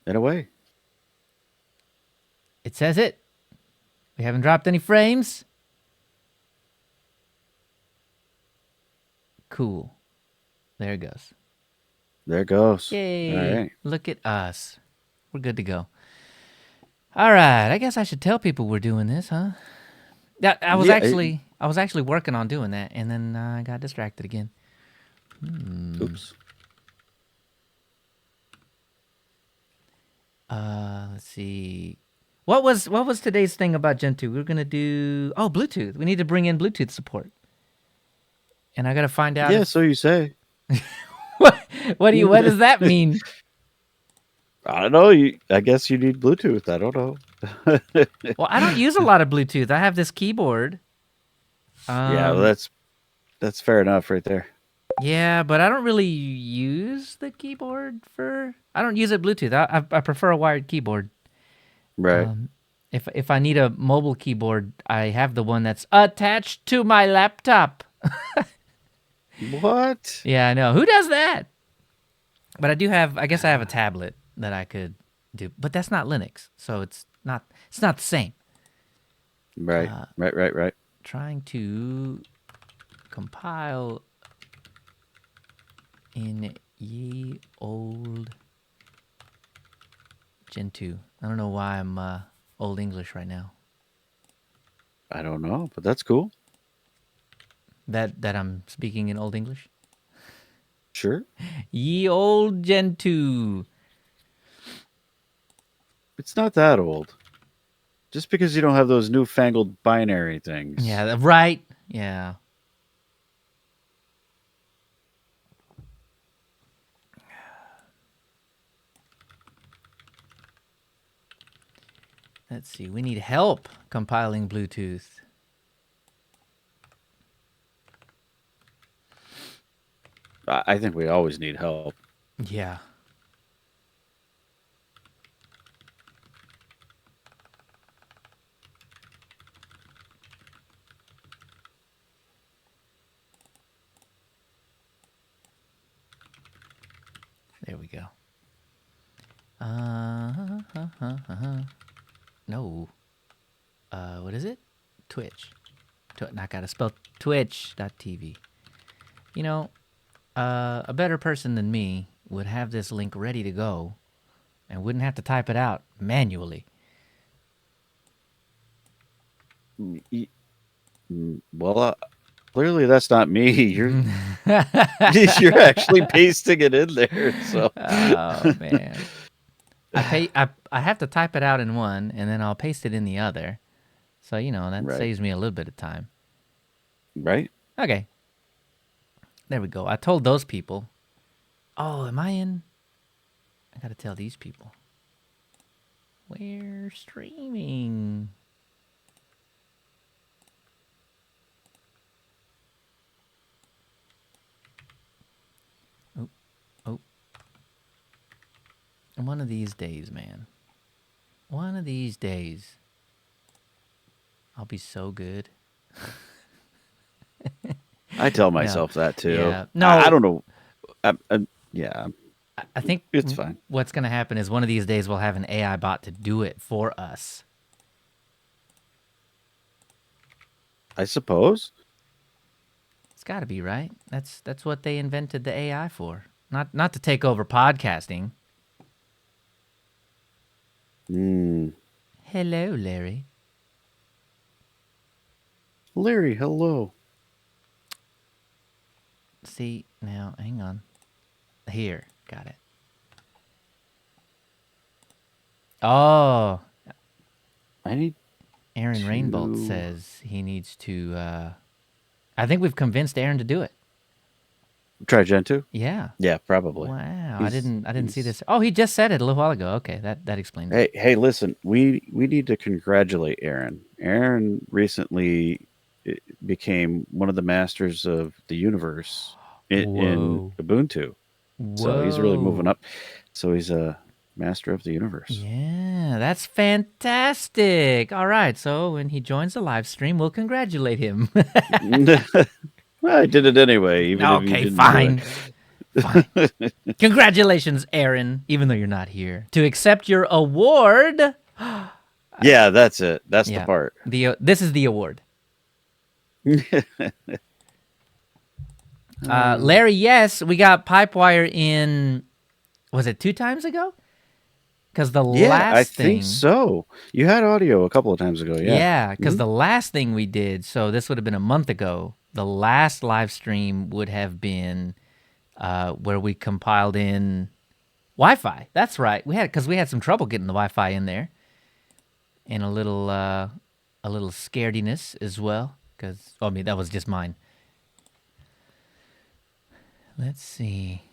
In a way. It says it. We haven't dropped any frames. Cool. There it goes. There it goes. Yay. All right. Look at us. We're good to go. All right. I guess I should tell people we're doing this, huh? Yeah, I was Yeah. actually working on doing that, and then I got distracted again. Oops. Let's see. What was today's thing about Gentoo? We were gonna do Bluetooth. We need to bring in Bluetooth support, and I gotta find out Yeah, if so you say. what does that mean? I don't know. I guess you need Bluetooth. I don't know. Well, I don't use a lot of Bluetooth. I have this keyboard. Yeah, well, that's fair enough right there. Yeah, but I don't really use the keyboard for. I don't use it Bluetooth. I prefer a wired keyboard. Right. If I need a mobile keyboard, I have the one that's attached to my laptop. What? Yeah, I know. Who does that? But I do have. I guess I have a tablet that I could do, but that's not Linux, so it's not. It's not the same. Right. Right. Trying to compile in ye old Gentoo. I don't know why I'm old English right now. I don't know, but that's cool. That I'm speaking in old English. Sure. Ye old Gentoo. It's not that old. Just because you don't have those newfangled binary things. Yeah, right. Yeah. Let's see. We need help compiling Bluetooth. I think we always need help. Yeah. There we go. No. What is it? Twitch. I gotta spell twitch.tv. You know, a better person than me would have this link ready to go and wouldn't have to type it out manually. Well, clearly that's not me. You're you're actually pasting it in there. So. Oh man. I have to type it out in one and then I'll paste it in the other. So, that Right. saves me a little bit of time. Right. Okay. There we go. I told those people. Oh, am I in? I gotta tell these people. We're streaming. Oh. One of these days, man. One of these days. I'll be so good. I tell myself that too. Yeah. No. I don't know. Yeah. I think It's fine. what's going to happen is one of these days we'll have an AI bot to do it for us. I suppose. It's got to be, right? That's what they invented the AI for. Not to take over podcasting. Hello, Larry. Larry, hello. See, now, hang on. Here, got it. Oh. I need Aaron Rainbolt says he needs to, I think we've convinced Aaron to do it. Try Gentoo? Yeah. Yeah, probably. Wow. I didn't see this. Oh, he just said it a little while ago. Okay, that explains it. Hey, listen, we need to congratulate Aaron. Aaron recently became one of the masters of the universe in Ubuntu. Whoa. So he's really moving up. So he's a master of the universe. Yeah, that's fantastic. All right, so when he joins the live stream, we'll congratulate him. Well, I did it anyway. Even if you Okay, didn't fine. Fine. Congratulations, Aaron, even though you're not here, to accept your award. Yeah, that's it. That's the Yeah, part. this is the award. Larry, yes, we got Pipewire in. Was it 2 times ago? Because the Yeah, I last think thing, so. You had audio a couple of times ago. Yeah. yeah, because Mhm. the last thing we did, so this would have been a month ago. The last live stream would have been where we compiled in Wi-Fi. That's right. We had some trouble getting the Wi-Fi in there, and a little scarediness as well. Because I mean that was just mine. Let's see.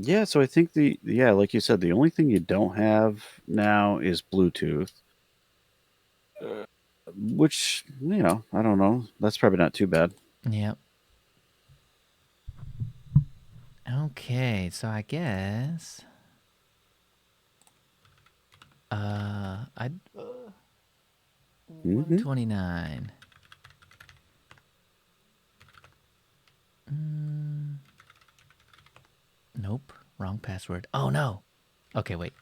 Yeah, so I think like you said, the only thing you don't have now is Bluetooth, which, I don't know. That's probably not too bad. Yep. Okay, so I guess I Hmm. 129. Nope, wrong password. Oh no. Okay, wait.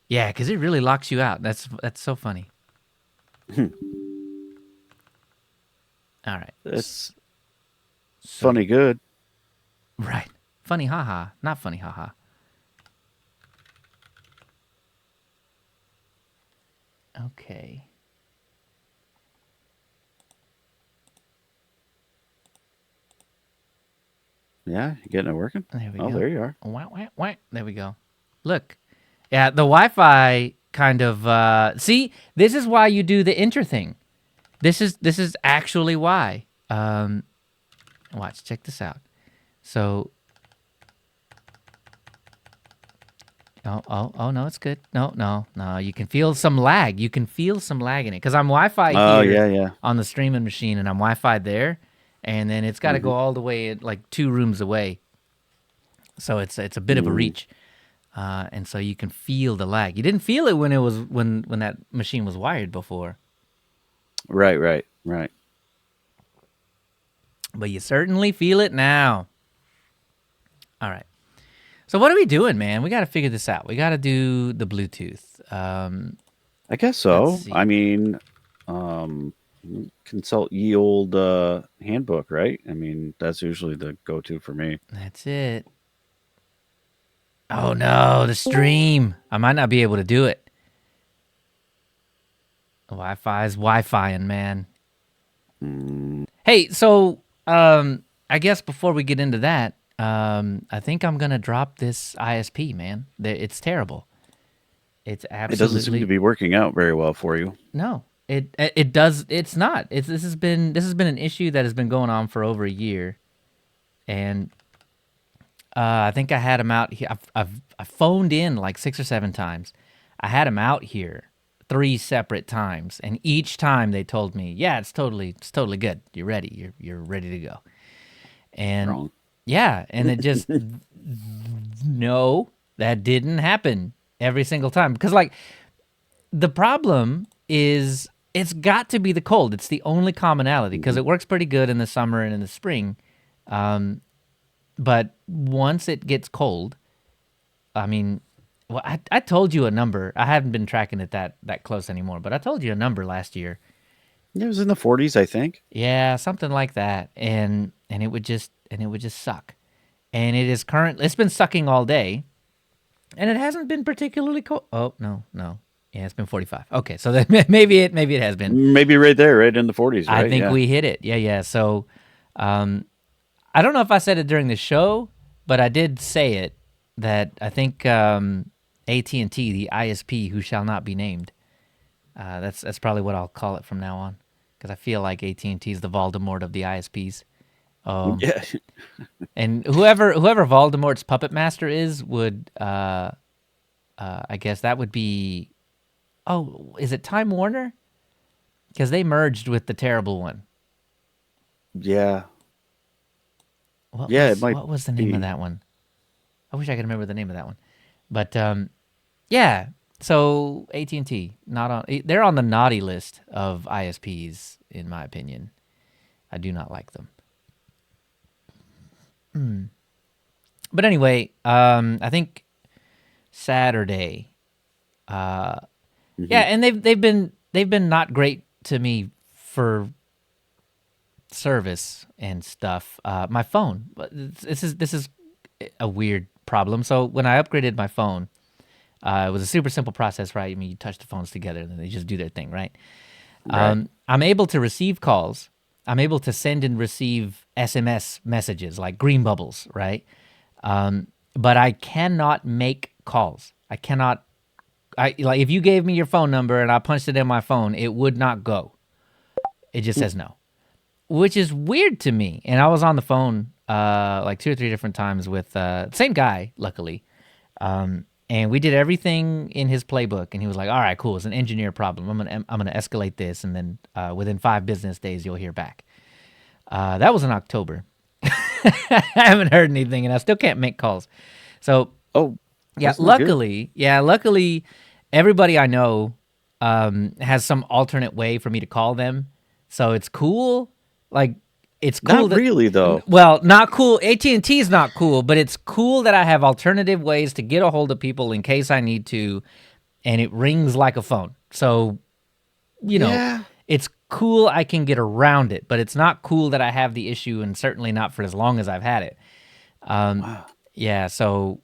Yeah, because it really locks you out. That's so funny. All right. It's So funny good. right, funny haha, not funny haha. Okay. Yeah, you getting it working? There we Oh, go. there you are. Wah, wah, wah. There we go. Look. Yeah, the Wi-Fi kind of see, this is why you do the enter thing. This is actually why. Watch, check this out. So oh no, it's good. No. You can feel some lag. You can feel some lag in it. Because I'm Wi-Fi Oh, here yeah, yeah. on the streaming machine and I'm Wi-Fi there. And then it's gotta Hmm. go all the way like 2 rooms away. So it's a bit of a Mm. reach. And so you can feel the lag. You didn't feel it when it was when that machine was wired before, Right, right, right. but you certainly feel it now. All right. So what are we doing, man? We got to figure this out. We got to do the Bluetooth. I guess Let's so. I see. mean, um, consult ye old handbook, right? I mean, that's usually the go-to for me. That's it. Oh no, the stream. I might not be able to do it. Wi-Fi is Wi-Fiing, man. Mm. Hey, so I guess before we get into that, I think I'm gonna drop this ISP, man. It's terrible. It's It doesn't seem to absolutely be working out very well for you. no. It does. It's not. This has been an issue that has been going on for over a year, and I think I had him out here. I phoned in like 6 or 7 times. I had him out here 3 separate times, and each time they told me, "Yeah, it's totally good. You're ready. You're ready to go." And Wrong. yeah, and it just no, that didn't happen every single time because like the problem is it's got to be the cold. It's the only commonality because Mhm. it works pretty good in the summer and in the spring. But once it gets cold, I mean, well, I told you a number. I haven't been tracking it that close anymore, but I told you a number last year. It was in the 40s, I think. Yeah, something like that, and it would just suck. And it is current. It's been sucking all day, and it hasn't been particularly cold. Oh no. Yeah, it's been 45. Okay, so that maybe it has been. Maybe right there, right in the 40s, I right? think Yeah. we hit it. Yeah. So, I don't know if I said it during the show, but I did say it that I think AT&T, the ISP who shall not be named, that's probably what I'll call it from now on because I feel like AT&T is the Voldemort of the ISPs. Yeah. And whoever Voldemort's puppet master is would I guess that would be, oh, is it Time Warner? Because they merged with the terrible one. Yeah. What Yeah, it was might what was the name of be. that one? I wish I could remember the name of that one. But yeah. So AT&T not on. They're on the naughty list of ISPs in my opinion. I do not like them. But anyway, I think Saturday. Yeah, Hmm. and they've been not great to me for service and stuff. My phone. This is a weird problem. So when I upgraded my phone, it was a super simple process, right? I mean, you touch the phones together and then they just do their thing, right? Right. I'm able to receive calls. I'm able to send and receive SMS messages like green bubbles, right? But I cannot make calls. I cannot. I like if you gave me your phone number and I punched it in my phone, it would not go. It just says no, which is weird to me. And I was on the phone like two or three different times with same guy, luckily, and we did everything in his playbook. And he was like, "All right, cool. It's an engineer problem. I'm gonna escalate this, and then within 5 business days, you'll hear back." That was in October. I haven't heard anything, and I still can't make calls. So Oh, yeah, that's not good. luckily, everybody I know has some alternate way for me to call them, so it's cool. Like, it's cool Not that, really, though. well, not cool. AT&T is not cool, but it's cool that I have alternative ways to get a hold of people in case I need to, and it rings like a phone. So you know, Yeah. it's cool I can get around it, but it's not cool that I have the issue, and certainly not for as long as I've had it. Wow. Yeah, so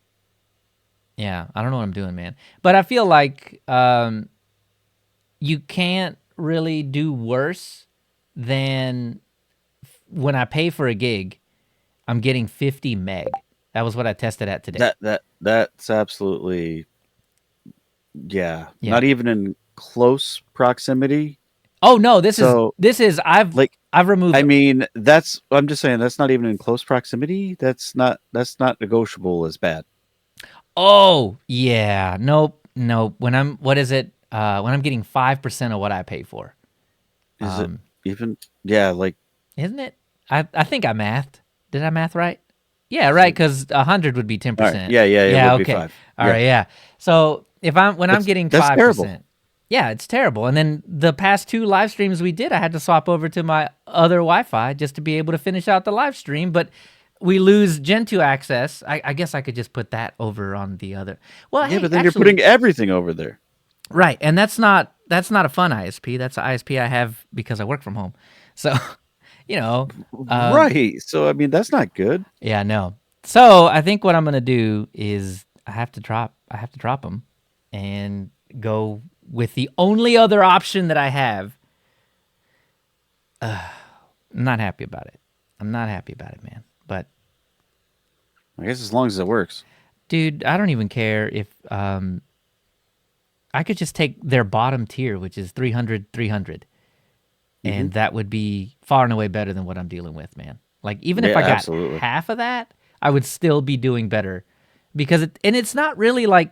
yeah, I don't know what I'm doing, man. But I feel like you can't really do worse than when I pay for a gig, I'm getting 50 meg. That was what I tested at today. That's absolutely, yeah. Yeah. Not even in close proximity. Oh no, this is So, this is like, I've removed. I mean, I'm just saying that's not even in close proximity. That's not negotiable as bad. Oh yeah, nope. When I'm what is it? When I'm getting 5% of what I pay for, Is it even? Yeah, like, isn't it? I think I mathed. Did I math right? Yeah, is right. it, Because 100 would be all right. 10%. Yeah, it Yeah, would be okay. 5. All Yeah. right, yeah. So if I'm when I'm getting That's terrible. 5%, yeah, it's terrible. And then the past two live streams we did, I had to swap over to my other Wi-Fi just to be able to finish out the live stream. But we lose Gentoo access. I guess I could just put that over on the other. Well, Yeah, hey, but then you're actually, putting everything over there. right, and that's not a fun ISP. That's an ISP I have because I work from home. So, you know, um, Right. So I mean, that's not good. yeah, no. So I think what I'm gonna do is I have to drop them and go with the only other option that I have. I'm not happy about it. I'm not happy about it, man. But I guess as long as it works. dude, I don't even care if I could just take their bottom tier, which is 300, 300. Hmm. And that would be far and away better than what I'm dealing with, man. Like even if Yeah, I got absolutely. half of that, I would still be doing better because it's not really like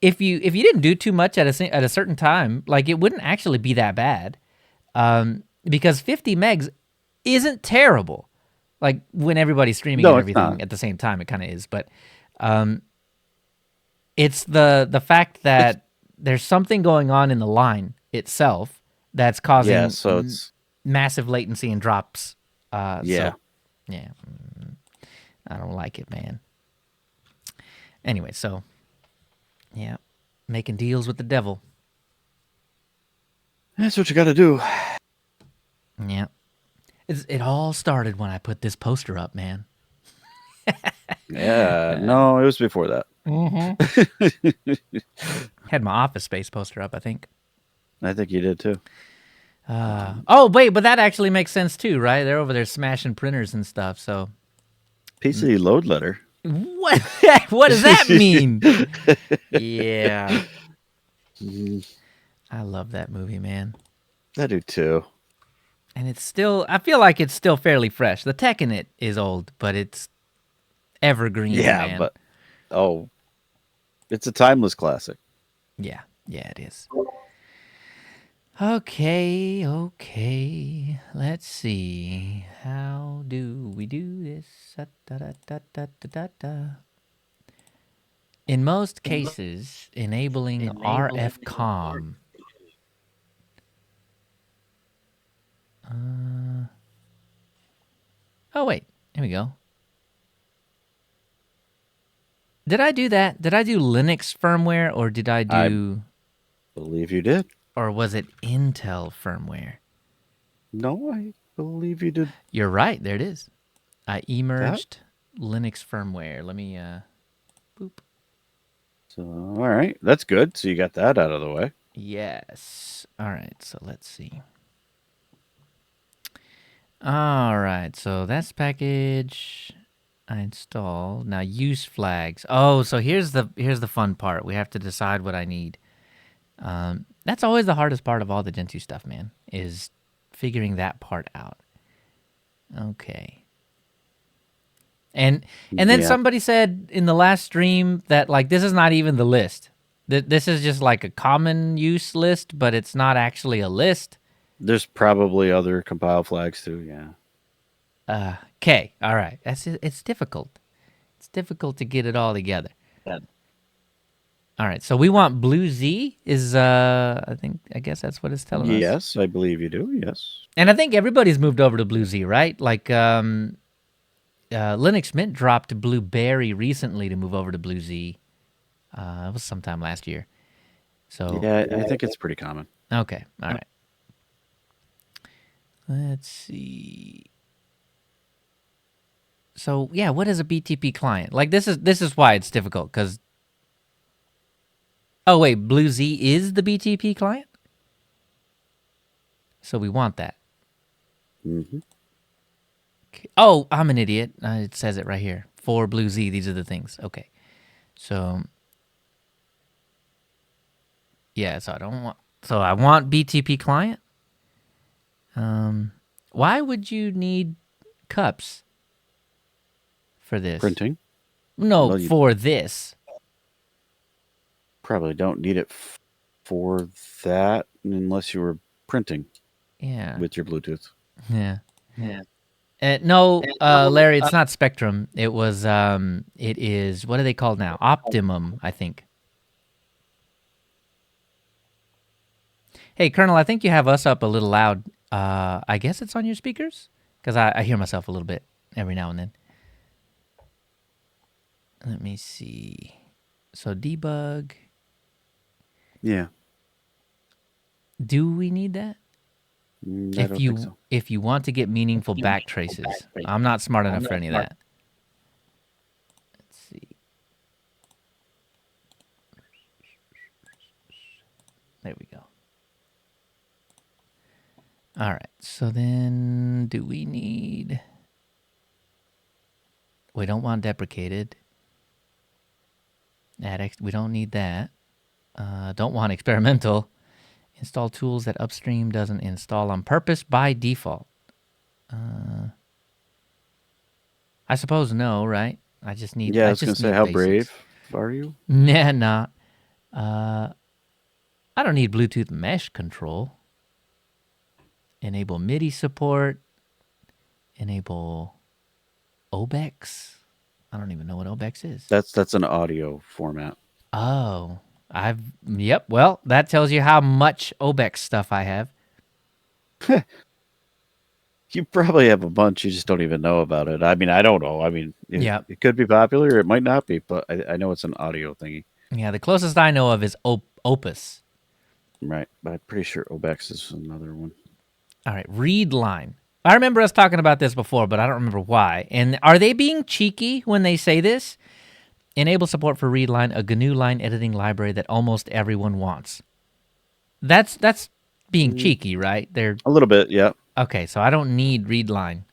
if you didn't do too much at a certain time, like it wouldn't actually be that bad. Because 50 megs isn't terrible. Like when everybody's streaming and No, it's not. everything at the same time, it kind of is. But it's the fact It's that there's something going on in the line itself that's yeah. causing So it's massive latency and drops. So yeah. yeah, I don't like it, man. Anyway, so yeah, making deals with the devil. That's what you got to do. Yeah, it all started when I put this poster up, man. Yeah. No, it was before that. Had my Office Space poster up, I think. I think you did too. Oh wait, but that actually makes sense too, right? They're over there smashing printers and stuff. So PC load letter. what? What does that mean? Yeah, I love that movie, man. I do too. And it's still, I feel like it's still fairly fresh. The tech in it is old, but it's evergreen, Yeah, man. but oh, it's a timeless classic. Yeah, yeah, it is. Okay, okay. Let's see. How do we do this? Da. In most cases, enabling RF com. Oh, wait. Here we go. Did I do that? Did I do Linux firmware or did I I do, believe you did. or was it Intel firmware? No, I believe you did You're right. There it is. I that. emerged Linux firmware. Let me, boop. So, all right, that's good. So you got that out of the way. Yes. All right. So let's see. All right. So that's package I installed. Now use flags. Oh, so here's the fun part. We have to decide what I need. That's always the hardest part of all the Gentoo stuff, man, is figuring that part out. Okay. And then Yeah, somebody said in the last stream that like this is not even the list. This is just like a common use list, but it's not actually a list. there's probably other compile flags too. Yeah. Okay, all right. It's difficult. It's difficult to get it all together. All right, so we want blue Z is I guess that's what it's telling us. Yes, I believe you do. Yes. And I think everybody's moved over to blue Z, right? Like Linux Mint dropped Blueberry recently to move over to blue Z. It was sometime last year. So Yeah, I think it's pretty common. okay, all right. Let's see. So yeah, what is a BTP client? Like this is why it's difficult because oh wait, Blue Z is the BTP client, so we want that. Hmm. Oh, I'm an idiot. It says it right here for Blue Z. These are the things. Okay, so yeah, so I don't want. So I want BTP client. Why would you need cups for this? Printing. No, Well, you for this. probably don't need it for that unless you were printing Yeah, with your Bluetooth. yeah. No, Larry, it's not Spectrum. It was, it is, what are they called now? Optimum, I think. Hey, Colonel, I think you have us up a little loud. I guess it's on your speakers? Because I hear myself a little bit every now and then. Let me see. So debug. Yeah. Do we need that? I don't think so. If you want to get meaningful back traces, I'm not smart enough for any of that. Let's see. There we go. All right. So then, do we need? We don't want deprecated. We don't need that. Don't want experimental. Install tools that upstream doesn't install on purpose by default. I suppose no, right? I just need. Yeah, I I was gonna just say, need how basics. brave are you? Nah, nah. I don't need Bluetooth mesh control. Enable MIDI support. Enable OBEX. I don't even know what OBEX is. That's an audio format. Oh, yep. Well, that tells you how much OBEX stuff I have. You probably have a bunch. You just don't even know about it. I mean, I don't know. I mean, Yep. it could be popular. It might not be, but I know it's an audio thingy. Yeah, the closest I know of is Opus. Right. But I'm pretty sure Obex is another one. All right, read line. I remember us talking about this before, but I don't remember why. And are they being cheeky when they say this? Enable support for read line, a GNU line editing library that almost everyone wants. That's being cheeky, right? They're A little bit, yeah. okay. So I don't need read line.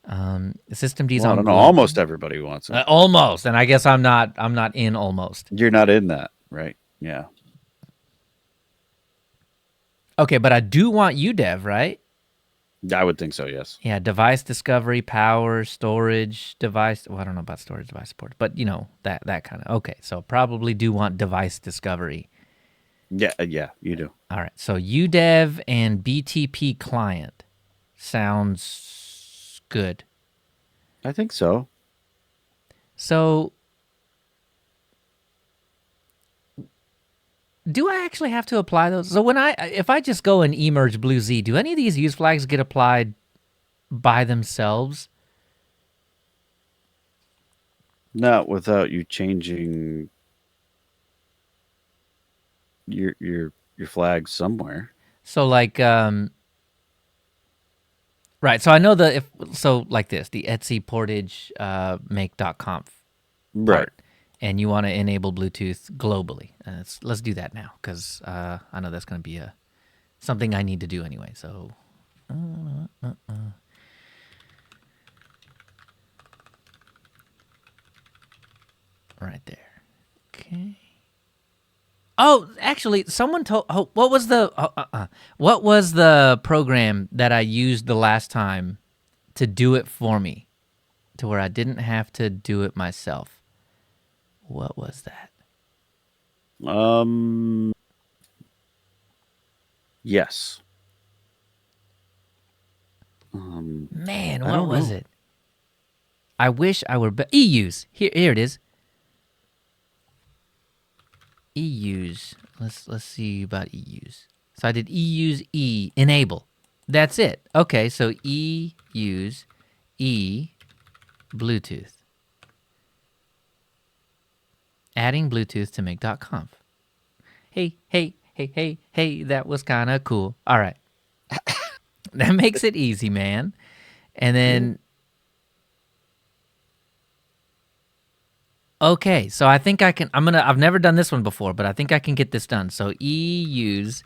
The system D's Well, I on don't know. global. Almost everybody wants it. Almost, and I guess I'm not. I'm not in almost. You're not in that, right? Yeah. Okay, but I do want UDEV, right? I would think so, yes. Yeah, device discovery, power, storage, device. Well, I don't know about storage device support, but you know that kind of. Okay, so probably do want device discovery. Yeah, you do. All right, so UDEV and BTP client sounds good. I think so. So, do I actually have to apply those? So if I just go and emerge Blue Z, do any of these use flags get applied by themselves? Not without you changing your flag somewhere. So like right, so I know the if so like this, the Etsy portage make.conf Right. part, and you want to enable Bluetooth globally. Let's do that now because I know that's going to be a something I need to do anyway. So right there. Okay. Oh, actually, someone told. Oh, what was the program that I used the last time to do it for me, to where I didn't have to do it myself? What was that? Um. Yes. Man, I what don't was know. it? I wish I were EUs. Here it is. EUs. Let's see about EUs. So I did EUs enable. That's it. Okay, so EUs Bluetooth. Adding Bluetooth to make.conf. Hey, that was kind of cool. All right. That makes it easy, man. And Yeah. then, okay, so I think I've never done this one before, but I think I can get this done. So EUs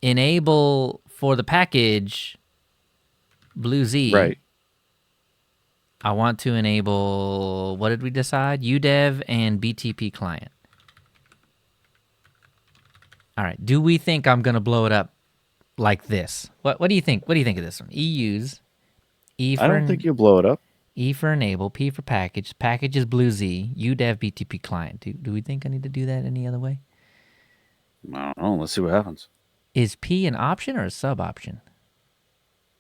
enable for the package Blue Z. Right. I want to enable, what did we decide? UDEV and BTP client. All right. Do we think I'm going to blow it up like this? What do you think? What do you think of this one? EUs, E I for don't think you'll blow it up. E for enable, P for package. Package is Blue Z, UDEV BTP client. Do we think I need to do that any other way? I don't know. Let's see what happens. Is P an option or a sub option?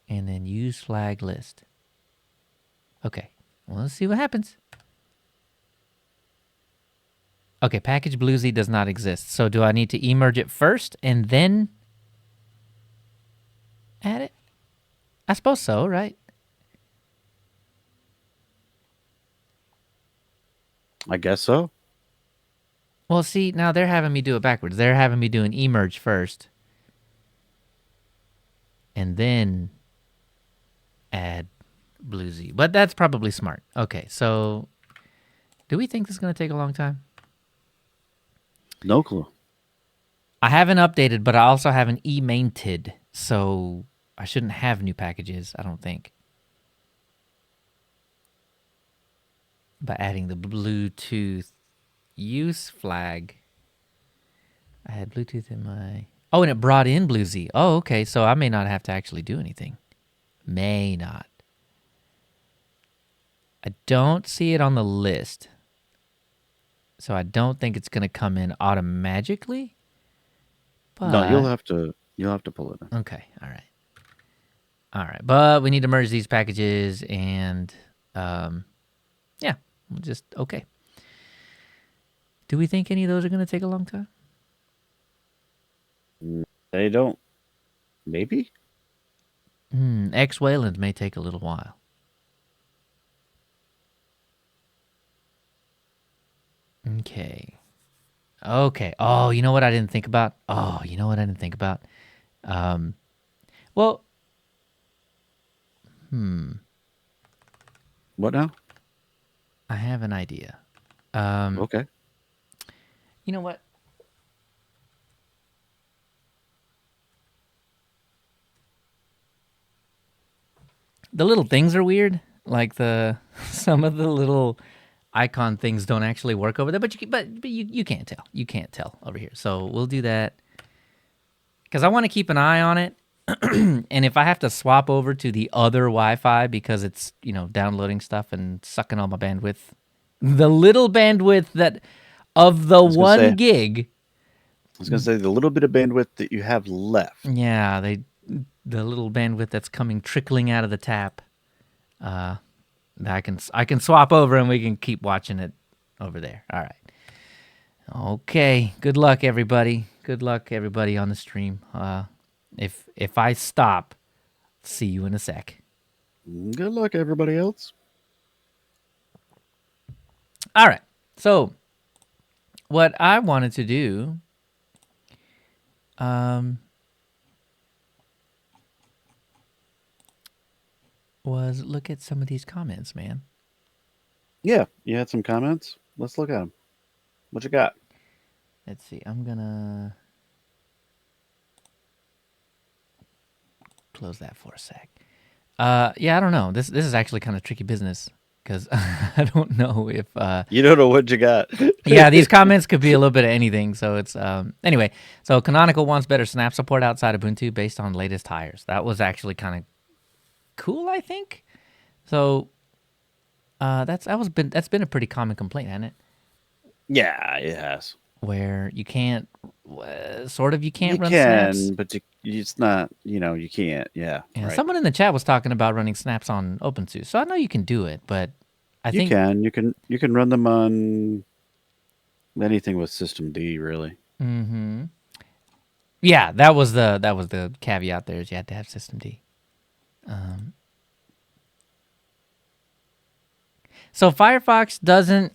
And then use flag list. Okay. Well, let's see what happens. Okay, package Blue Z does not exist. So do I need to emerge it first and then add it? I suppose so, right? I guess so. Well, see, now they're having me do it backwards. They're having me do an emerge first and then add Blue Z. But that's probably smart. Okay, so do we think this is going to take a long time? No clue. I haven't updated, but I also haven't e-mainted, so I shouldn't have new packages, I don't think. By adding the Bluetooth use flag, I had Bluetooth in my... Oh, and it brought in Blue Z. Oh, okay, so I may not have to actually do anything. May not. I don't see it on the list, so I don't think it's going to come in automatically. No, But you'll have to pull it in. okay, all right. But we need to merge these packages, and yeah, we'll just okay. Do we think any of those are going to take a long time? They don't. Maybe. X Wayland may take a little while. Okay. Okay. Oh, you know what I didn't think about? Oh, you know what I didn't think about? Um, well, What now? I have an idea. Um, Okay. you know what? The little things are weird. Like the some of the little icon things don't actually work over there, but you can't tell. You can't tell over here. So we'll do that because I want to keep an eye on it. And if I have to swap over to the other Wi-Fi because it's downloading stuff and sucking all my bandwidth, the little bandwidth that of the I was gonna say. 1 gig, The little bit of bandwidth that you have left. yeah, the little bandwidth that's coming trickling out of the tap, uh, I can swap over and we can keep watching it over there. All right. Okay. Good luck, everybody. Good luck, everybody on the stream. If I stop, see you in a sec. Good luck, everybody else. All right. So what I wanted to do, um, was look at some of these comments, man. Yeah, you had some comments. Let's look at them. What you got? Let's see. I'm gonna close that for a sec. Yeah, I don't know. This is actually kind of tricky business because I don't know if You don't know what you got. yeah, these comments could be a little bit of anything. So it's anyway. So Canonical wants better Snap support outside Ubuntu based on latest hires. That was actually kind of cool, I think. So that's been a pretty common complaint, hasn't it? Yeah, it has. Where you can't, sort of, you You can't run snaps. can, but it's not. You can't. Yeah, Yeah, right. someone in the chat was talking about running snaps on OpenSUSE, so I know you can do it, but I You think, can. You can run them on anything with System D, really. yeah, that was the caveat there is you had to have System D. So Firefox doesn't.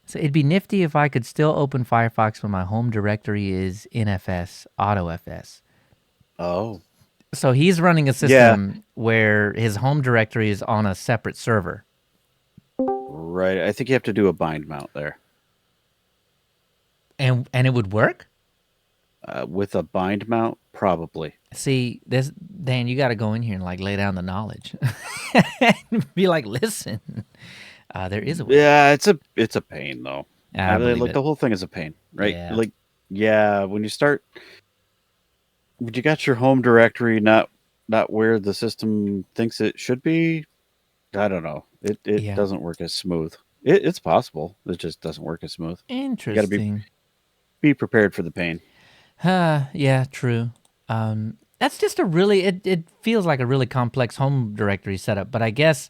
So it'd be nifty if I could still open Firefox when my home directory is NFS AutoFS. Oh, So he's running a yeah, system where his home directory is on a separate server. right. I think you have to do a bind mount there. And it would work? With a bind mount, probably. See, this Dan, you got to go in here and like lay down the knowledge. And be like, listen, there is a way. Yeah, it's a pain though. I believe Like it. the whole thing is a pain, right? Yeah. Like, yeah, when you got your home directory not where the system thinks it should be, I don't know. It Yeah. doesn't work as smooth. It's possible. It just doesn't work as smooth. You got to Interesting. be prepared for the pain. Yeah, true. That's just it feels like a really complex home directory setup, but I guess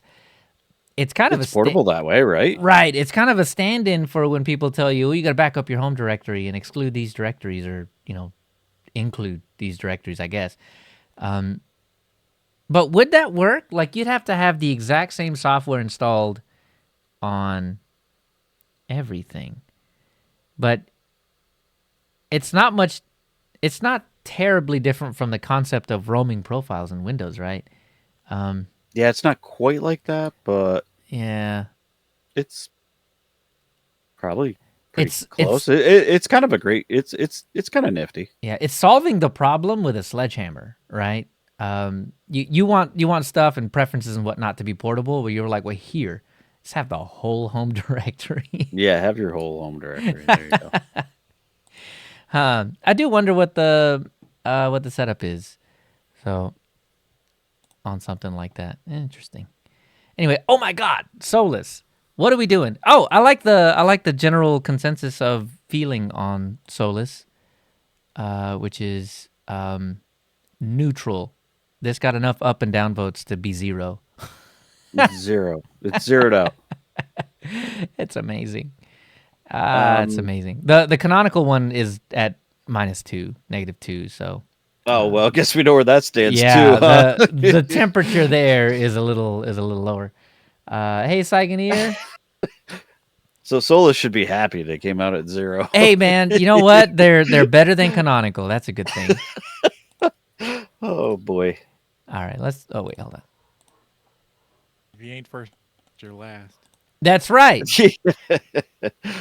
it's kind of It's portable that way, right? right. It's kind of a stand-in for when people tell you, well, you got to back up your home directory and exclude these directories, or include these directories, I guess. But would that work? Like, you'd have to have the exact same software installed on everything, but it's not much. It's not terribly different from the concept of roaming profiles in Windows, right? Yeah, it's not quite like that, but Yeah, it's probably pretty it's close. It's kind of a great. It's kind of nifty. yeah, it's solving the problem with a sledgehammer, right? You want stuff and preferences and whatnot to be portable, where you're like, well, here, let's have the whole home directory. Yeah, have your whole home directory. There you go. I do wonder what the setup is. So on something like that, interesting. Anyway, oh my God, Solus, what are we doing? Oh, I like the general consensus of feeling on Solus, which is neutral. This got enough up and down votes to be 0. Zero. It's zeroed out. It's amazing. It's amazing. The canonical one is at -2, -2. So Oh well, guess we know where that stands yeah, too. Huh? the temperature there is a little lower. Hey, Saigoneer. So Solus should be happy they came out at 0. Hey, man. You know what? They're better than canonical. That's a good thing. Oh boy. All right. Let's. Oh wait, hold on. If you ain't first, you're last. That's right.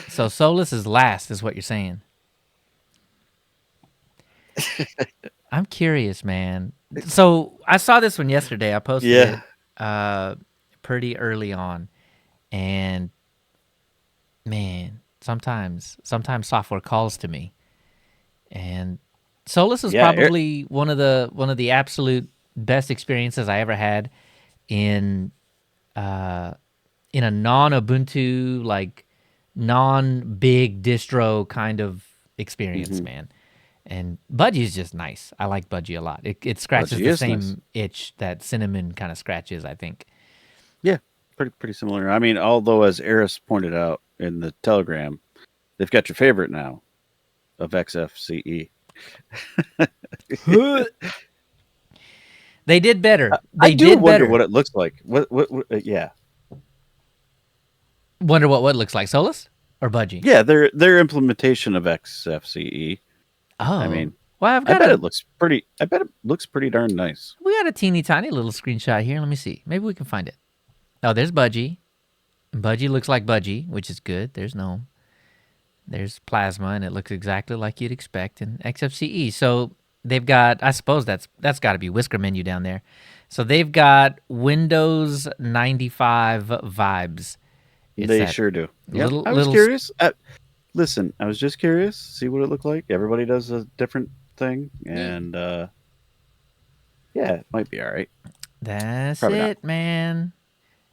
So Solus is last, is what you're saying. I'm curious, man. So I saw this one yesterday. I posted Yeah. it pretty early on, and man, sometimes software calls to me, and Solus is Yeah. probably one of the absolute best experiences I ever had in in a non-Ubuntu, like non-big distro kind of experience, Mhm. man. And Budgie is just nice. I like Budgie a lot. It scratches Budgie the is same nice. itch that Cinnamon kind of scratches, I think. Yeah. Pretty similar. I mean, although as Eris pointed out in the Telegram, they've got your favorite now of XFCE. They did better. I They do did wonder better. what it looks like. What yeah. Wonder what looks like, Solus or Budgie? Yeah, their implementation of XFCE. I Oh, mean, well, I've I got bet a it looks pretty. I bet it looks pretty darn nice. we got a teeny tiny little screenshot here. Let me see. Maybe we can find it. Oh, there's Budgie. Budgie looks like Budgie, which is good. There's Plasma, and it looks exactly like you'd expect in XFCE. So they've got, I suppose that's got to be Whisker menu down there. So they've got Windows 95 vibes. It's They that sure do. Yep. little I was little. curious. Listen, I was just curious, see what it looked like. Everybody does a different thing, and yeah, it might be all right. That's Probably not. it, man.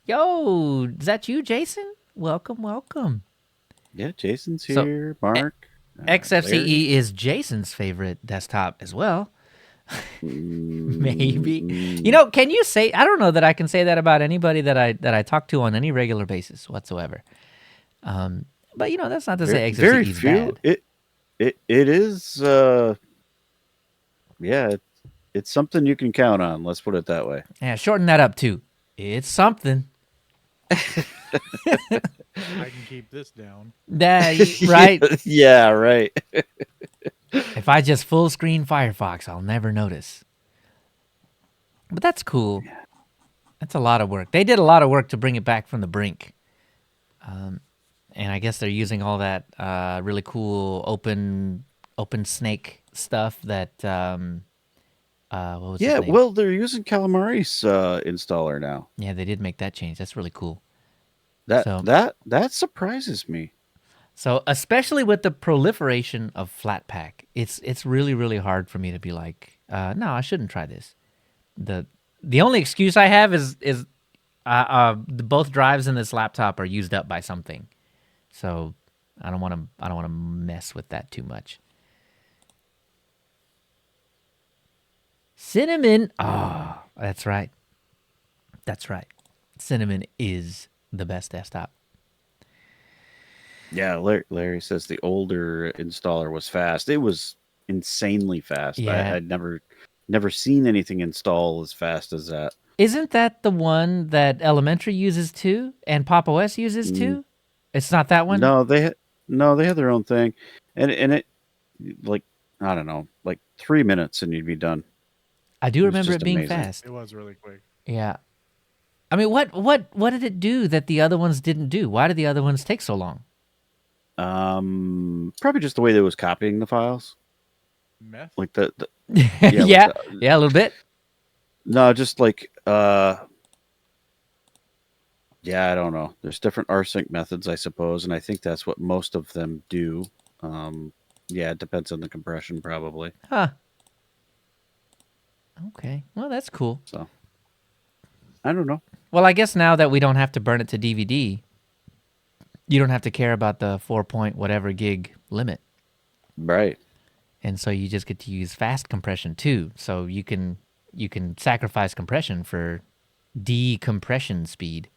Yo, is that you, Jason? Welcome, welcome. Yeah, Jason's So, here. Mark, Larry. XFCE is Jason's favorite desktop as well. Maybe. You know, can you say, I don't know that I can say that about anybody that I talk to on any regular basis whatsoever. But you know, that's not to say Very XFCE is few. bad. It is. Yeah, it's something you can count on. Let's put it that way. Yeah, shorten that up too. It's something. I can keep this down. That right? Yeah, right. If I just full screen Firefox, I'll never notice. But that's cool. That's a lot of work. They did a lot of work to bring it back from the brink. And I guess they're using all that really cool open snake stuff that what was his Yeah, name? well, they're using Calamari's installer now. Yeah, they did make that change. That's really cool. That So- that surprises me. So especially with the proliferation of Flatpak, it's really really hard for me to be like, no, I shouldn't try this. The only excuse I have is both drives in this laptop are used up by something, so I don't want to mess with that too much. Cinnamon, that's right. Cinnamon is the best desktop. Yeah, Larry says the older installer was fast. It was insanely fast. Yeah. I'd never seen anything install as fast as that. Isn't that the one that Elementary uses too, and Pop OS uses too? It's not that one. No, they had their own thing, and it like I don't know, like 3 minutes and you'd be done. I do was remember just it being amazing. fast. It was really quick. Yeah. I mean, what did it do that the other ones didn't do? Why did the other ones take so long? Probably just the way they was copying the files, Meth? like the Yeah, like yeah, a little bit. no, just like yeah, I don't know. There's different rsync methods, I suppose, and I think that's what most of them do. Yeah, it depends on the compression, probably. Huh. Okay. Well, that's cool. So I don't know. Well, I guess now that we don't have to burn it to DVD, you don't have to care about the 4 point whatever gig limit. Right. And so you just get to use fast compression too. So you can sacrifice compression for decompression speed.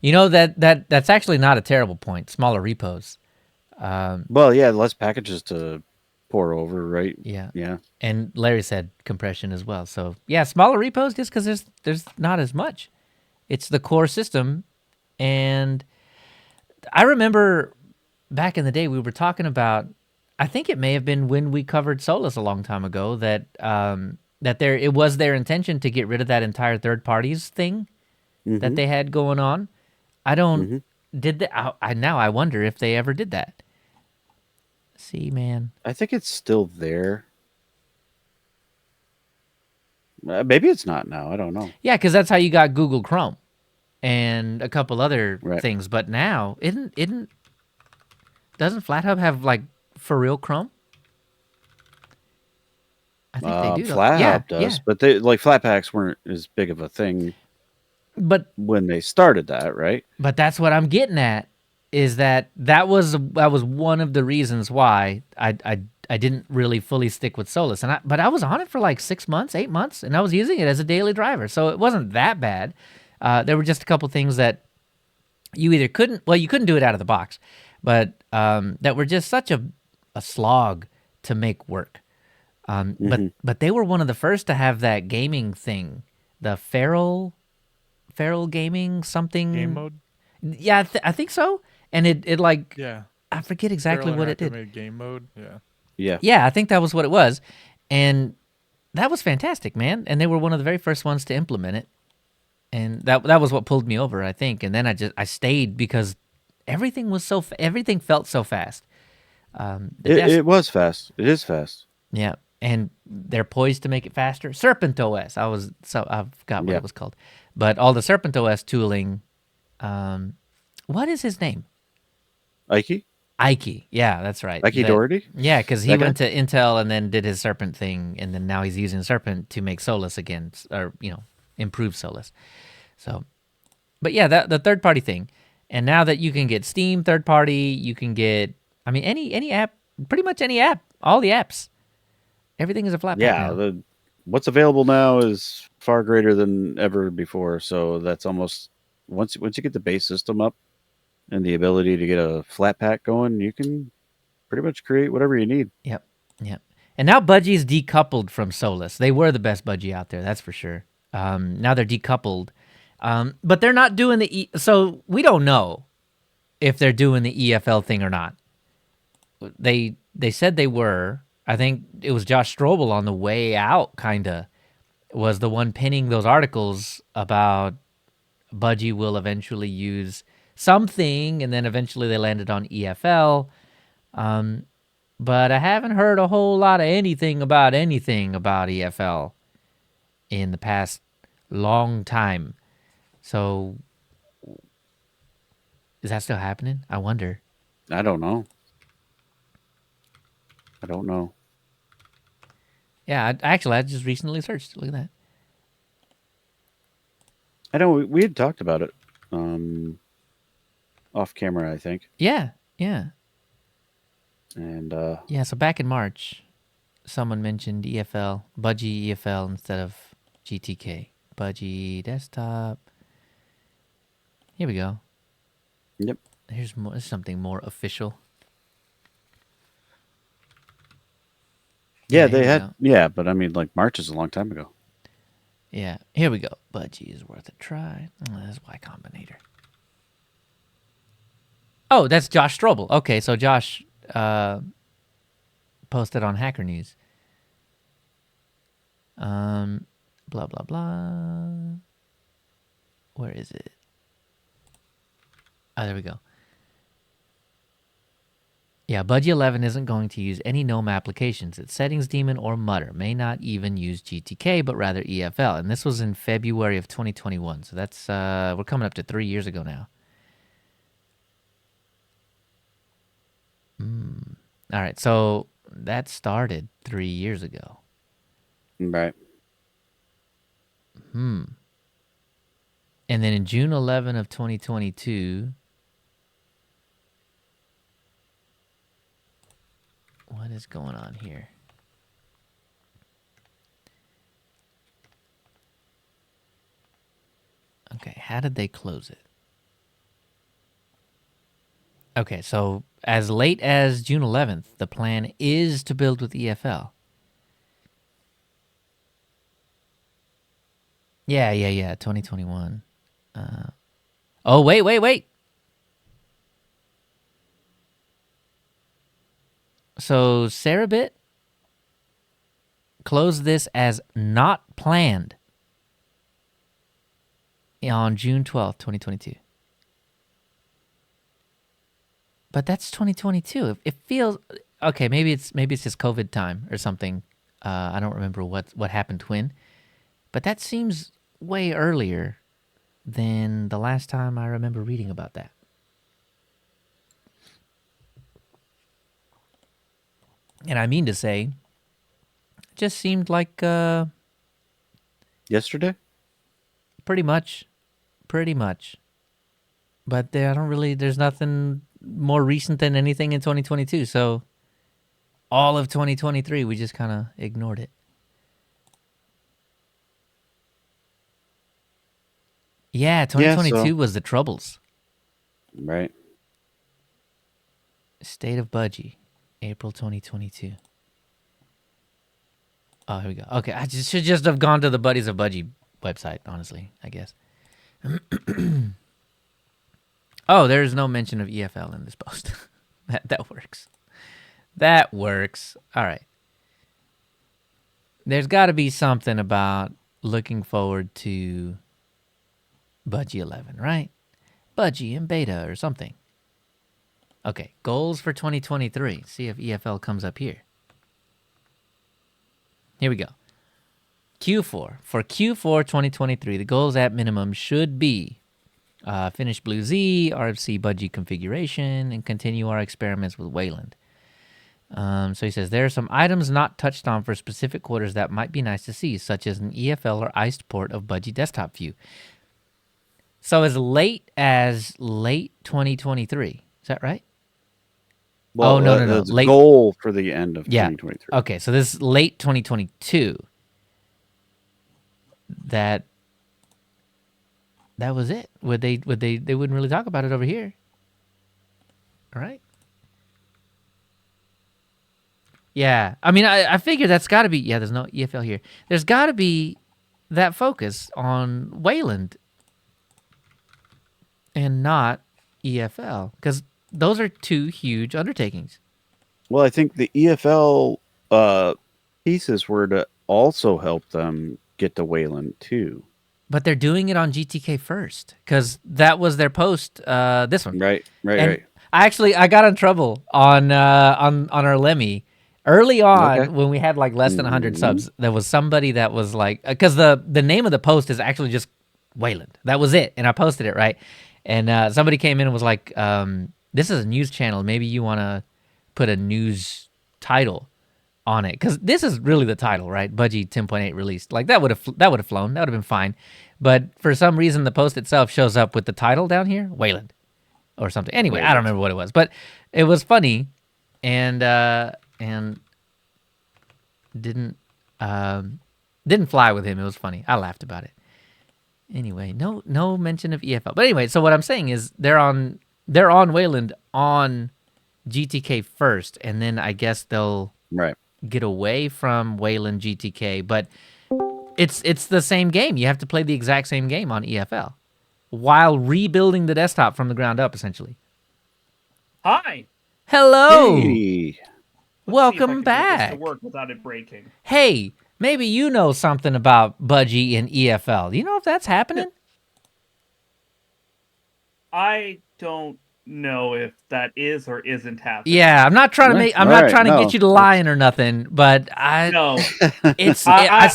You know that's actually not a terrible point. Smaller repos. Well, yeah, less packages to pour over, right? Yeah. Yeah. And Larry said compression as well. So yeah, smaller repos just because there's not as much. It's the core system. And I remember back in the day we were talking about, I think it may have been when we covered Solus a long time ago, that it was their intention to get rid of that entire third parties thing that they had going on. I don't did that. I wonder if they ever did that. See, man. I think it's still there. Maybe it's not now. I don't know. Yeah, because that's how you got Google Chrome and a couple other Right. things. But now, doesn't FlatHub have like for real Chrome? I think they do. FlatHub does, yeah. but they like Flatpaks weren't as big of a thing But when they started that, right? that's what I'm getting at, is that was one of the reasons why I didn't really fully stick with Solus, but I was on it for like 6 months, 8 months, and I was using it as a daily driver, so it wasn't that bad. There were just a couple things that you either couldn't do it out of the box, but that were just such a slog to make work. But they were one of the first to have that gaming thing, the feral Feral Gaming something. Game mode. Yeah, I think so. And it like Yeah. I forget exactly Feral what it Interactive did. made game mode. Yeah. Yeah. Yeah, I think that was what it was, and that was fantastic, man. And they were one of the very first ones to implement it, and that was what pulled me over, I think. And then I stayed because everything was everything felt so fast. The desk, It was fast. It is fast. yeah, and they're poised to make it faster. Serpent OS, I forgot what Yeah. it was called, but all the Serpent OS tooling. What is his name? Ike? Ike. Yeah, that's right. Ike Doherty? Yeah, because he That guy? went to Intel and then did his Serpent thing, and then now he's using Serpent to make Solus again, or improve Solus. So, but yeah, that the third party thing, and now that you can get Steam third party, you can get, I mean, any app, pretty much any app, all the apps, everything is a flat pack Yeah. now. What's available now is far greater than ever before. So that's almost once you get the base system up and the ability to get a flat pack going, you can pretty much create whatever you need. Yep, yep. And now Budgie's decoupled from Solus. They were the best Budgie out there, that's for sure. Now they're decoupled, but they're not doing so we don't know if they're doing the EFL thing or not. They said they were. I think it was Josh Strobel on the way out, kinda, was the one pinning those articles about Budgie will eventually use something, and then eventually they landed on EFL. But I haven't heard a whole lot of anything about EFL in the past long time. So is that still happening? I wonder. I don't know. I don't know. Yeah, I just recently searched. Look at that. I know we had talked about it off camera, I think. Yeah, yeah. And Yeah, so back in March, someone mentioned EFL, Budgie EFL instead of GTK. Budgie desktop. Here we go. yep. Here's something more official. Yeah, here they we had go. yeah, but I mean like March is a long time ago. Yeah, here we go. Budgie is worth a try. Oh, that's Y Combinator. Oh, that's Josh Strobel. Okay, so Josh posted on Hacker News. Blah blah blah. Where is it? Oh, there we go. Yeah, Budgie 11 isn't going to use any GNOME applications. Its settings daemon or mutter may not even use GTK, but rather EFL. And this was in February of 2021. So that's we're coming up to 3 years ago now. All right, so that started 3 years ago. Right. And then in June 11 of 2022, what is going on here? Okay, how did they close it? Okay, so as late as June 11th, the plan is to build with EFL. Yeah, 2021. Oh, wait. So Cerebit closed this as not planned on June 12th, 2022. But that's 2022. It feels okay. Maybe it's just COVID time or something. I don't remember what happened when, but that seems way earlier than the last time I remember reading about that. And I mean to say, it just seemed like Yesterday? pretty much. But there's nothing more recent than anything in 2022. So all of 2023, we just kind of ignored it. Yeah, 2022 was the troubles. Right. State of Budgie, April 2022. Oh, here we go. Okay, I should just have gone to the Buddies of Budgie website, honestly, I guess. Oh, there's no mention of EFL in this post. that works. That works. All right. There's got to be something about looking forward to Budgie 11, right? Budgie and beta or something. Okay, goals for 2023. See if EFL comes up here. Here we go. Q4. For Q4 2023, the goals at minimum should be finish Blue Z, RFC Budgie configuration, and continue our experiments with Wayland. So he says, there are some items not touched on for specific quarters that might be nice to see, such as an EFL or iced port of Budgie desktop view. So as late 2023. Is that right? Well, no. that's a Late goal for the end of Yeah. 2023. Okay, so this is late 2022. That was it. They wouldn't really talk about it over here. All right. Yeah. I mean, I figure that's got to be, there's no EFL here. There's got to be that focus on Wayland and not EFL, because those are two huge undertakings. Well, I think the EFL pieces were to also help them get to Wayland too. But they're doing it on GTK first, because that was their post. This one, Right. I got in trouble on our Lemmy early on. Okay. When we had like less than 100 subs. There was somebody that was like, because the name of the post is actually just Wayland. That was it, and I posted it, right. And somebody came in and was like, "This is a news channel. Maybe you want to put a news title on it, because this is really the title, right? Budgie 10.8 released. Like that would have flown. That would have been fine. But for some reason, the post itself shows up with the title down here, Wayland, or something. Anyway, I don't remember what it was, but it was funny, and didn't fly with him. It was funny. I laughed about it. Anyway, no mention of EFL. But anyway, so what I'm saying is they're on Wayland on GTK first, and then I guess they'll get away from Wayland GTK. But it's the same game. You have to play the exact same game on EFL while rebuilding the desktop from the ground up, essentially. Hi. Hello. Hey. Welcome back. To work without it breaking. Hey, maybe you know something about Budgie and EFL. Do you know if that's happening? I don't know if that is or isn't happening. Yeah, I'm not trying to make. I'm not trying to get you to lying or nothing. But no, it's. I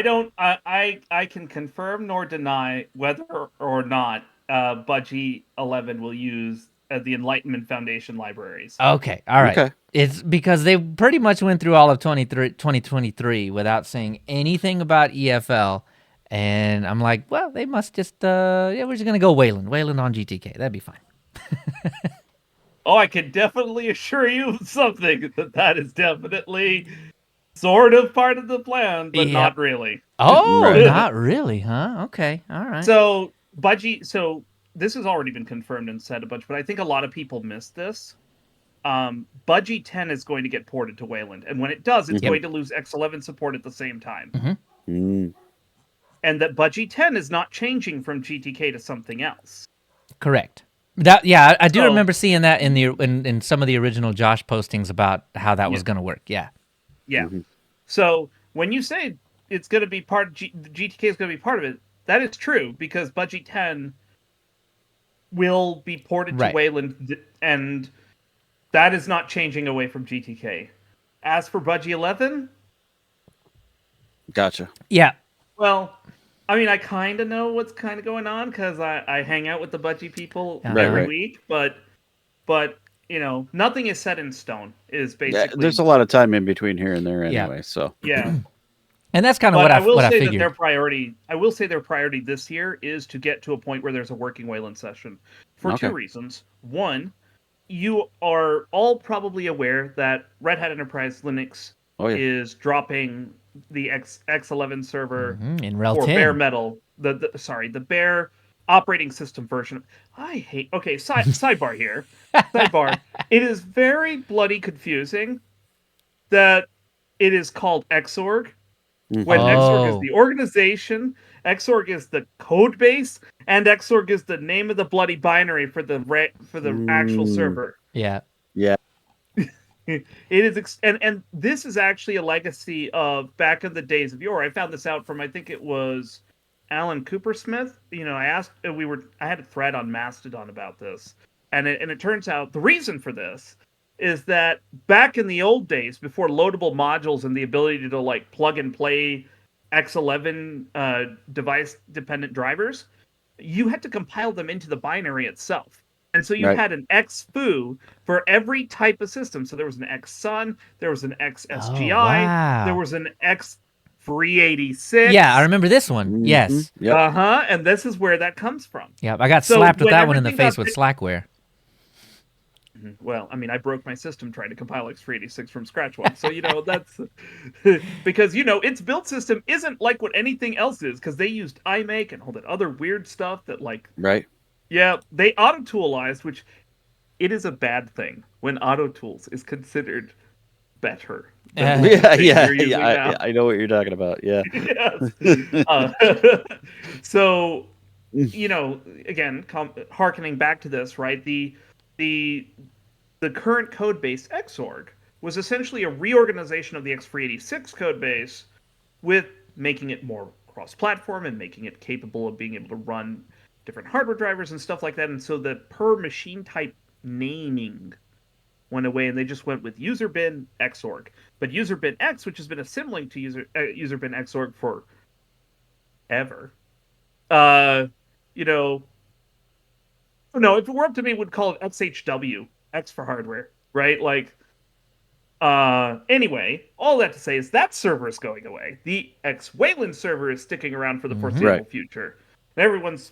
don't. I can confirm nor deny whether or not Budgie 11 will use the Enlightenment Foundation libraries. Okay, all right. Okay. It's because they pretty much went through all of 2023 without saying anything about EFL, and I'm like, well, they must just we're just gonna go Wayland on GTK. That'd be fine. Oh, I can definitely assure you something that is definitely sort of part of the plan, but not really. Oh, not really, huh? Okay, all right. So Budgie, this has already been confirmed and said a bunch, but I think a lot of people missed this. Budgie 10 is going to get ported to Wayland, and when it does, it's going to lose X11 support at the same time. Mm-hmm. And that Budgie 10 is not changing from GTK to something else. Correct. I do remember seeing that in some of the original Josh postings about how that was going to work. Yeah. Yeah. Mm-hmm. So when you say it's going to be part of GTK is going to be part of it, that is true, because Budgie 10 will be ported to Wayland, and that is not changing away from GTK. As for Budgie 11... Gotcha. Yeah. Well, I mean, I kind of know what's kind of going on, because I hang out with the Budgie people every week, but you know, nothing is set in stone, is basically... there's a lot of time in between here and there anyway, so... Yeah. And that's kind of what I figured. I will say their priority this year is to get to a point where there's a working Wayland session. For two reasons. One, you are all probably aware that Red Hat Enterprise Linux is dropping the X11 server in RHEL for 10. bare metal. The bare operating system version. Sidebar here. Sidebar. It is very bloody confusing that it is called Xorg, when Xorg is the organization Xorg is the code base, and Xorg is the name of the bloody binary for the actual server. Yeah. Yeah. It is, and this is actually a legacy of back in the days of yore. I found this out from, I think it was Alan Coopersmith. I had a thread on Mastodon about this, and it turns out the reason for this is that back in the old days, before loadable modules and the ability to like plug and play X11 device dependent drivers, you had to compile them into the binary itself. And so you had an XFOO for every type of system. So there was an XSun, there was an XSGI, wow. there was an X386. Yeah, I remember this one. Yes. Yep. And this is where that comes from. Yeah, I got slapped with that one in the face with Slackware. Well, I mean, I broke my system trying to compile X386 from scratch once. So, that's because, its build system isn't like what anything else is, because they used iMake and all that other weird stuff that, like, right. Yeah, they auto-toolized, which it is a bad thing when auto-tools is considered better. Yeah. I know what you're talking about. Yeah. Yes. So, again, harkening back to this, right? The current code base Xorg was essentially a reorganization of the X386 code base with making it more cross-platform and making it capable of being able to run different hardware drivers and stuff like that. And so the per machine type naming went away, and they just went with user bin Xorg. But user bin X, which has been assimilating to user bin Xorg for ever, no, if it were up to me, would call it XHW, X for hardware, right? Like, anyway, all that to say is that server is going away. The X Wayland server is sticking around for the foreseeable future. And everyone's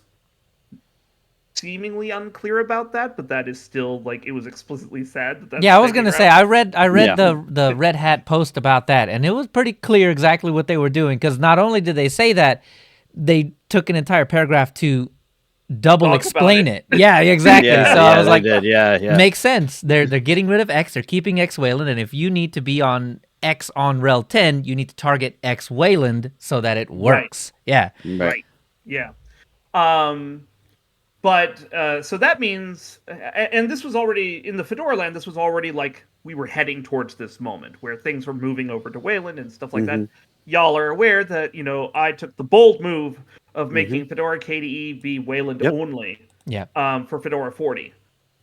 seemingly unclear about that, but that is still, like, it was explicitly said. Yeah, I was gonna say I read the Red Hat post about that, and it was pretty clear exactly what they were doing. Because not only did they say that, they took an entire paragraph to double explain it. Yeah, exactly. So I was like, makes sense. They're getting rid of X. They're keeping X Wayland, and if you need to be on X on Rel 10, you need to target X Wayland so that it works. Right. Yeah. Right. Yeah. But so that means, and this was already in the Fedora land. This was already like we were heading towards this moment where things were moving over to Wayland and stuff like that. Y'all are aware that I took the bold move of making Fedora KDE be Wayland only. For Fedora 40,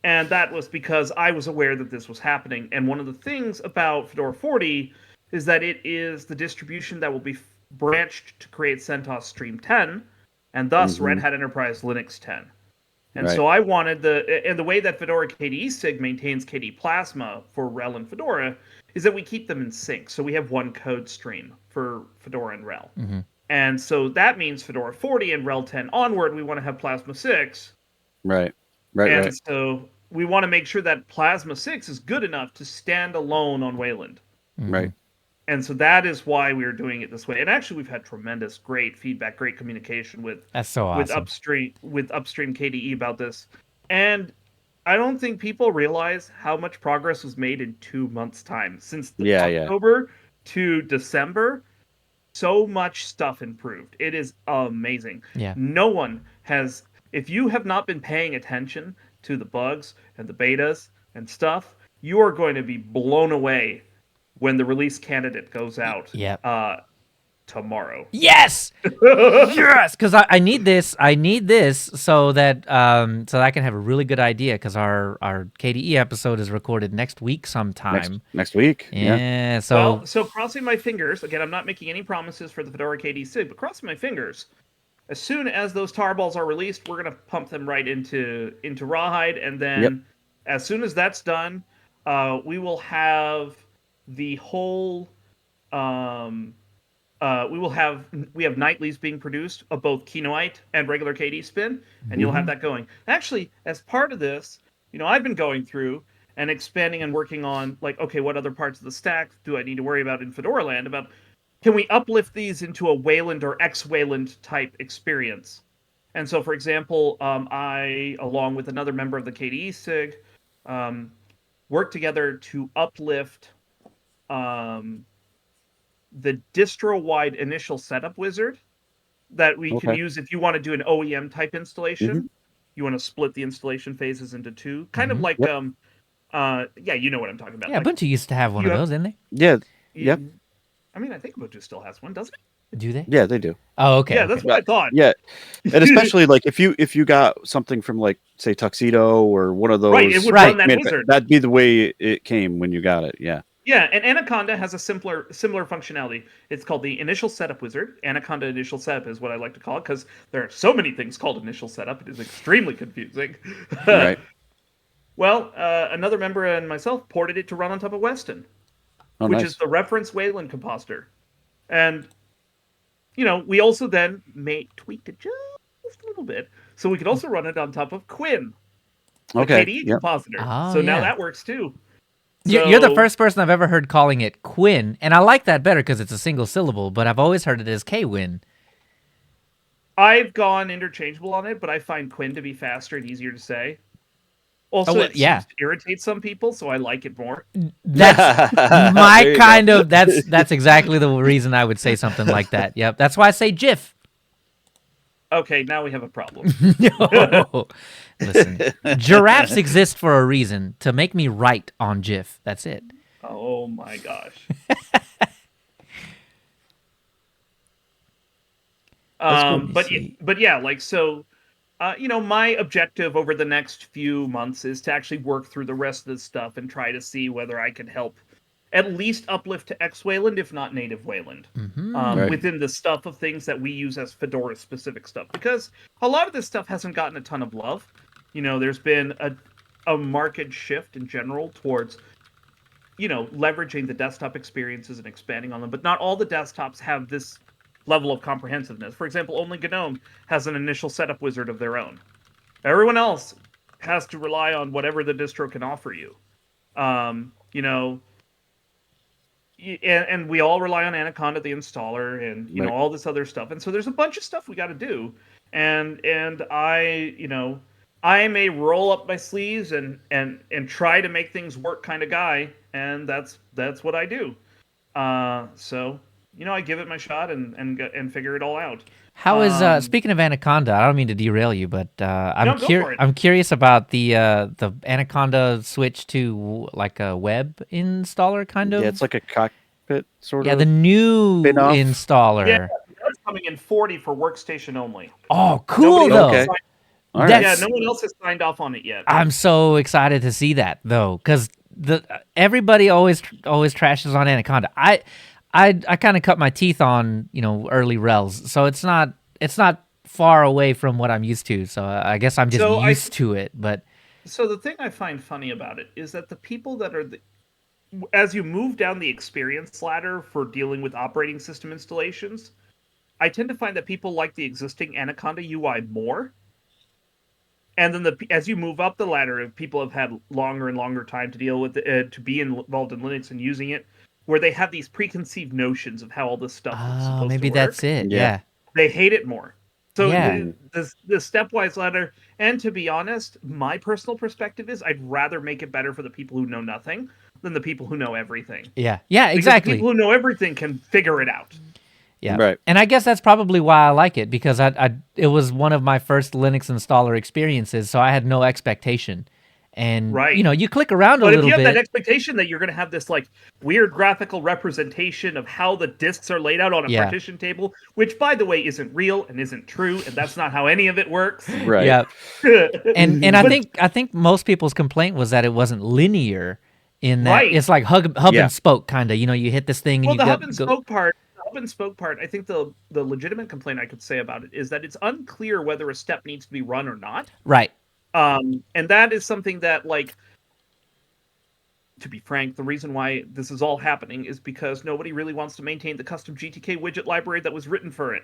and that was because I was aware that this was happening. And one of the things about Fedora 40 is that it is the distribution that will be branched to create CentOS Stream 10, and thus Red Hat Enterprise Linux 10. And so I wanted the way that Fedora KDE SIG maintains KDE Plasma for RHEL and Fedora is that we keep them in sync. So we have one code stream for Fedora and RHEL. And so that means Fedora 40 and RHEL 10 onward, we want to have Plasma 6. Right. And so we want to make sure that Plasma 6 is good enough to stand alone on Wayland. Right. And so that is why we are doing it this way. And actually, we've had tremendous, great feedback, great communication with upstream KDE about this. And I don't think people realize how much progress was made in 2 months' time. Since October to December, so much stuff improved. It is amazing. Yeah. No one has, if you have not been paying attention to the bugs and the betas and stuff, you are going to be blown away when the release candidate goes out tomorrow. Yes! Yes! Because I need this. I need this so that I can have a really good idea, because our KDE episode is recorded next week sometime. Next week. Yeah. So crossing my fingers, again, I'm not making any promises for the Fedora KDE SIG, but crossing my fingers, as soon as those tarballs are released, we're going to pump them right into Rawhide, and then as soon as that's done, we will have the whole we have nightlies being produced of both Kinoite and regular KD spin, and you'll have that going. Actually, as part of this, I've been going through and expanding and working on, like, okay, what other parts of the stack do I need to worry about in Fedora land? About, can we uplift these into a Wayland or X-Wayland type experience? And so, for example, I, along with another member of the KDE SIG, worked together to uplift the distro-wide initial setup wizard that we can Okay. use if you want to do an OEM type installation. Mhm. You want to split the installation phases into two, kind of Mhm. like Yep. yeah, you know what I'm talking about. Yeah, Like Ubuntu used to have one you of have, those, didn't they? Yeah. Yep. I mean, I think Ubuntu still has one, doesn't it? Do they? Yeah, they do. Oh, okay. Yeah, okay. that's what I thought. Yeah, and especially like if you got something from like say Tuxedo or one of those, Right, it would Right. run that wizard. that'd be the way it came when you got it. Yeah. Yeah, and Anaconda has a similar functionality. It's called the initial setup wizard. Anaconda initial setup is what I like to call it because there are so many things called initial setup. It is extremely confusing. Right. Well, another member and myself ported it to run on top of Weston, Oh, which nice. is the reference Wayland compositor. And, we also then tweaked it just a little bit. So we could also run it on top of Quinn, the Okay. KDE Yep. compositor. Oh, So now yeah. that works too. You're the So- first person I've ever heard calling it Quinn, and I like that better because it's a single syllable, but I've always heard it as Kwin. I've gone interchangeable on it, but I find Quinn to be faster and easier to say. Also, well, it yeah. seems to irritate some people, so I like it more. That's There my you kind go. of that's exactly the reason I would say something like that. Yep. That's why I say GIF. Okay, now we have a problem. No. Listen, giraffes exist for a reason, to make me write on GIF. That's it. Oh my gosh. That's But see. yeah, like so. My objective over the next few months is to actually work through the rest of this stuff and try to see whether I can help at least uplift to X Wayland, if not native Wayland, Right. within the stuff of things that we use as Fedora specific stuff. Because a lot of this stuff hasn't gotten a ton of love. There's been a marked shift in general towards, leveraging the desktop experiences and expanding on them. But not all the desktops have this level of comprehensiveness. For example, only GNOME has an initial setup wizard of their own. Everyone else has to rely on whatever the distro can offer you. And we all rely on Anaconda, the installer, and Right. all this other stuff. And so there's a bunch of stuff we got to do. And I am a roll up my sleeves and try to make things work kind of guy, and that's what I do. So I give it my shot and figure it all out. How is speaking of Anaconda? I don't mean to derail you, but No, go for it. I'm curious about the Anaconda switch to like a web installer kind of. Yeah, it's like a cockpit sort Yeah, of. the new spin-off. installer. Yeah, that's coming in 40 for workstation only. Oh, cool Nobody though. else has Okay. signed- All right. That's- Yeah, no one else has signed off on it yet. I'm so excited to see that though, because everybody always trashes on Anaconda. I kind of cut my teeth on early rels, so it's not far away from what I'm used to. So I guess I'm just So used to it. But So the thing I find funny about it is that the people that are as you move down the experience ladder for dealing with operating system installations, I tend to find that people like the existing Anaconda UI more. And then as you move up the ladder, people have had longer and longer time to deal with to be involved in Linux and using it, where they have these preconceived notions of how all this stuff is supposed maybe to work. that's it. Yeah. Yeah. They hate it more. So Yeah. the stepwise ladder, and to be honest, my personal perspective is I'd rather make it better for the people who know nothing than the people who know everything. Yeah. Because Exactly. the people who know everything can figure it out. Yeah. Right. And I guess that's probably why I like it, because it was one of my first Linux installer experiences, so I had no expectation. And Right. you click around But a if little you have bit. that expectation that you're going to have this like weird graphical representation of how the disks are laid out on a Yeah. partition table, which by the way isn't real and isn't true, and that's not how any of it works. Right. Yeah. And I But- think most people's complaint was that it wasn't linear in that Right. it's like hub Yeah. and spoke kind of. You hit this thing and Well, you the go, hub and spoke part, I think the legitimate complaint I could say about it is that it's unclear whether a step needs to be run or not. right. And that is something that, like, to be frank, the reason why this is all happening is because nobody really wants to maintain the custom GTK widget library that was written for it.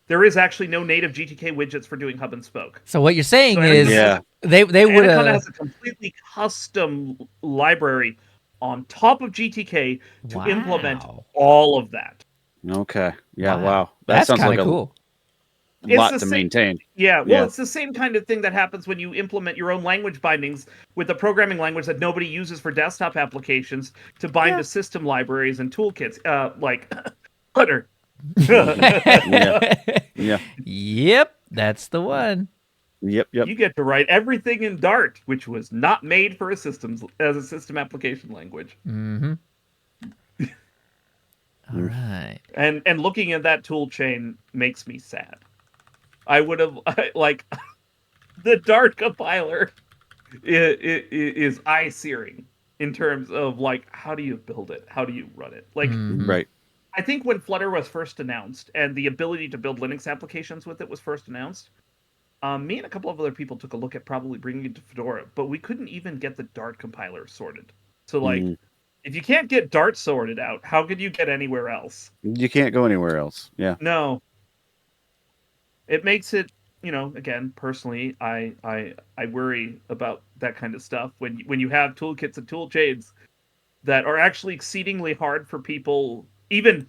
There is actually no native GTK widgets for doing hub and spoke. So what you're saying So is Yeah. they would Anaconda have has a completely custom library on top of GTK to implement all of that. Okay. Yeah. Wow. Wow. That That's sounds kind like of a cool. It's lot the to same- maintain. Yeah, well, Yeah. it's the same kind of thing that happens when you implement your own language bindings with a programming language that nobody uses for desktop applications to bind to system libraries and toolkits, like Flutter. Yeah. Yeah. Yep, that's the one. Yep. You get to write everything in Dart, which was not made for a system application language. Mm-hmm. All Mm. right. And looking at that tool chain makes me sad. I would have like the Dart compiler is eye searing in terms of like how do you build it, how do you run it. Like Mhm. Right. I think when Flutter was first announced and the ability to build Linux applications with it was first announced, me and a couple of other people took a look at probably bringing it to Fedora, but we couldn't even get the Dart compiler sorted. So like, Mm. if you can't get Dart sorted out, how could you get anywhere else? You can't go anywhere else. Yeah. No, it makes it. Again, personally, I worry about that kind of stuff when you have toolkits and tool chains that are actually exceedingly hard for people, even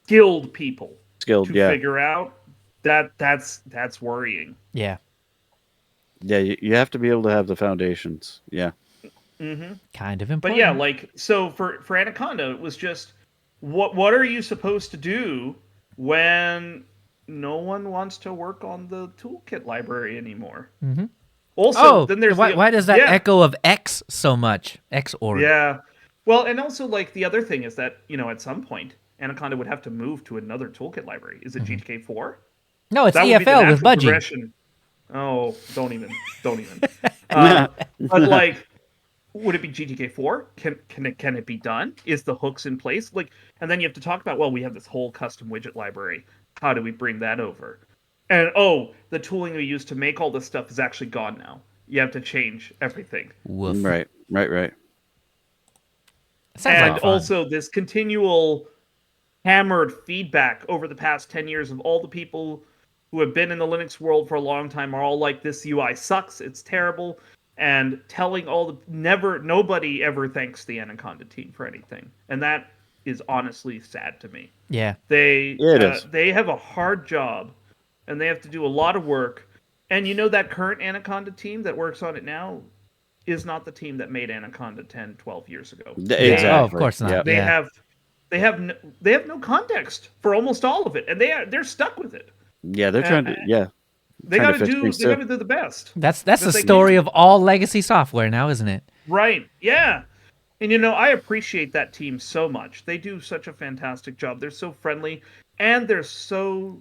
skilled people, Skilled. to Yeah. figure out. That's worrying. Yeah. Yeah. You have to be able to have the foundations. Yeah. Mm-hmm. Kind of But important. yeah, like so for Anaconda, it was just what are you supposed to do when no one wants to work on the toolkit library anymore? Mhm. Also, Oh, then there's why does that yeah, echo of X so much? Xorg. yeah. Well, and also like the other thing is that at some point Anaconda would have to move to another toolkit library. Is it GTK4? No, it's That would be the EFL with natural Budgie. progression. Oh, don't even. But like, would it be GTK4? Can it be done? Is the hooks in place? Like, and then you have to talk about, well, we have this whole custom widget library. How do we bring that over? And the tooling we used to make all this stuff is actually gone now. You have to change everything. Woof. Right. Sounds And like fun. also this continual hammered feedback over the past 10 years of all the people who have been in the Linux world for a long time are all like, this UI sucks, it's terrible, and telling nobody ever thanks the Anaconda team for anything. And that is honestly sad to me. Yeah. Yeah, it is. They have a hard job, and they have to do a lot of work. And that current Anaconda team that works on it now is not the team that made Anaconda 10, 12 years ago. Exactly. Oh, of course not. Yep. They Yeah. have no context for almost all of it, and they're stuck with it. Yeah. They're trying to. Yeah. They Trying got to to fix do things they too. got to do the best. That's that the they story can. of all legacy software now, isn't it? Right? Yeah. And I appreciate that team so much. They do such a fantastic job. They're so friendly, and they're so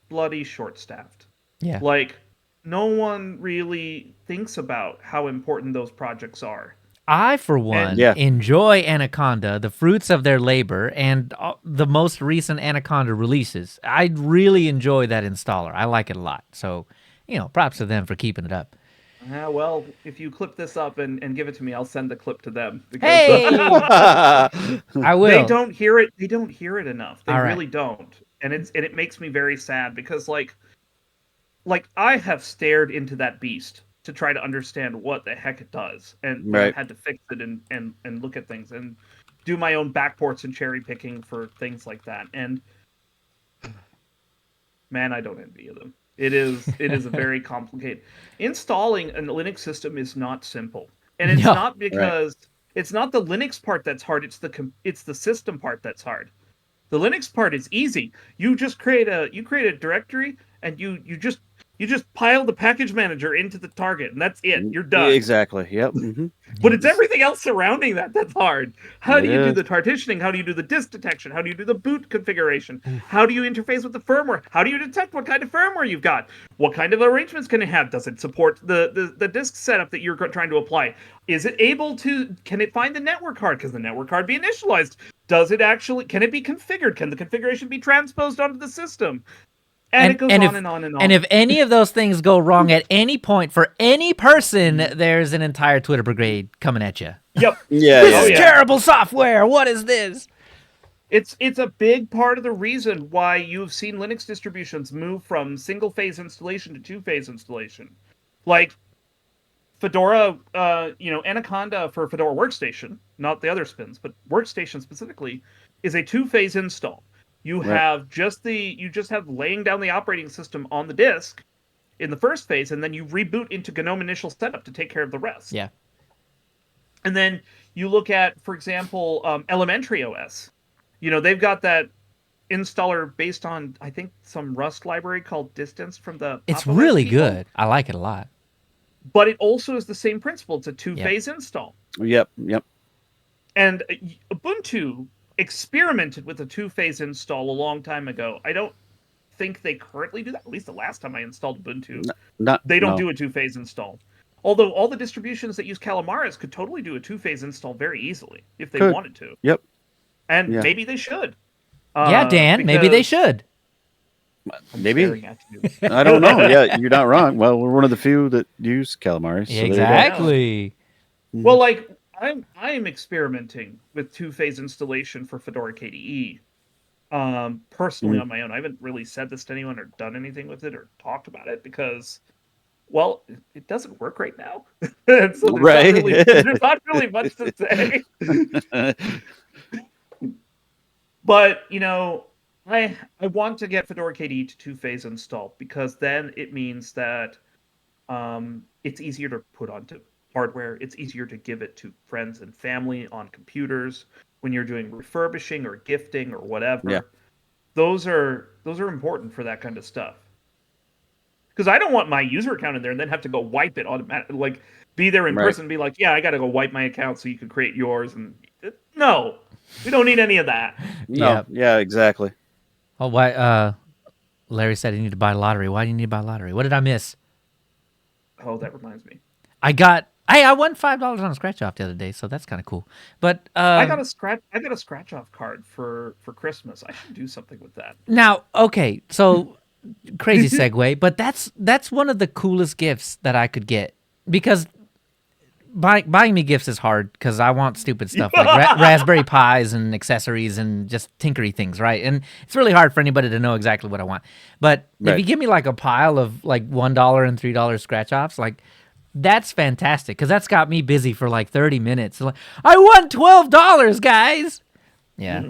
bloody short-staffed. Yeah. Like no one really thinks about how important those projects are. I, for one, Yeah. enjoy Anaconda, the fruits of their labor, and the most recent Anaconda releases. I really enjoy that installer. I like it a lot. So, props to them for keeping it up. Well, if you clip this up and give it to me, I'll send the clip to them. Because Hey! I will. they don't hear it. They don't hear it enough. They All right. really don't, and it makes me very sad because like I have stared into that beast to try to understand what the heck it does, and when I've Right. had to fix it and look at things and do my own backports and cherry picking for things like that. And man, I don't envy them. It is a very complicated. Installing a Linux system is not simple, and it's No. not because it's not the Linux part that's hard. It's the system part that's hard. The Linux part is easy. You just create a directory, and you just pile the package manager into the target, and that's it. You're done. Exactly. Yep. But it's everything else surrounding that's hard. How do you do is. the partitioning? How do you do the disk detection? How do you do the boot configuration? How do you interface with the firmware? How do you detect what kind of firmware you've got? What kind of arrangements can it have? Does it support the disk setup that you're trying to apply? Is it able to? Can it find the network card? Can the network card be initialized? Does it actually? Can it be configured? Can the configuration be transposed onto the system? And it goes on and on and on. And if any of those things go wrong at any point for any person, there's an entire Twitter brigade coming at you. Yep. Yeah. This yeah. is terrible software. What is this? It's a big part of the reason why you've seen Linux distributions move from single-phase installation to two-phase installation. Like Fedora, Anaconda for Fedora Workstation, not the other spins, but Workstation specifically, is a two-phase install. You have just have laying down the operating system on the disk in the first phase, and then you reboot into GNOME initial setup to take care of the rest. Yeah. And then you look at, for example, Elementary OS. They've got that installer based on, I think, some Rust library called Distance from the It's Papa really people. good. I like it a lot. But it also is the same principle. It's a Yep. two-phase install. Yep. And Ubuntu experimented with a two-phase install a long time ago. I don't think they currently do that. At least the last time I installed Ubuntu, they don't do a two-phase install. Although all the distributions that use Calamares could totally do a two-phase install very easily if they wanted to. Yep. And maybe they should. Yeah, Dan, maybe they should. Maybe. Staring at you. I don't know. Yeah, you're not wrong. Well, we're one of the few that use Calamares. So Exactly. Well, like I'm experimenting with two-phase installation for Fedora KDE. Personally on my own. I haven't really said this to anyone or done anything with it or talked about it because, well, it doesn't work right now. So there's not really much to say. But, I want to get Fedora KDE to two-phase install because then it means that it's easier to put onto hardware. It's easier to give it to friends and family on computers when you're doing refurbishing or gifting or whatever. Yeah. Those are important for that kind of stuff. Because I don't want my user account in there and then have to go wipe it automatically. Like, be there in person and be like, yeah, I got to go wipe my account so you can create yours. And no, we don't need any of that. No. Yeah, exactly. Oh, why? Larry said he needed to buy a lottery. Why do you need to buy a lottery? What did I miss? Oh, that reminds me. I won $5 on a scratch off the other day, so that's kind of cool. But I got a scratch off card for Christmas. I should do something with that. Now, okay, so crazy segue, but that's one of the coolest gifts that I could get because buying me gifts is hard because I want stupid stuff like Raspberry Pis and accessories and just tinkery things, right? And it's really hard for anybody to know exactly what I want. But if you give me like a pile of like $1 and $3 scratch offs, like that's fantastic because that's got me busy for like 30 minutes. Like, I won $12, guys. Yeah,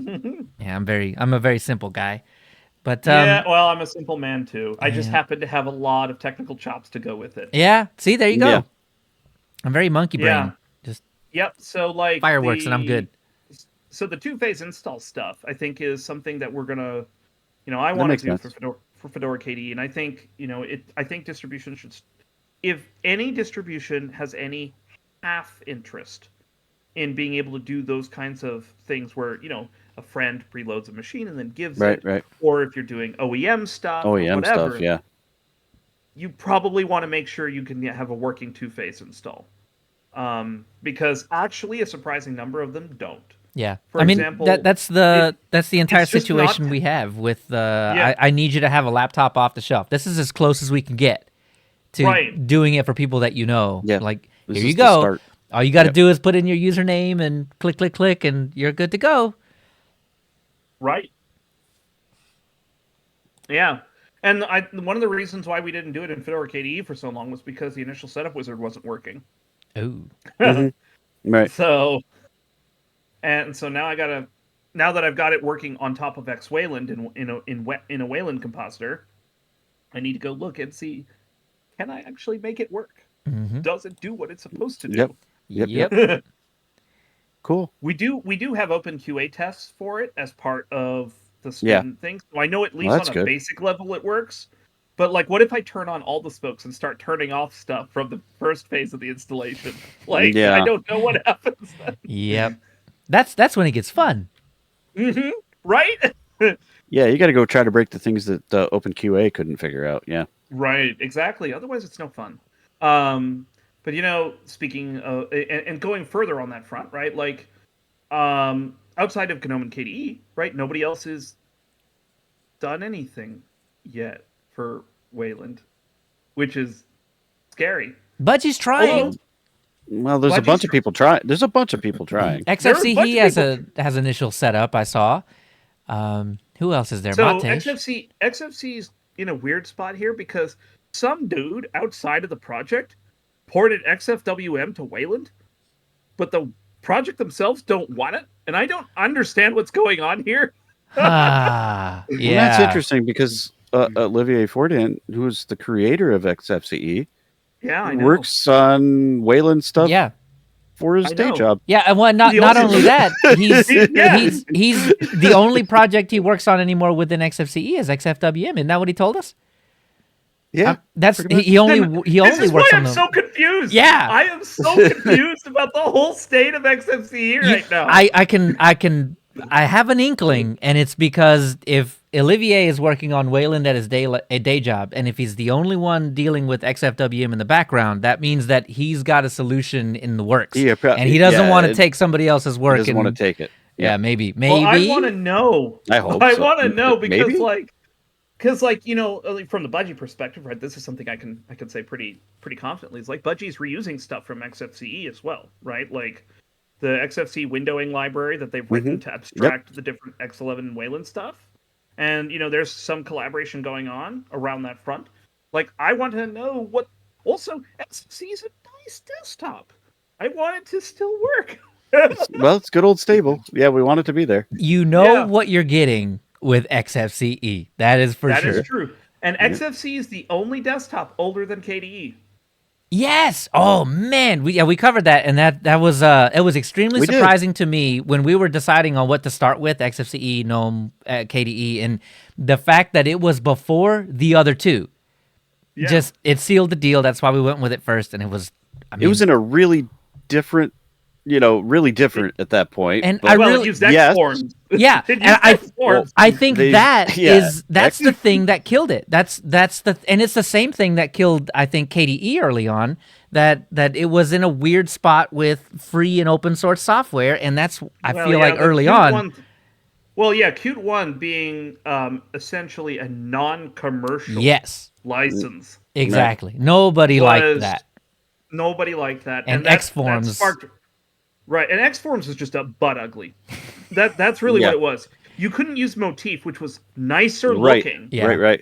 yeah. I'm a very simple guy. But yeah, well, I'm a simple man too. I just happen to have a lot of technical chops to go with it. Yeah, see, there you go. Yeah. I'm very monkey brain. Yeah. Just So like fireworks and I'm good. So the two-phase install stuff, I think, is something that we're gonna, I want to do for Fedora KDE, and I think, I think distribution should, if any distribution has any half interest in being able to do those kinds of things where, a friend preloads a machine and then gives it, or if you're doing OEM stuff, or whatever, stuff, yeah. You probably want to make sure you can have a working two-phase install. Because actually a surprising number of them don't. Yeah. For example, that's the entire situation we have with I need you to have a laptop off the shelf. This is as close as we can get to doing it for people that you know. Yeah. Like, here you go. All you got to do is put in your username and click, and you're good to go. Right. Yeah. And one of the reasons why we didn't do it in Fedora KDE for so long was because the initial setup wizard wasn't working. Oh. Right. So now now that I've got it working on top of X Wayland in a Wayland compositor, I need to go look and see, can I actually make it work? Mm-hmm. Does it do what it's supposed to do? Yep. Cool. We do have open QA tests for it as part of the spin thing. So I know at least on a basic level it works. But like, what if I turn on all the spokes and start turning off stuff from the first phase of the installation? Like, I don't know what happens then. Yep. That's when it gets fun. Mm-hmm. Right? Yeah, you got to go try to break the things that OpenQA couldn't figure out. Yeah. Right. Exactly. Otherwise, it's no fun. But speaking of and going further on that front, right? Like, outside of GNOME and KDE, right? Nobody else has done anything yet for Wayland, which is scary. Budgie's trying. Well, there's a bunch of people trying. There's a bunch of people trying. XFCE has initial setup. I saw. Who else is there? So Matesh? XFCE's in a weird spot here because some dude outside of the project ported XFWM to Wayland, but the project themselves don't want it, and I don't understand what's going on here. Yeah, well, that's interesting because Olivier Fortin, who is the creator of XFCE, I know. works on Wayland stuff. Yeah, for his I day know. job. Yeah, and well, not He not also- only that, he's Yeah. he's the only project he works on anymore within XFCE is XFWM. Isn't that what he told us? Yeah, That's pretty much. he only This is why works on I'm the. so confused. Yeah. I am so confused about the whole state of XFCE right now. I have an inkling, and it's because if Olivier is working on Wayland at his a day job, and if he's the only one dealing with XFWM in the background, that means that he's got a solution in the works, Yeah, and he doesn't want to it- take somebody else's He work. doesn't want to take it. Yeah, maybe. Well, I want to know. I hope I so. want to know because, Maybe? from the Budgie perspective, right? This is something I can say pretty confidently. It's like Budgie's reusing stuff from XFCE as well, right? Like the XFCE windowing library that they've written to abstract the different X11 and Wayland stuff, and there's some collaboration going on around that front. Like I want to know what. Also, XFCE is a nice desktop. I want it to still work. Well, it's good old stable. Yeah, we want it to be there. You know Yeah. what you're getting with XFCE. That is for That sure. is true. And XFCE is the only desktop older than KDE. Yes. Oh man, we covered that, and that was it was extremely We did. surprising to me when we were deciding on what to start with, XFCE, GNOME, KDE, and the fact that it was before the other two. Yeah. Just it sealed the deal. That's why we went with it first, and it was. I mean, It was in a really different, at that point. And but- I Well, really- it used X Yes. forms. Yeah, It and used X forms. I think that's X- the thing that killed it. And it's the same thing that killed I think KDE early on. That it was in a weird spot with free and open source software, and that's I feel like the early Qt on. One, well, yeah, Qt 1 being essentially a non-commercial Yes, license. exactly. Nobody liked Was- that. Nobody liked that. And that Xforms- sparked. Right, and Xforms was just a butt ugly. That's really Yeah. what it was. You couldn't use Motif, which was nicer Right. looking, Yeah. Right.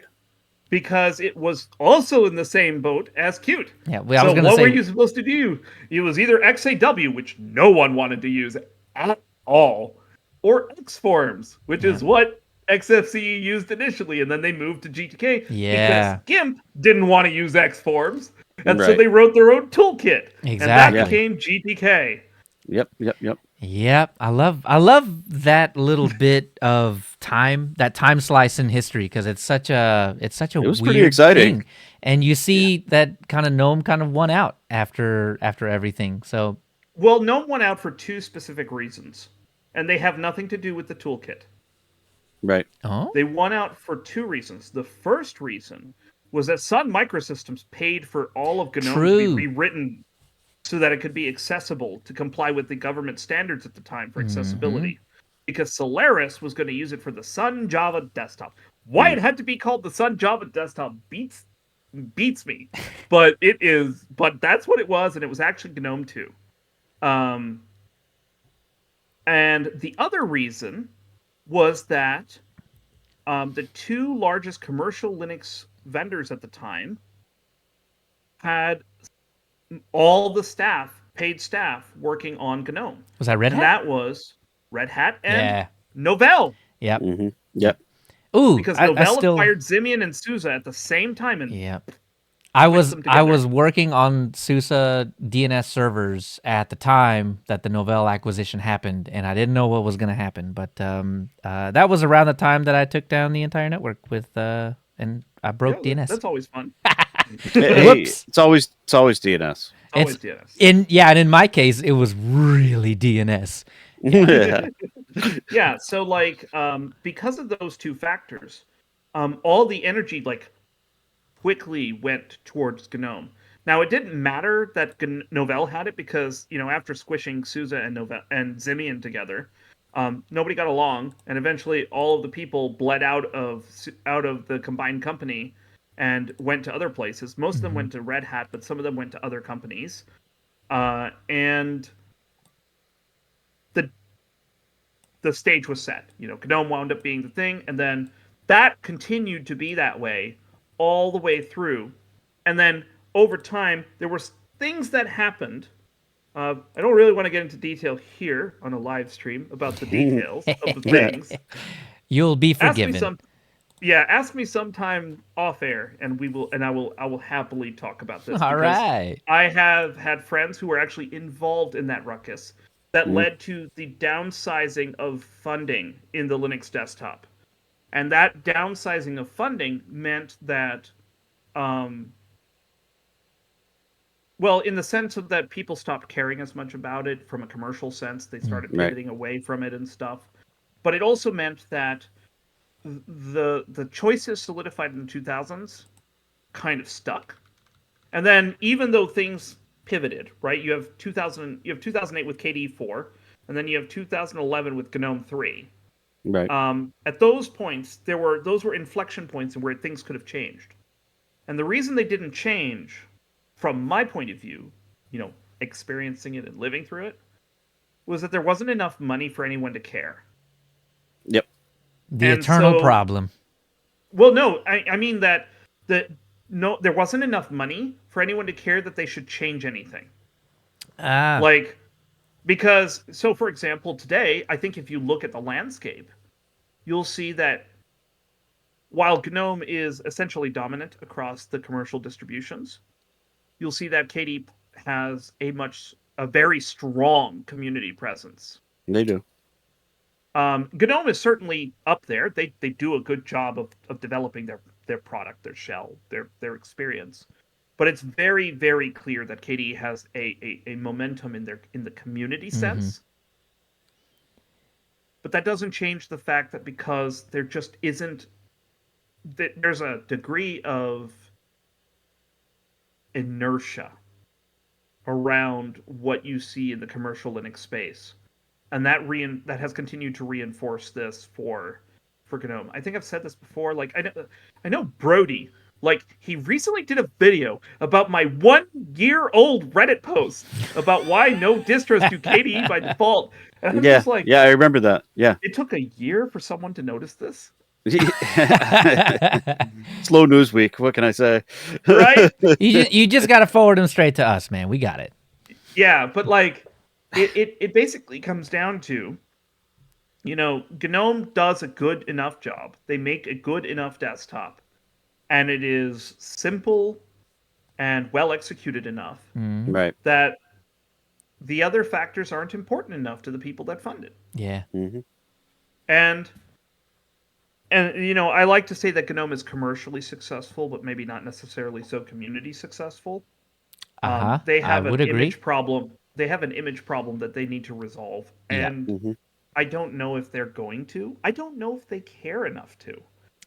because it was also in the same boat as Qt. Yeah, I So was gonna what say were you supposed to do? It was either XAW, which no one wanted to use at all, or Xforms, which is what XFCE used initially, and then they moved to GTK Yeah. because GIMP didn't want to use Xforms, and so Right. they wrote their own toolkit, and Exactly. that became GTK. Yep. Yep, I love that little bit of time, that time slice in history, because it's such a It was weird pretty exciting. thing. And you see that kind of GNOME kind of won out after everything. So Well, GNOME went out for two specific reasons, and they have nothing to do with the toolkit. Right. oh They won out for two reasons. The first reason was that Sun Microsystems paid for all of GNOME to True. be rewritten so that it could be accessible to comply with the government standards at the time for accessibility. Because Solaris was going to use it for the Sun Java desktop. Why it had to be called the Sun Java desktop beats me. But that's what it was, and it was actually GNOME 2. And the other reason was that the two largest commercial Linux vendors at the time had all the paid staff, working on GNOME. was that Red And Hat? that was Red Hat and Yeah. Novell. Yep. Mm-hmm. Yep. Ooh, Because I Novell still. acquired Symbian and SUSE at the same time. And Yep. I was them together. working on SUSE DNS servers at the time that the Novell acquisition happened, and I didn't know what was going to happen. But that was around the time that I took down the entire network with and I broke yeah, DNS. that's always fun. Hey, Whoops. it's always DNS. Always It's- DNS. and in my case, it was really DNS. Yeah. Yeah, so because of those two factors, all the energy quickly went towards GNOME. Now it didn't matter that Novell had it because after squishing SUSE and Novell and Symbian together, nobody got along, and eventually all of the people bled out of the combined company and went to other places. Most of them went to Red Hat, but some of them went to other companies, and the stage was set. GNOME wound up being the thing, and then that continued to be that way all the way through. And then over time, there were things that happened. I don't really want to get into detail here on a live stream about the details of the things. You'll be Ask me forgiven. Yeah, ask me sometime off air, and I will happily talk about this All because right. I have had friends who were actually involved in that ruckus that Mm. led to the downsizing of funding in the Linux desktop, and that downsizing of funding meant that, um, well, in the sense of that people stopped caring as much about it from a commercial sense, they started Right. pivoting away from it and stuff, but it also meant that the choices solidified in the 2000s kind of stuck. And then even though things pivoted, right? You have 2008 with KDE 4, and then you have 2011 with GNOME 3. Right. At those points, those were inflection points where things could have changed. And the reason they didn't change, from my point of view, experiencing it and living through it, was that there wasn't enough money for anyone to care. Yep. The And eternal so, problem. well, no, I mean that no, there wasn't enough money for anyone to care that they should change anything. Ah. Like, because, so for example, today, I think if you look at the landscape, you'll see that while GNOME is essentially dominant across the commercial distributions, you'll see that KDE has a very strong community presence. They do. GNOME is certainly up there. They do a good job of developing their product, their shell, their experience. But it's very, very clear that KDE has a momentum in the community sense. But that doesn't change the fact that because there just isn't there's a degree of inertia around what you see in the commercial Linux space, and that has continued to reinforce this for GNOME. I think I've said this before. Like I know Brody. Like he recently did a video about my 1-year-old Reddit post about why no distros do KDE by default, and I'm Yeah. just like, Yeah, I remember that. Yeah. it took a year for someone to notice this, Slow news week. What can I say? right? You just got to forward them straight to us, man. We got it. Yeah, but like it basically comes down to, GNOME does a good enough job. They make a good enough desktop, and it is simple and well executed enough Right. that the other factors aren't important enough to the people that fund it. Yeah. Mm-hmm. And I like to say that GNOME is commercially successful, but maybe not necessarily so community successful. Uh-huh. They I have an would agree. image problem. They have an image problem that they need to resolve, Yeah. and Mm-hmm. I don't know if they're going to. I don't know if they care enough to.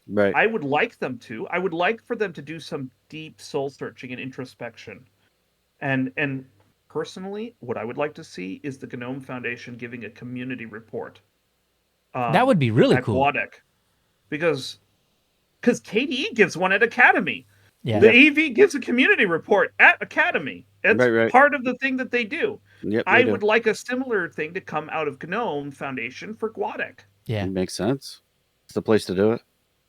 Right. I would like them to. I would like for them to do some deep soul searching and introspection. And personally, what I would like to see is the GNOME Foundation giving a community report. That would be really at cool. Guadec, because KDE gives one at Academy. Yeah. The EV gives a community report at Academy. It's Right. part of the thing that they do. Yep. I They do. would like a similar thing to come out of GNOME Foundation for Guadec. Yeah. Makes sense. It's the place to do it.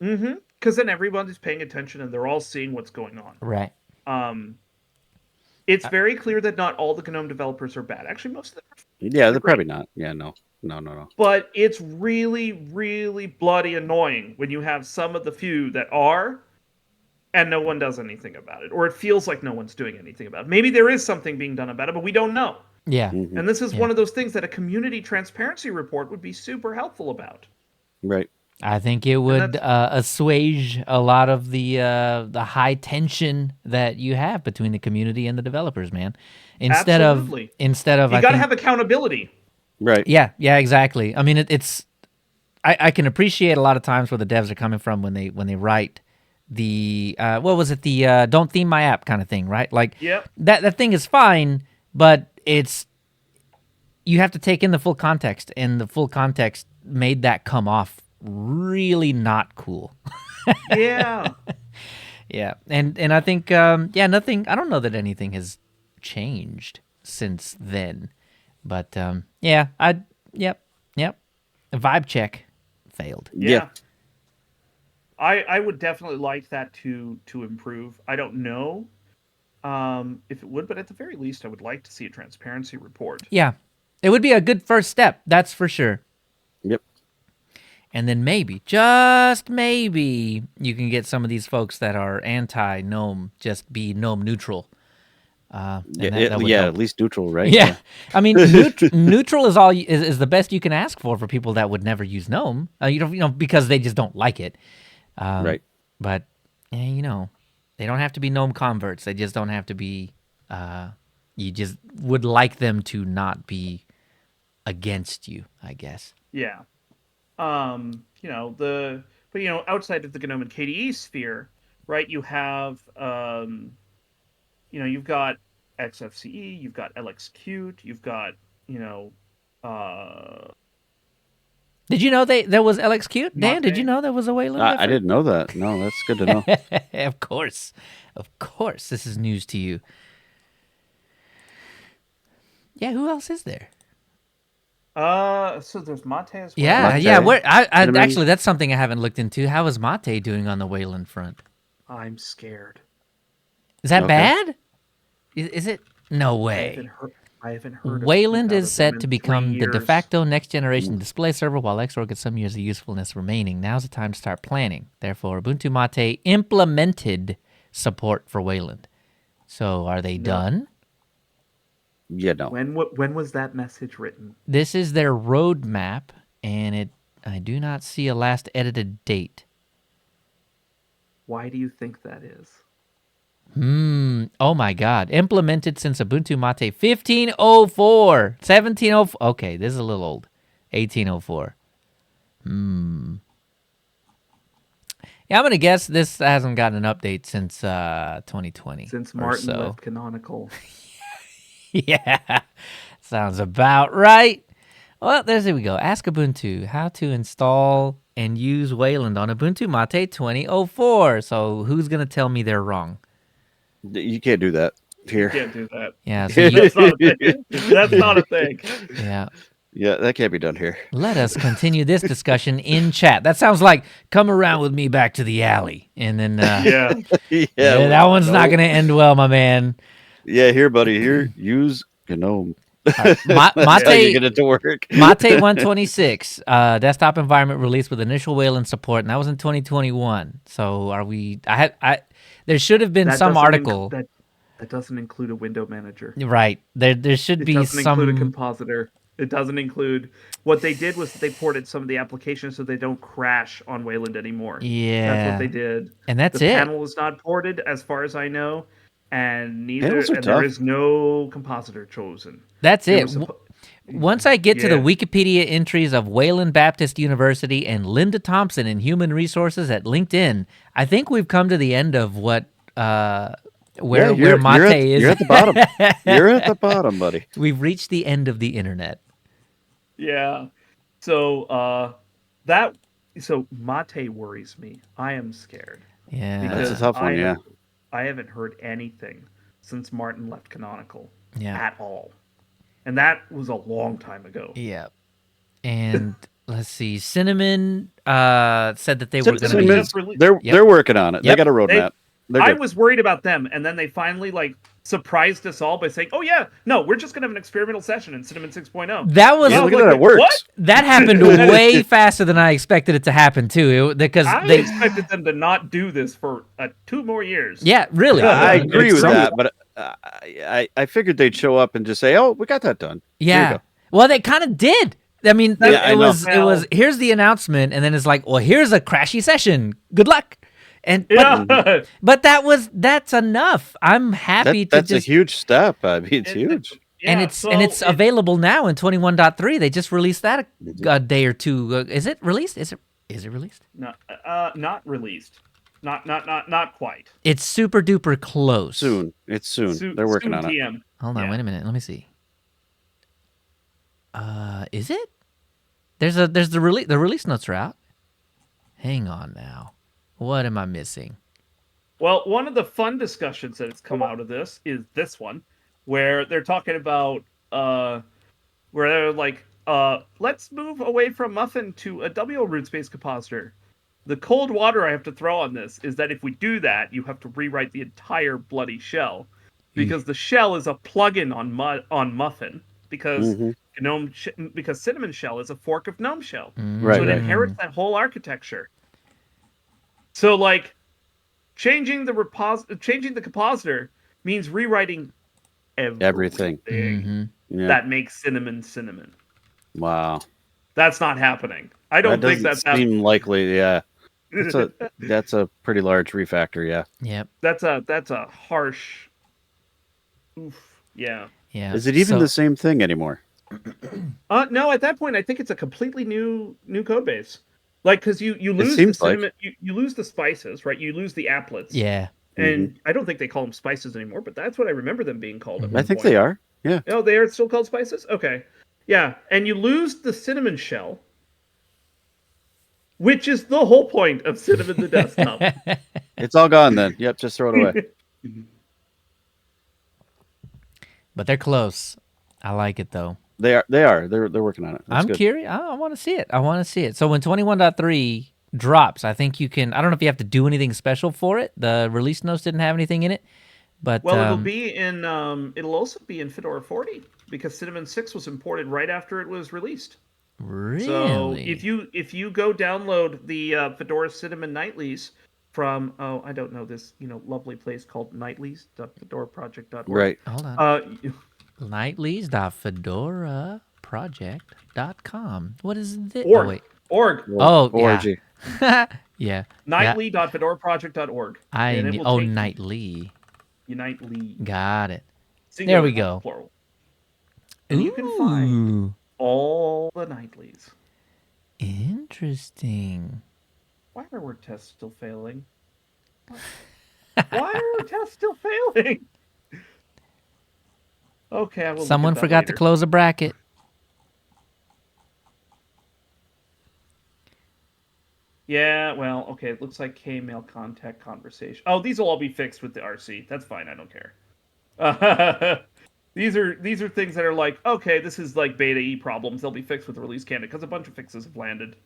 Mm-hmm. Because then everybody's paying attention and they're all seeing what's going on. Right. It's very clear that not all the GNOME developers are bad. Actually, most of them are. Yeah, they're great. probably not. Yeah, no. But it's really, really bloody annoying when you have some of the few that are, and no one does anything about it. Or it feels like no one's doing anything about it. Maybe there is something being done about it, but we don't know. Yeah. Mm-hmm. And this is Yeah. one of those things that a community transparency report would be super helpful about. Right. I think it would assuage a lot of the high tension that you have between the community and the developers, man. Absolutely. Instead of You I got to think, have accountability. Right. yeah, exactly. I mean, it's I can appreciate a lot of times where the devs are coming from when they write the what was it, the don't theme my app kind of thing, right? Like Yep. that thing is fine, but you have to take in the full context, and the full context made that come off really not cool. Yeah. Yeah, and I think nothing. I don't know that anything has changed since then, but yep. A vibe check failed. Yeah. I would definitely like that to improve. I don't know if it would, but at the very least, I would like to see a transparency report. Yeah, it would be a good first step. That's for sure. Yep. And then maybe, just maybe, you can get some of these folks that are anti-gnome just be gnome neutral. And that would help. At least neutral, right? Yeah. I mean, neutral is is the best you can ask for people that would never use gnome. Because they just don't like it. Right. But they don't have to be gnome converts. They just don't have to be. You just would like them to not be against you, I guess. Yeah. Outside of the GNOME and KDE sphere, right? You have you've got XFCE, you've got LXQt, you've got Did you know there was LXQt? Dan, Mate. did you know there was a Wayland? I didn't know that. No, that's good to know. Of course, this is news to you. Yeah, who else is there? So there's Mate as well. Yeah, Mate. yeah. I Cinnamon. actually, that's something I haven't looked into. How is Mate doing on the Wayland front? I'm scared. Is that Okay. bad? Is it? No way. I haven't heard. Wayland of is set to become the de years. facto next generation display server, while Xorg gets some years of usefulness remaining. Now's the time to start planning. Therefore, Ubuntu Mate implemented support for Wayland. So, are they done? Yeah, no. When was that message written? This is their roadmap, and I do not see a last edited date. Why do you think that is? Oh my God. Implemented since Ubuntu Mate 1504. 1704. Okay, this is a little old. 1804. Yeah, I'm going to guess this hasn't gotten an update since 2020. Since or Martin so. left Canonical. Yeah, sounds about right. Well, there we go. Ask Ubuntu how to install and use Wayland on Ubuntu Mate 2004. So who's going to tell me they're wrong? You can't do that here. Can't do that. Yeah, so That's not a thing. That's not a thing. yeah. Yeah, that can't be done here. Let us continue this discussion in chat. That sounds like come around with me back to the alley. And then Yeah. yeah, that one's not going to end well, my man. Yeah, here, buddy. Here, use GNOME. Right. That's how you Mate get it to work. Mate 126 desktop environment released with initial Wayland support, and that was in 2021. So are we? There should have been That some doesn't article. That doesn't include a window manager. Right. There should It be doesn't some. include a compositor. It doesn't include. What they did was they ported some of the applications so they don't crash on Wayland anymore. Yeah. That's what they did. And that's the it. panel is not ported, as far as I know, and Panels are there tough. is no compositor chosen. That's They it. were suppo- Once I get to the Yeah. Wikipedia entries of Wayland Baptist University and Linda Thompson in Human Resources at LinkedIn, I think we've come to the end of what where Mate is. You're at the bottom. You're at the bottom, buddy. We've reached the end of the internet. Yeah. So so Mate worries me. I am scared. Yeah. That's a Because tough one, yeah. I haven't heard anything since Martin left Canonical Yeah. at all. And that was a long time ago. Yeah. And let's see. Cinnamon said that they were going to Cinnamon- be. just released- They're working on it. Yep. They got a roadmap. They're I good. was worried about them, and then they finally surprised us all by saying, "Oh yeah, no, we're just gonna have an experimental session in Cinnamon 6.0." That was Yeah, I look was at that. like, It works. What? that happened way faster than I expected it to happen too. Because I they. expected them to not do this for 2 more years. Yeah, really. I agree It's with some- that, but I figured they'd show up and just say, "Oh, we got that done." Here you Yeah. go. Well, they kind of did. I mean, Yeah, I it know. was here's the announcement, and then it's like, well, here's a crashy session. Good luck. And Yeah. but that's enough. I'm happy That's to just a huge step. I mean, it's huge. and it's available now in 21.3. They just released that a day or two. Is it released? Is it released? No, not released. Not quite. It's super duper close. Soon. It's soon. They're working on it. TM. Hold on, Yeah. wait a minute. Let me see. Is it? There's the release notes are out. Hang on now. What am I missing? Well, one of the fun discussions that has come out of this is this one, where they're talking about where they're like, let's move away from Muffin to a WL root space compositor. The cold water I have to throw on this is that if we do that, you have to rewrite the entire bloody shell, because the shell is a plugin on Muffin. Because because Cinnamon Shell is a fork of Gnome Shell, Right, so it right. inherits that whole architecture. So like changing the compositor means rewriting Everything. Yeah. that makes cinnamon. Wow. That's not happening. I That don't think doesn't that's seem happening. likely. Yeah. That's a pretty large refactor. Yeah. Yep. That's a harsh. Oof. Yeah. Yeah. Is it even So- the same thing anymore? No, at that point, I think it's a completely new code base. Like, because you lose the seems like. cinnamon, you lose the spices, right? You lose the applets. Yeah. And I don't think they call them spices anymore, but that's what I remember them being called. At I one think point. they are. Yeah. Oh, they are still called spices? Okay. Yeah. And you lose the cinnamon shell, which is the whole point of Cinnamon the Desktop. It's all gone then. Yep. Just throw it away. But they're close. I like it though. They are. They're working on it. That's I'm good. curious. I want to see it. So when 21.3 drops, I think you can. I don't know if you have to do anything special for it. The release notes didn't have anything in it, but Well, it'll be in. It'll also be in Fedora 40 because Cinnamon 6 was imported right after it was released. really. So if you go download the Fedora Cinnamon Nightlies from I don't know this lovely place called nightlies.fedoraproject.org. Right. Hold on. You- Nightlies.fedoraproject.com. What is this? org. Oh wait. Org. Oh, ORG. yeah. Yeah. Nightly.fedoraproject.org. And it will take you- Nightly. Nightly. Got it. Singular, There we not go. Plural. And you can find Ooh, all the Nightlies. interesting. Why are our tests still failing? Why are our tests still failing? Okay, I will. Someone forgot to close a bracket. Yeah, well, okay. It looks like K-mail contact conversation. Oh, these will all be fixed with the RC. That's fine. I don't care. These are things that are like, okay, this is like beta E problems. They'll be fixed with the release candidate because a bunch of fixes have landed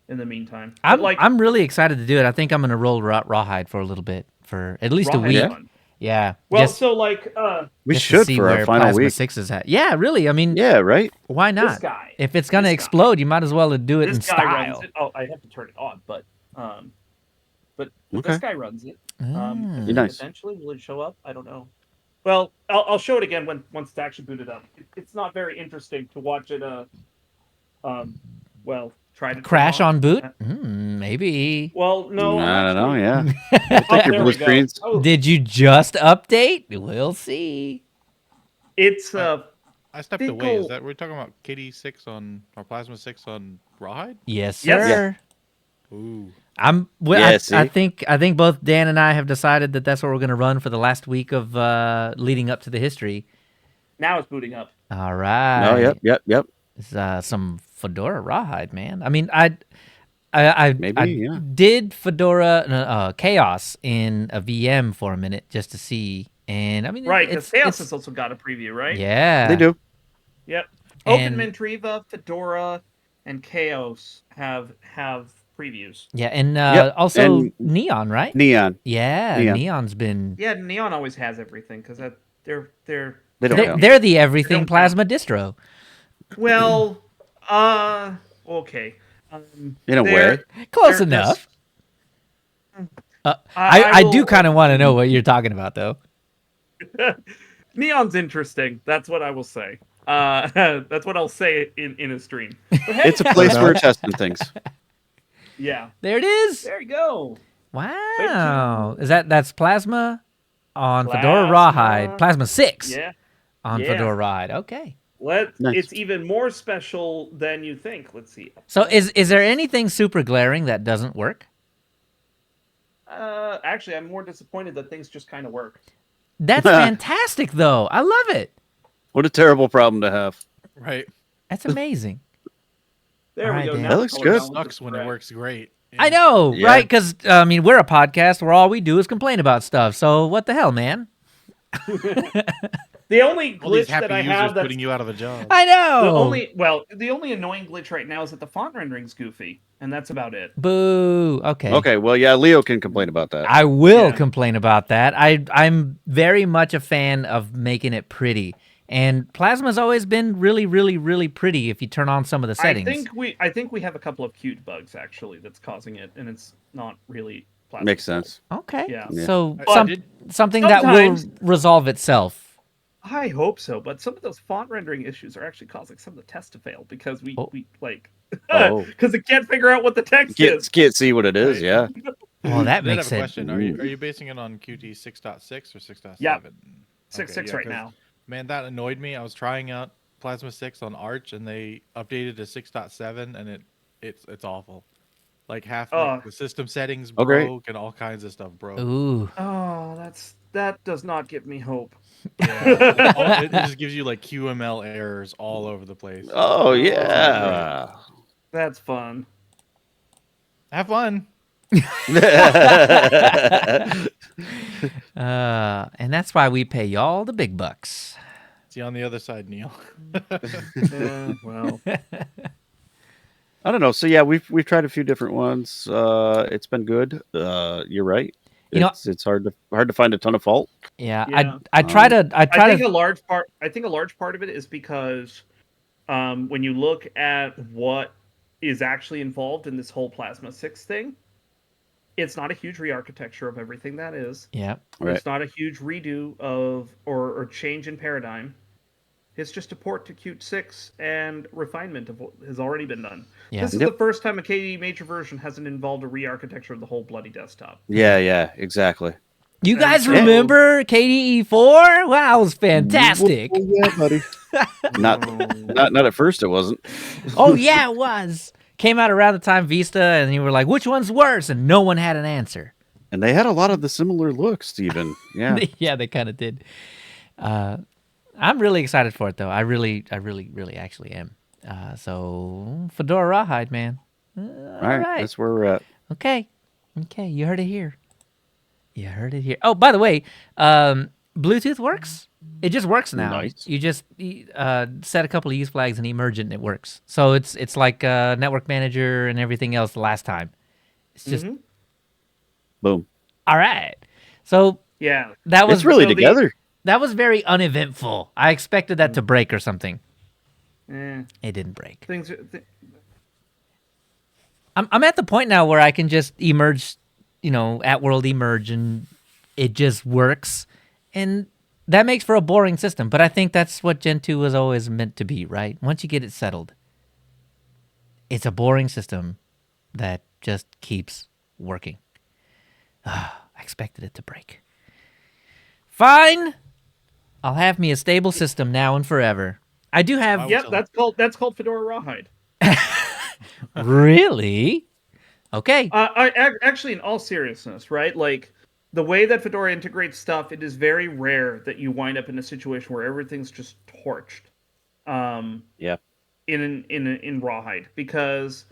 in the meantime. But, I'm really excited to do it. I think I'm gonna roll Rawhide for a little bit, for at least a Rawhide's week. fun. Yeah. Well, just, so like, We just to should see for where our final Plasma week. 6 is at. Yeah, really. I mean, Yeah. Right. why not? guy. If it's gonna This guy. explode, you might as well do it in this guy style. runs it. Oh, I have to turn it on, but Okay. this guy runs it. Be nice. Eventually, will it show up? I don't know. Well, I'll show it again once it's actually booted up. It's not very interesting to watch it. Try to Crash turn on boot? Uh, Maybe. Well, no. I don't know. actually- Yeah. Oh, Take your there blue we go. screens. Oh, Did you just update? We'll see. it's I stepped away. Fickle. Is that we're talking about Kitty 6 on or Plasma 6 on Rawhide? Yes, Yes. sir. Ooh. Yeah, see? I think both Dan and I have decided that that's what we're going to run for the last week of leading up to the history. now it's booting up. All right. Oh, yep. It's, some Fedora Rawhide, man. I mean, I Maybe, yeah. did Fedora Chaos in a VM for a minute just to see, and I mean, Right, because Chaos it's has also got a preview, right? yeah, They do. Yep. And- OpenMintriva, Fedora, and Chaos have previews. yeah, and Yep, also and- Neon, right? Neon. Yeah, Neon. Neon's been Yeah, Neon always has everything because they're They don't they're, count. they're the everything don't plasma distro. well, okay. In a they're- way. Close they're enough. just- I do will- kind of want to know what you're talking about, though. Neon's interesting. That's what I will say. That's what I'll say in a stream. But hey, It's a place where we're testing things. yeah. There it is. There you go. Wow. That's Plasma on Fedora Plasma. Rawhide. Plasma 6 Yeah. on Yeah. Fedora Rawhide. Okay. Nice. It's even more special than you think. Let's see. So is there anything super glaring that doesn't work? Actually, I'm more disappointed that things just kind of work. That's fantastic, though. I love it. What a terrible problem to have. Right. That's amazing. There Alright, we go. Dan. Now That the looks color good. balance Sucks is when it correct. works great. I know, Yeah. right? Because, I mean, we're a podcast where all we do is complain about stuff. So what the hell, man? The only All these glitch happy that I users have that's putting you out of a job. I know. the only annoying glitch right now is that the font rendering's goofy, and that's about it. Boo. Okay. Okay, well, yeah, Leo can complain about that. I will Yeah. complain about that. I'm very much a fan of making it pretty. And plasma's always been really, really, really pretty if you turn on some of the settings. I think we have a couple of cute bugs actually that's causing it, and it's not really plasma. Makes sense. Okay. Yeah. So But something that will resolve itself. I hope so, but some of those font rendering issues are actually causing some of the tests to fail because we like because it can't figure out what the text is. Can't see what it is. Right. Yeah. Oh, that I makes have a sense. question. Are you basing it on Qt 6.6 or 6.7? Yeah. 6.6 right now. Man, that annoyed me. I was trying out Plasma 6 on Arch, and they updated to 6.7, and it's awful. Like half the system settings broke, and all kinds of stuff broke. Ooh. Oh, that does not give me hope. Yeah. It just gives you like QML errors all over the place. Oh yeah. That's fun. Have fun. And that's why we pay y'all the big bucks. See you on the other side, Neil. Well, I don't know. So yeah, we've tried a few different ones. It's been good. You're right. It's hard to find a ton of fault. Yeah. I think a large part of it is because when you look at what is actually involved in this whole Plasma 6 thing, it's not a huge re-architecture of everything that is. Yeah. Right. It's not a huge redo of or change in paradigm. It's just a port to Qt 6 and refinement of what has already been done. Yeah. This is the first time a KDE major version hasn't involved a re-architecture of the whole bloody desktop. Yeah, exactly. You guys remember KDE 4? Wow, it was fantastic. Oh, yeah, buddy. not at first it wasn't. Oh yeah, it was. Came out around the time Vista, and you were like, which one's worse? And no one had an answer. And they had a lot of the similar looks, Steven. Yeah. Yeah, they kind of did. I'm really excited for it, though. I really actually am. So, Fedora Rawhide, man. All right, that's where we're at. Okay, you heard it here. Oh, by the way, Bluetooth works. It just works now. Nice. You just set a couple of use flags and emerge it, and it works. So it's like Network Manager and everything else the last time. It's just boom. All right. So yeah, that was it's really together. That was very uneventful. I expected that to break or something. It didn't break. I'm at the point now where I can just emerge, at world emerge, and it just works. And that makes for a boring system. But I think that's what Gentoo was always meant to be, right? Once you get it settled, it's a boring system that just keeps working. I expected it to break. Fine. I'll have me a stable system now and forever. I do have... Yep, that's called Fedora Rawhide. Really? Okay. Actually, in all seriousness, right? Like, the way that Fedora integrates stuff, it is very rare that you wind up in a situation where everything's just torched. In Rawhide. Because,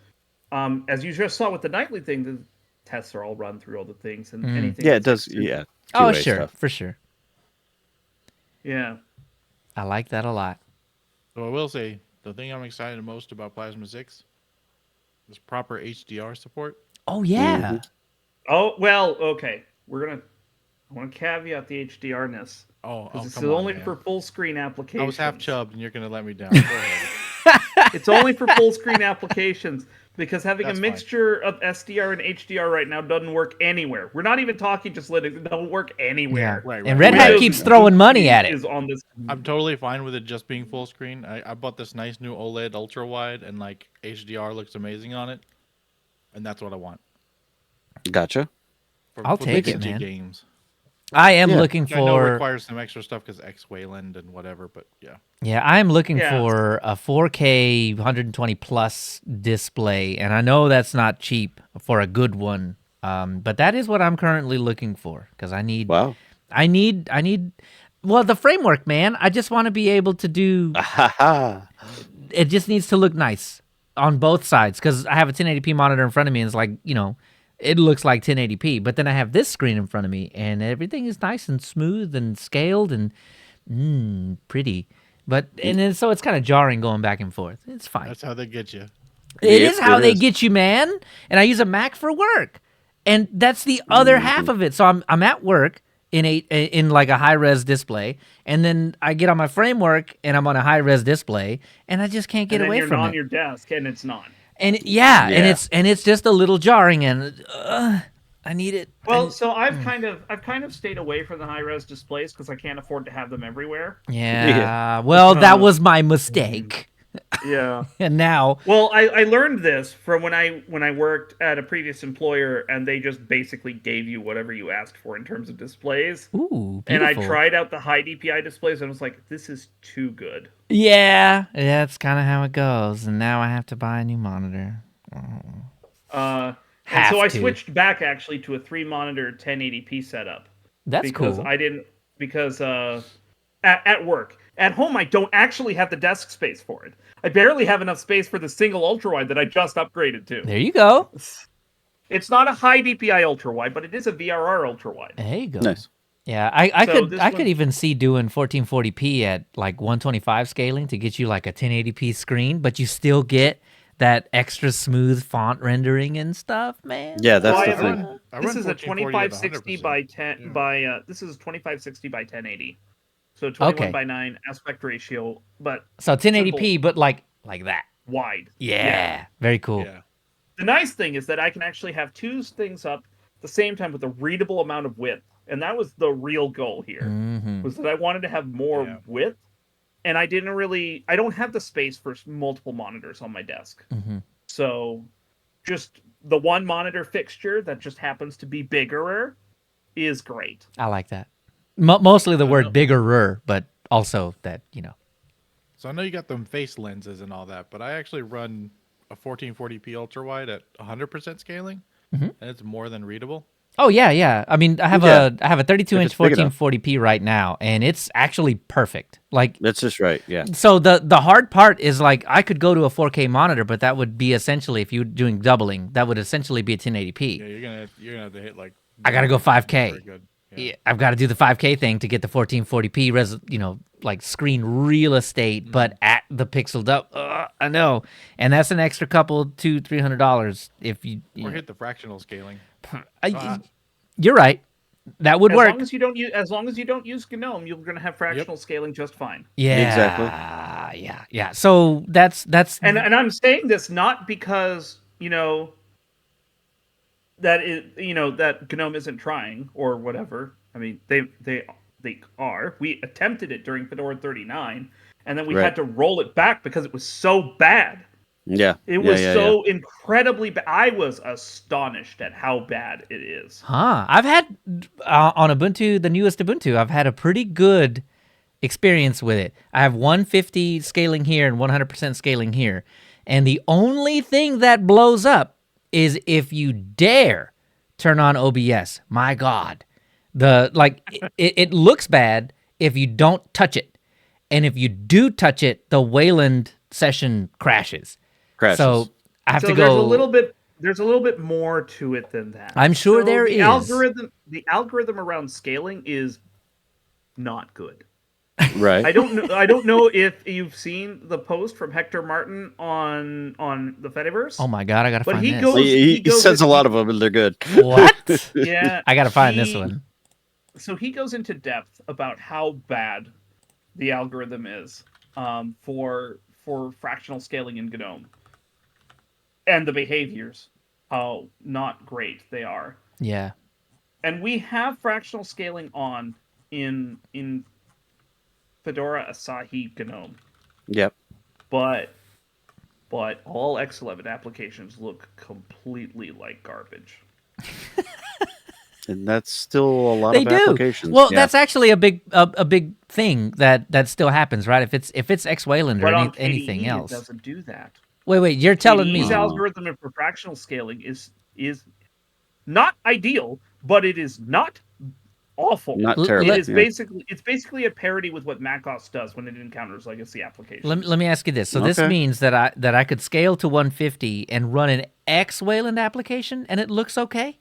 as you just saw with the nightly thing, the tests are all run through all the things. And anything. Yeah, it does. Yeah. Oh, sure. Stuff. For sure. Yeah. I like that a lot. So I will say, the thing I'm excited most about Plasma 6 is proper HDR support. Oh, yeah. Mm-hmm. Oh, well, okay. I want to caveat the HDR-ness. This is only for full screen applications. I was half chubbed, and you're going to let me down. Go ahead. It's only for full screen applications. Because having a mixture of SDR and HDR right now doesn't work anywhere. We're not even talking just Linux. It don't work anywhere. Yeah. Right. And Red Hat keeps throwing money at it. I'm totally fine with it just being full screen. I bought this nice new OLED ultra wide, and like HDR looks amazing on it, and that's what I want. Gotcha. I'll take it, man. Games. I am looking for. I know it requires some extra stuff because X Wayland and whatever, but yeah. Yeah, I am looking for a 4K 120 plus display, and I know that's not cheap for a good one. But that is what I'm currently looking for because I need. Wow. I need. Well, the framework, man. I just want to be able to do. It just needs to look nice on both sides because I have a 1080p monitor in front of me, and it's like it looks like 1080p, but then I have this screen in front of me, and everything is nice and smooth and scaled and pretty. But so it's kind of jarring going back and forth. It's fine. That's how they get you. It is how they get you, man. And I use a Mac for work, and that's the other half of it. So I'm at work. in like a high res display, and then I get on my framework and I'm on a high res display, and I just can't get away from it. And then you're on your desk, and it's not. And and it's just a little jarring, and I need it. Well, so I've kind of stayed away from the high res displays because I can't afford to have them everywhere. Yeah. Well, that was my mistake. Yeah. And now, well, I learned this from when I worked at a previous employer, and they just basically gave you whatever you asked for in terms of displays. ooh, beautiful. And I tried out the high DPI displays, and I was like, this is too good. Yeah, that's kind of how it goes. And now I have to buy a new monitor. And so I switched back actually to a 3-monitor 1080p setup. That's because cool. I didn't because at work. At home, I don't actually have the desk space for it. I barely have enough space for the single ultrawide that I just upgraded to. There you go. It's not a high DPI ultrawide, but it is a VRR ultrawide. There you go. Nice. Yeah, I could even see doing 1440p at like 125 scaling to get you like a 1080p screen, but you still get that extra smooth font rendering and stuff, man. Yeah, that's the thing. This is a 2560 by 10 by this is 2560 by 1080. So 21 by 9 aspect ratio, but so 1080p, simple, but like that. Wide. Yeah. Very cool. Yeah. The nice thing is that I can actually have two things up at the same time with a readable amount of width. And that was the real goal here, was that I wanted to have more width. And I don't have the space for multiple monitors on my desk. So just the one monitor fixture that just happens to be bigger is great. I like that. Mostly the word biggerer, but also that, So I know you got them face lenses and all that, but I actually run a 1440p ultra wide at 100% scaling, and it's more than readable. Oh yeah. I mean, I have a 32-inch 1440p right now, and it's actually perfect. Like that's just right. Yeah. So the hard part is like I could go to a 4K monitor, but that would be essentially, if you're doing doubling, that would essentially be a 1080p. Yeah, you're gonna have to hit like. I gotta go 5K. Very good. Yeah, I've got to do the 5K thing to get the 1440p like screen real estate, but at the pixeled up. I know, and that's an extra couple $200-$300 if you hit the fractional scaling. You're right. That would work. As long as you don't use GNOME, you're going to have fractional scaling just fine. Yeah, exactly. Yeah. So that's and I'm saying this not because that GNOME isn't trying or whatever. I mean, they are. We attempted it during Fedora 39, and then we had to roll it back because it was so bad. Yeah. It was so incredibly bad. I was astonished at how bad it is. I've had on Ubuntu, the newest Ubuntu, I've had a pretty good experience with it. I have 150 scaling here and 100% scaling here. And the only thing that blows up is if you dare turn on OBS. My God. It looks bad if you don't touch it. And if you do touch it, the Wayland session crashes. So I have to go. There's a little bit more to it than that. I'm sure there is. The algorithm around scaling is not good. Right. I don't know if you've seen the post from Hector Martin on the Fediverse. Oh my God, I gotta find this. He sends a lot of them, and they're good. What? Yeah, I gotta find this one. So he goes into depth about how bad the algorithm is for fractional scaling in GNOME. And the behaviors, how not great they are. Yeah. And we have fractional scaling on in Fedora Asahi GNOME. Yep. But all X11 applications look completely like garbage. And that's still a lot of applications. Well, that's actually a big thing that still happens, right? If it's X Wayland or anything else, it doesn't do that. Wait, you're telling me KDE's algorithm for fractional scaling is not ideal, but it is not awful. Not terrible. It is basically a parody with what macOS does when it encounters legacy applications. Let me ask you this. So this means that I could scale to 150 and run an X Wayland application and it looks okay?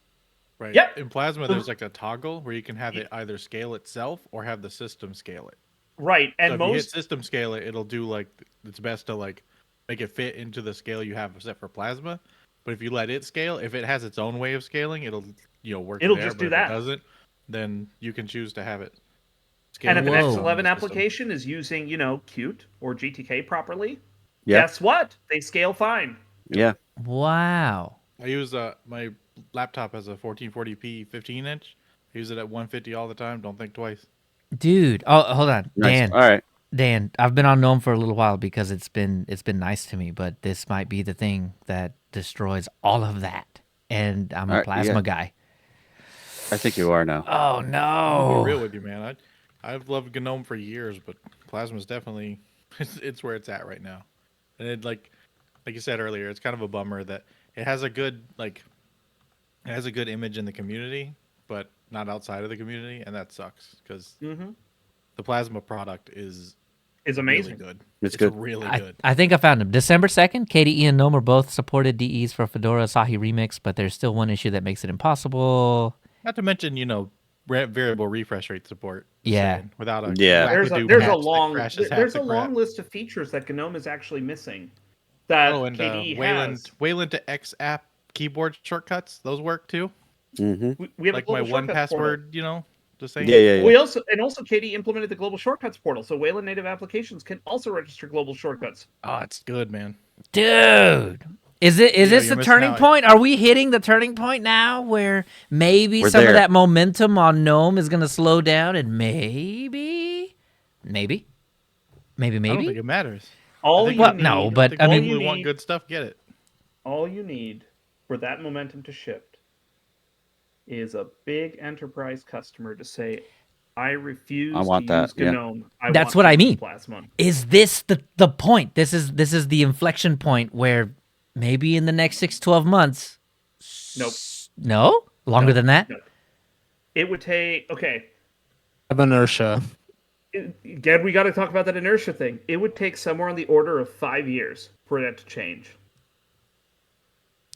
Right. Yep. In Plasma, there's like a toggle where you can have it either scale itself or have the system scale it. Right, and so if you hit system scale it, it'll do like it's best to like make it fit into the scale you have set for Plasma. But if you let it scale, if it has its own way of scaling, it'll work. It'll there, just but do that. If it doesn't, then you can choose to have it. And if an Whoa. X11 application is using, Qt or GTK properly, Yeah. guess what? They scale fine. Yeah. Wow. I use my laptop as a 1440p 15-inch. I use it at 150 all the time. Don't think twice. Dude. Oh, hold on. Nice. Dan. All right. Dan, I've been on GNOME for a little while because it's been nice to me, but this might be the thing that destroys all of that. And I'm a Plasma guy. I think you are now. Oh I'll no. be real with you, man. I've loved GNOME for years, but Plasma's definitely it's where it's at right now. And it like you said earlier, it's kind of a bummer that it has a good image in the community, but not outside of the community, and that sucks because the Plasma product is amazing. Really good. It's good. Really good. I think I found him. December 2nd, KDE and GNOME are both supported DEs for Fedora Asahi Remix, but there's still one issue that makes it impossible. Not to mention, variable refresh rate support. Yeah. Saying, without a there's wackadoo a patch that long crashes half there's the a long crap. list of features that GNOME is actually missing that and KDE has. Wayland to X app keyboard shortcuts, those work too. Mm-hmm. We have Like a my global one shortcuts portal. password, the same. Yeah. We also KDE implemented the global shortcuts portal, so Wayland native applications can also register global shortcuts. Oh, it's good, man. Dude. Is this you're the missing turning out. point? Are we hitting the turning point now where maybe We're some of there. that momentum on GNOME is going to slow down and maybe? I don't think it matters. All I think you Well, need, no, but I All mean, you want good stuff, get it. all you need for that momentum to shift is a big enterprise customer to say, "I refuse I want to that, use yeah. GNOME. That's want what to I use mean. Plasma." is this the point? This is the inflection point where maybe in the next 6-12 months. Nope. No? Longer No, than that? no. It would take Of inertia. Again, we got to talk about that inertia thing. It would take somewhere on the order of 5 years for that to change.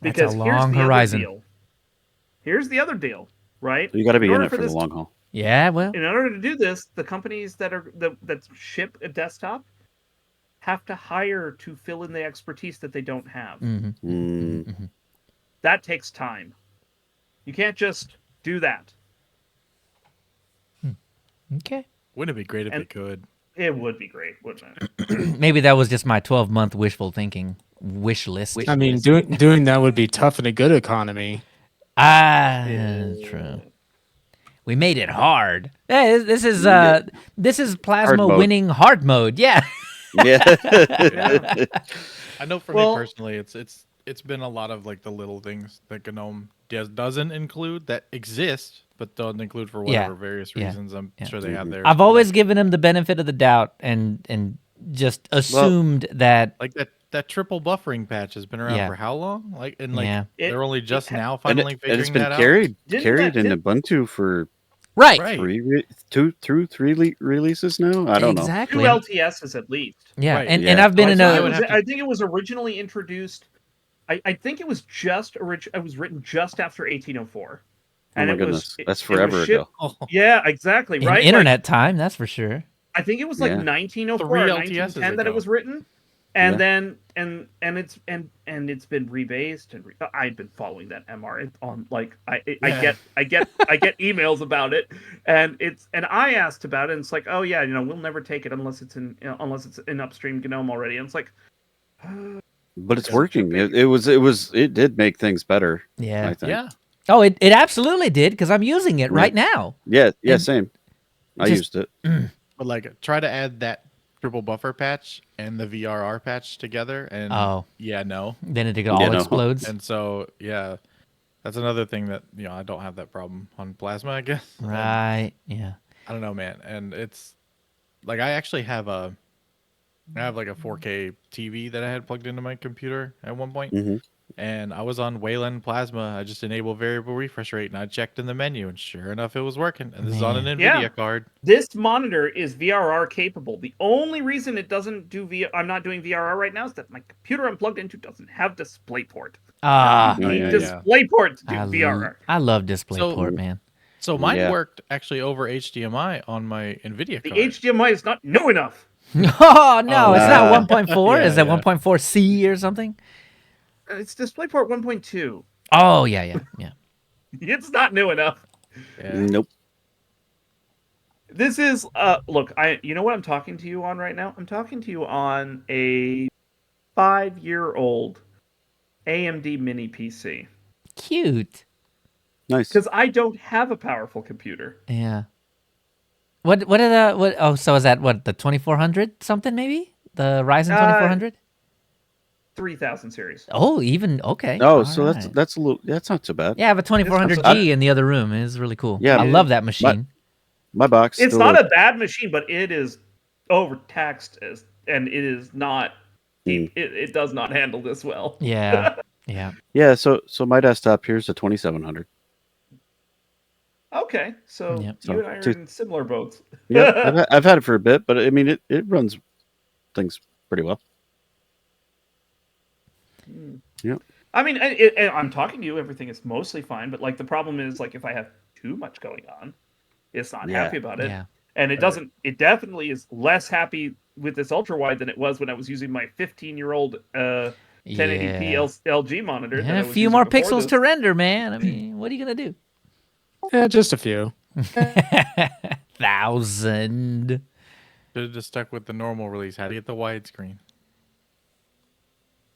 That's Because a here's long the horizon. other deal. Here's the other deal, right? You got to be in order it for the this long haul. Yeah, well. In order to do this, the companies that ship a desktop have to hire to fill in the expertise that they don't have. That takes time. You can't just do that. Okay. Wouldn't it be great if And- it could? It would be great, wouldn't it? Maybe that was just my 12-month wishful thinking wish list. I mean, doing that would be tough in a good economy. True. We made it hard. Hey, this is Plasma Hard mode. winning hard mode. Yeah. Yeah. I know for Well- me personally, it's been a lot of like the little things that GNOME doesn't include that exist, but don't include for whatever various reasons. I'm sure they have theirs. I've always given him the benefit of the doubt and just assumed that like that triple buffering patch has been around Yeah. for how long? Yeah. They're only just now and finally and it's figuring been that out. carried Didn't in that- Ubuntu for right. 3 releases now. I don't know. Exactly. 2 LTSs at least. Yeah. Right. And Yeah. I've been in So a would have to- I think it was originally introduced. I think it was it was written just after 1804. Oh my it goodness, was, that's it was forever shipped- ago. Yeah, exactly. in Right. internet time, that's for sure. I think it was like Yeah. 1904 3 or LTSs 1910 that ago. it was written, and Yeah. then it's been rebased and I've been following that MR on like I get emails about it, and I asked about it, and it's like, oh yeah, we'll never take it unless it's in upstream GNOME already, and it's like, But it's working. It did make things better. Yeah. I think. Yeah. Oh, it absolutely did because I'm using it right now. Yeah. And Same. I just- used it. But like, try to add that triple buffer patch and the VRR patch together, and no. Then it all no. explodes. And so that's another thing that I don't have that problem on Plasma, I guess. And Right. Yeah. I don't know, man. And it's like I actually have like a 4K TV that I had plugged into my computer at one point. Mhm. And I was on Wayland Plasma. I just enabled variable refresh rate, and I checked in the menu, and sure enough, it was working. And this is on an NVIDIA Yeah. card. this monitor is VRR capable. The only reason it doesn't do I'm not doing VRR right now is that my computer I'm plugged into doesn't have DisplayPort. Ah, You need yeah. DisplayPort to do I, VRR. I love DisplayPort, So- man. So mine Yeah. worked actually over HDMI on my NVIDIA The card. HDMI is not new enough. Oh no, it's not 1.4. Yeah, Is that yeah. 1.4C or something? It's DisplayPort 1.2. Oh yeah. It's not new enough. Yeah. Nope. This is look, you know what I'm talking to you on right now? I'm talking to you on a 5-year-old AMD mini PC. Cute. Nice. Because I don't have a powerful computer. Yeah. What are the what? Oh, so is that what the 2400 something maybe? The Ryzen 2400? 3000 series. Oh, even okay. Oh, All so right. that's a little. That's not so bad. Yeah, I have a 2400G in the other room. It is really cool. Yeah, I love that machine. My box. It's still not a, a bad machine, but it is overtaxed and it is not. It does not handle this well. Yeah. Yeah. Yeah. So my desktop here's a 2700. Okay, so Yep. you and I are in similar boats. Yeah, I've had it for a bit, but I mean it runs things pretty well. Yeah. I mean, I'm talking to you. Everything is mostly fine, but like the problem is like if I have too much going on, it's not happy about it. Yeah. And it doesn't. It definitely is less happy with this ultra wide than it was when I was using my 15-year-old 1080p LG monitor. And a few more pixels to render, man. I mean, what are you gonna do? Yeah, just a few. 1,000. Should have just stuck with the normal release. Had to get the widescreen.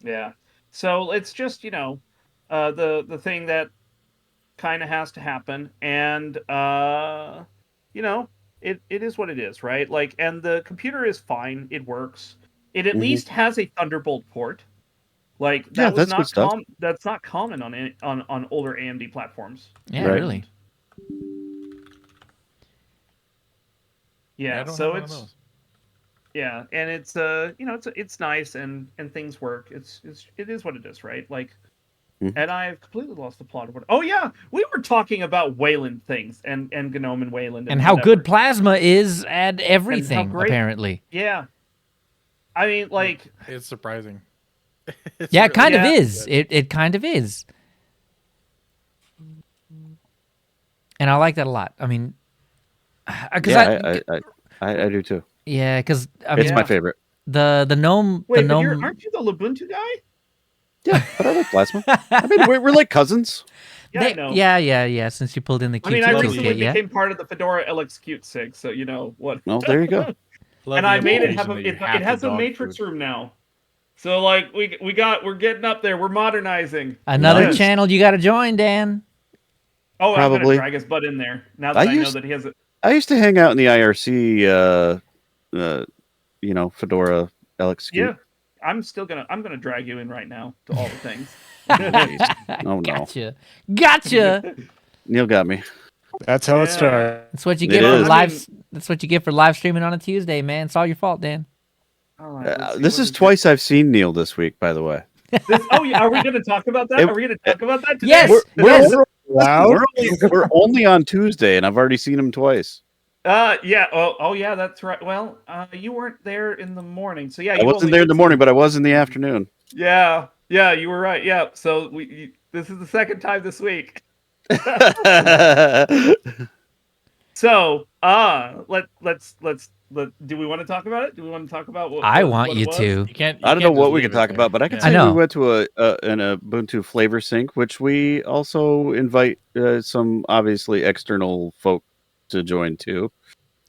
Yeah. So it's just the thing that kind of has to happen, and it is what it is, right? Like, and the computer is fine. It works. It at least has a Thunderbolt port. Like that was that's good stuff. That's not common on older AMD platforms. Yeah, Right. really. Yeah, I don't so have one of those. yeah, and it's it's nice and things work. It is what it is, right? Like, and I've completely lost the plot of what. Oh yeah, we were talking about Wayland things and GNOME and Wayland And how good Plasma is at everything, great- apparently. Yeah, I mean, like, It's surprising. Yeah, it kind of yeah. is. It kind of is. And I like that a lot. I mean, because I do too. yeah, because I It's mean, my favorite. the GNOME. Wait, the but GNOME. aren't you the Ubuntu guy? Yeah, but I like Plasma. I mean, we're like cousins. Yeah, I know. Yeah. Since you pulled in the I mean, I Qt recently toolkit, yeah. became part of the Fedora LX Qt sig, so you know what. Well, there you go. And I made it have it has a matrix room now. So like we're getting up there. We're modernizing. Another Nice. channel you got to join, Dan. Oh, I'm Probably. gonna drag his butt in there now that I know that he has it. I used to hang out in the IRC, Fedora LX. Yeah, I'm gonna drag you in right now to all the things. Oh no, Gotcha. Neil got me. That's how it started. That's what you It get for is. live. That's what you get for live streaming on a Tuesday, man. It's all your fault, Dan. All right, let's see This what is twice I've seen Neil this week, by the way. Oh yeah, are we gonna talk about that? Are we gonna talk about that today? Yes. We're only on Tuesday, and I've already seen him twice. Yeah. Oh yeah, that's right. Well, you weren't there in the morning, so yeah. I wasn't there in the morning, but I was in the afternoon. Yeah, you were right. Yeah. So this is the second time this week. So, let's do we want to talk about it? Do we want to talk about what I want what you it was? to. You can't. I don't know what we can talk about, but I can I say know. we went to an Ubuntu flavor sync, which we also invite some obviously external folk to join too.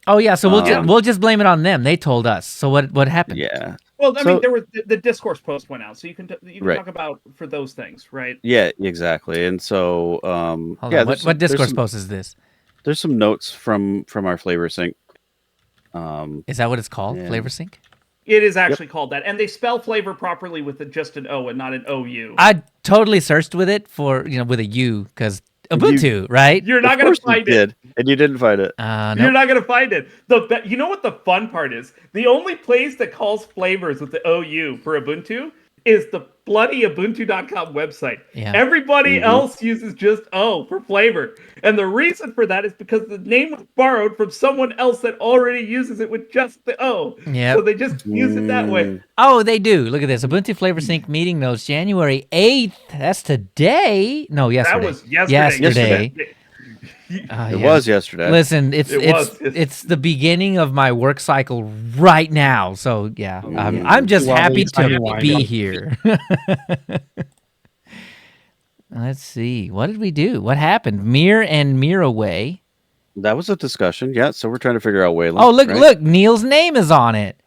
Oh yeah, so we'll just blame it on them. They told us. So what happened? Yeah. Well, I mean, there was the discourse post went out, so you can Right. talk about for those things, right? Yeah, exactly. And so, Hold yeah, on. What discourse post is this? There's some notes from our flavor sync. Is that what it's called? yeah. Flavor sync? It is actually called that, and they spell flavor properly with just an O and not an OU. I totally searched with it for with a U because Ubuntu, right? You're not Of gonna course you find it. did, and you didn't find it. No. You're not gonna find it. You know what the fun part is? The only place that calls flavors with the OU for Ubuntu is the bloody Ubuntu.com website. Yeah. Everybody else uses just O for flavor. And the reason for that is because the name was borrowed from someone else that already uses it with just the O. Yep. So they just use it that way. Oh, they do. Look at this. Ubuntu Flavor Sync meeting notes, January 8th. That's today. No, yesterday. That was yesterday. It was yesterday. Listen, it's It was. it's the beginning of my work cycle right now. So yeah, I'm just happy to be here. Let's see. What did we do? What happened? Mir and Miraway That was a discussion. Yeah, so we're trying to figure out Wayland. Oh, look, right? look, Neil's name is on it.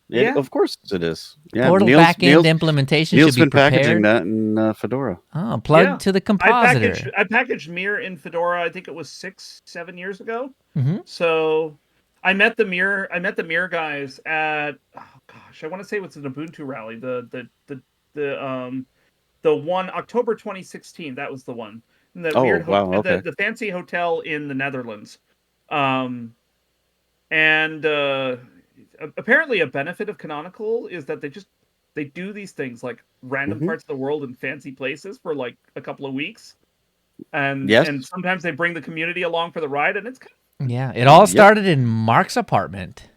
Yeah. Of course it is. Yeah, Portal backend implementation Neil's should be been packaging prepared. that in Fedora. Oh, plugged to the compositor. I packaged Mir in Fedora. I think it was 6-7 years ago. Mm-hmm. So I met the Mir guys at I want to say it was an Ubuntu rally. The one October 2016. That was the one. And the weird wow, okay. the fancy hotel in the Netherlands. And apparently a benefit of Canonical is that they do these things like random parts of the world in fancy places for like a couple of weeks. And sometimes they bring the community along for the ride, and it's kind of... Yeah, it all started in Mark's apartment.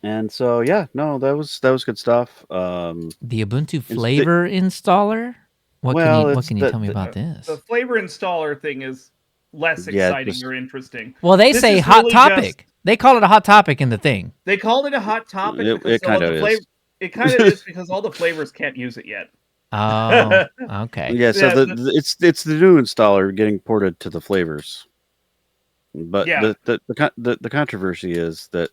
And so that was good stuff. The Ubuntu flavor installer. What can you tell me about this? The flavor installer thing is less exciting or interesting. Well, they say hot topic. They call it a hot topic in the thing. They called it a hot topic because it kind of is. It kind of is because all the flavors can't use it yet. Oh, okay. Yeah, so it's the new installer getting ported to the flavors. But the controversy is that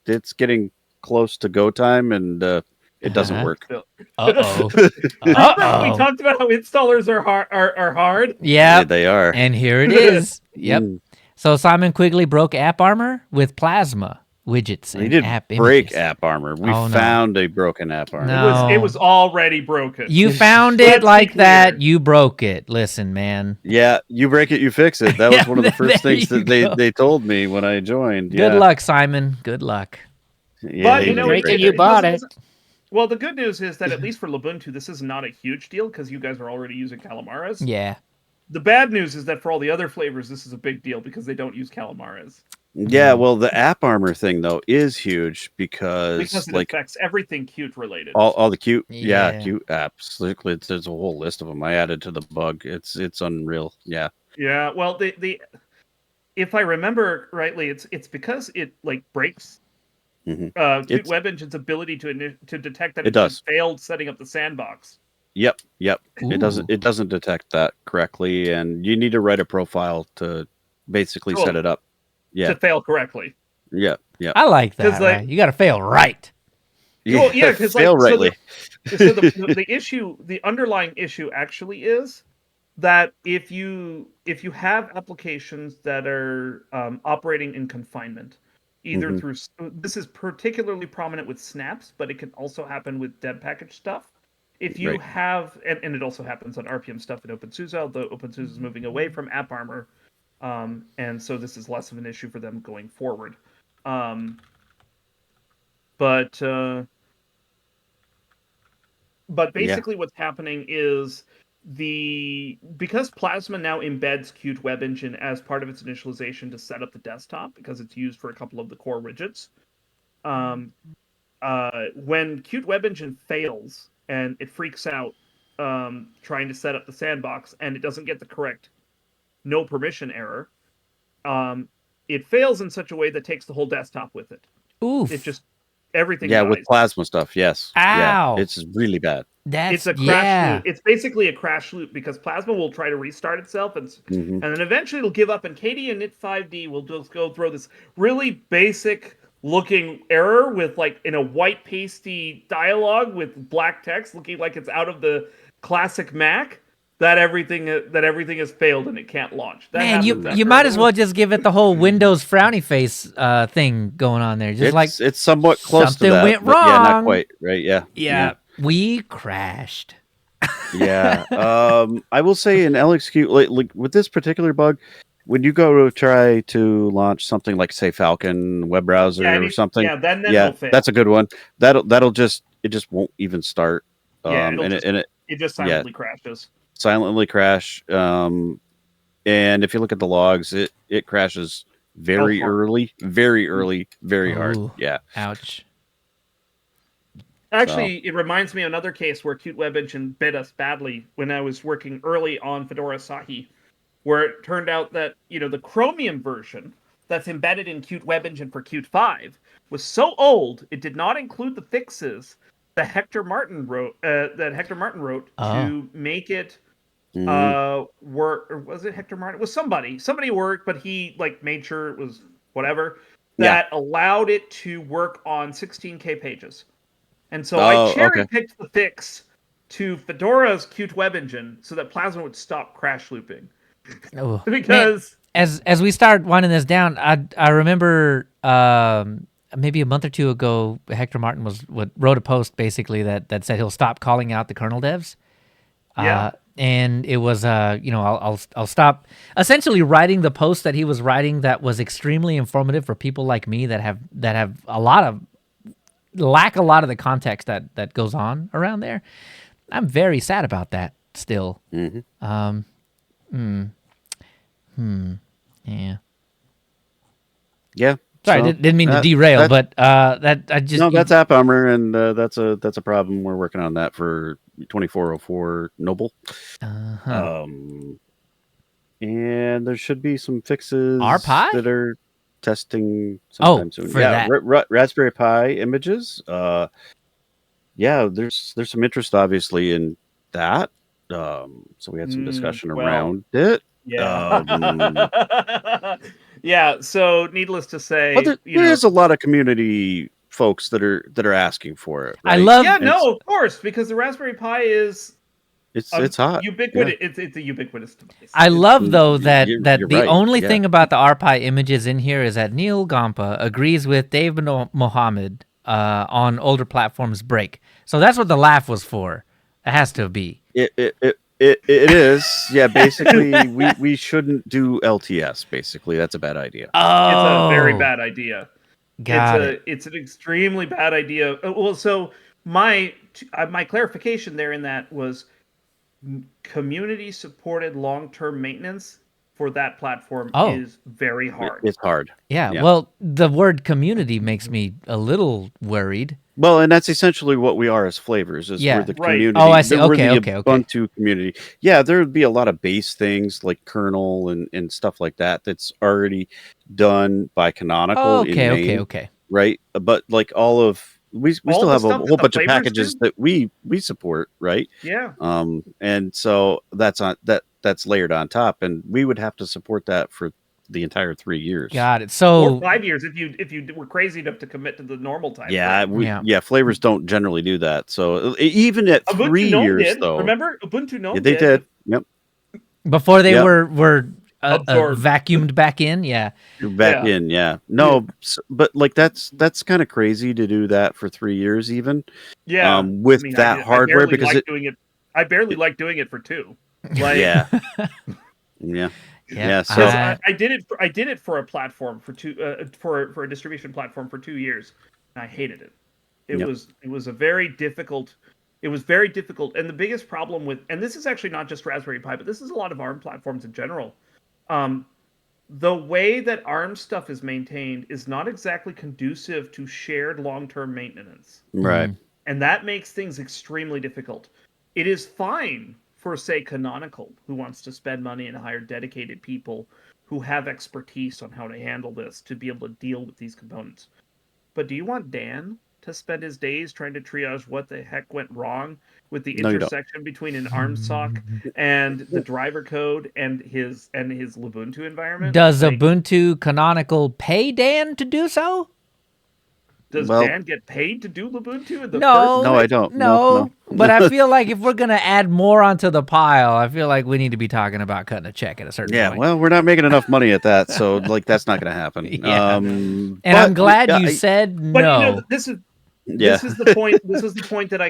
it's getting close to go time and it doesn't work. Uh-oh. Remember we talked about how installers are hard? Yeah, they are. And here it is. Yep. So Simon Quigley broke AppArmor with Plasma widgets and app images. Break AppArmor. We found a broken AppArmor. No. It was already broken. You found it like that. You broke it. Listen, man. Yeah, you break it, you fix it. That was one of the first things that they told me when I joined. Good luck, Simon. Good luck. Yeah, but you bought it. Well, the good news is that at least for Ubuntu, this is not a huge deal because you guys are already using Calamares. Yeah. The bad news is that for all the other flavors, this is a big deal because they don't use Calamares. Yeah, well, the AppArmor thing though is huge because it affects everything Qt related. All the Qt, Qt apps. There's a whole list of them. I added to the bug. It's unreal. Yeah. Yeah. Well, if I remember rightly, it's because it like breaks Qt Web Engine's ability to detect that it failed setting up the sandbox. Yep. Ooh. It doesn't detect that correctly, and you need to write a profile to basically set it up. Yeah. To fail correctly. Yeah. I like that. Right? You got to fail right. Yeah, well, yeah, because fail rightly. So the underlying issue actually is that if you have applications that are operating in confinement, either through, this is particularly prominent with snaps, but it can also happen with deb package stuff. If you have, and it also happens on RPM stuff in OpenSUSE, although OpenSUSE is moving away from AppArmor, and so this is less of an issue for them going forward. But basically what's happening is because Plasma now embeds Qt Web Engine as part of its initialization to set up the desktop, because it's used for a couple of the core widgets. When Qt Web Engine fails and it freaks out trying to set up the sandbox and it doesn't get the correct no permission error, it fails in such a way that takes the whole desktop with it. Oof. It just everything. Yeah, dies. with Plasma stuff. Yes. Ow. Yeah, it's really bad. It's a crash loop. It's basically a crash loop because Plasma will try to restart itself and then eventually it'll give up, and Katie and Knit5D will just go throw this really basic looking error with like in a white pasty dialogue with black text looking like it's out of the classic Mac. That everything has failed and it can't launch. Man, you might as well just give it the whole Windows frowny face thing going on there. Just it's somewhat close to that. Something went wrong. Yeah, not quite. Right? Yeah. We crashed. Yeah. I will say in LXQ, like with this particular bug, when you go to try to launch something like say Falcon web browser or something, then it'll fail. That's a good one. It just won't even start. It just silently crashes. Silently crash, and if you look at the logs, it crashes very early, very hard. Yeah. Ouch. Actually, it reminds me of another case where Qt Web Engine bit us badly when I was working early on Fedora Asahi, where it turned out that the Chromium version that's embedded in Qt Web Engine for Qt 5 was so old it did not include the fixes that Hector Martin wrote to make it Or was it Hector Martin? It was somebody. Somebody worked, but he like made sure it was whatever Yeah. that allowed it to work on 16K pages. And so I Oh, cherry okay. picked the fix to Fedora's Qt web engine so that Plasma would stop crash looping. Oh, Because man, as we start winding this down, I remember maybe a month or two ago, Hector Martin wrote a post basically that said he'll stop calling out the kernel devs. yeah. And it was I'll stop essentially writing the post that he was writing that was extremely informative for people like me that have lack a lot of the context that goes on around there. I'm very sad about that still. Yeah. Yeah. Sorry, So didn't mean to derail, but that I just no, that's App Armor, and that's a problem. We're working on that for 2404 Noble. And there should be some fixes RPi? that are testing sometime soon. For Yeah, that. Raspberry Pi images. Yeah, there's some interest obviously in that. So we had some discussion around it. Yeah. Yeah, so needless to say, But there is a lot of community folks that are asking for it, right? I love Yeah, no, of course, because the Raspberry Pi is it's hot. ubiquitous. Yeah. It's a ubiquitous device. I love though that you're the right. only thing about the RPi images in here is that Neil Gampa agrees with Dave Mohammed on older platforms break. So that's what the laugh was for. It has to be. It is. Yeah, basically we shouldn't do LTS. Basically, that's a bad idea. Oh, It's a very bad idea. Got it. It's an extremely bad idea. Well, so my clarification there in that was community supported long-term maintenance for that platform is very hard. It's hard. Yeah. Well, the word community makes me a little worried. Well, and that's essentially what we are as flavors. We're the community. Oh, I see. We're Okay. the Ubuntu community. Yeah, there would be a lot of base things like kernel and stuff like that that's already done by Canonical. Okay. Right, but like we still have a whole bunch of packages that we support, right? Yeah. And so that's layered on top, and we would have to support that for the entire 3 years. Got it. So or 5 years if you were crazy enough to commit to the normal time. Yeah, flavors don't generally do that. So even at Ubuntu 3 years, did. though, Remember Ubuntu Gnome they did. Yep. Before they were vacuumed back in, back in, no, but like that's kind of crazy to do that for 3 years, even. With that hardware, because I barely like doing it for 2. Like, yeah. So I did it for a platform for 2 for a distribution platform for 2 years, and I hated it. It was a very difficult. It was very difficult, and the biggest problem with, and this is actually not just Raspberry Pi, but this is a lot of ARM platforms in general. The way that ARM stuff is maintained is not exactly conducive to shared long-term maintenance. Right. And that makes things extremely difficult. It is fine for, say, Canonical, who wants to spend money and hire dedicated people who have expertise on how to handle this to be able to deal with these components. But do you want Dan to spend his days trying to triage what the heck went wrong with the intersection between an ARM sock and the driver code and his Ubuntu environment? Does Ubuntu Canonical pay Dan to do so? Does Dan get paid to do Ubuntu in the no, first No, I don't. No. But I feel like if we're going to add more onto the pile, I feel like we need to be talking about cutting a check at a certain point. Yeah, well, we're not making enough money at that, so like that's not going to happen. And I'm glad you said no. But this is the point. This is the point that I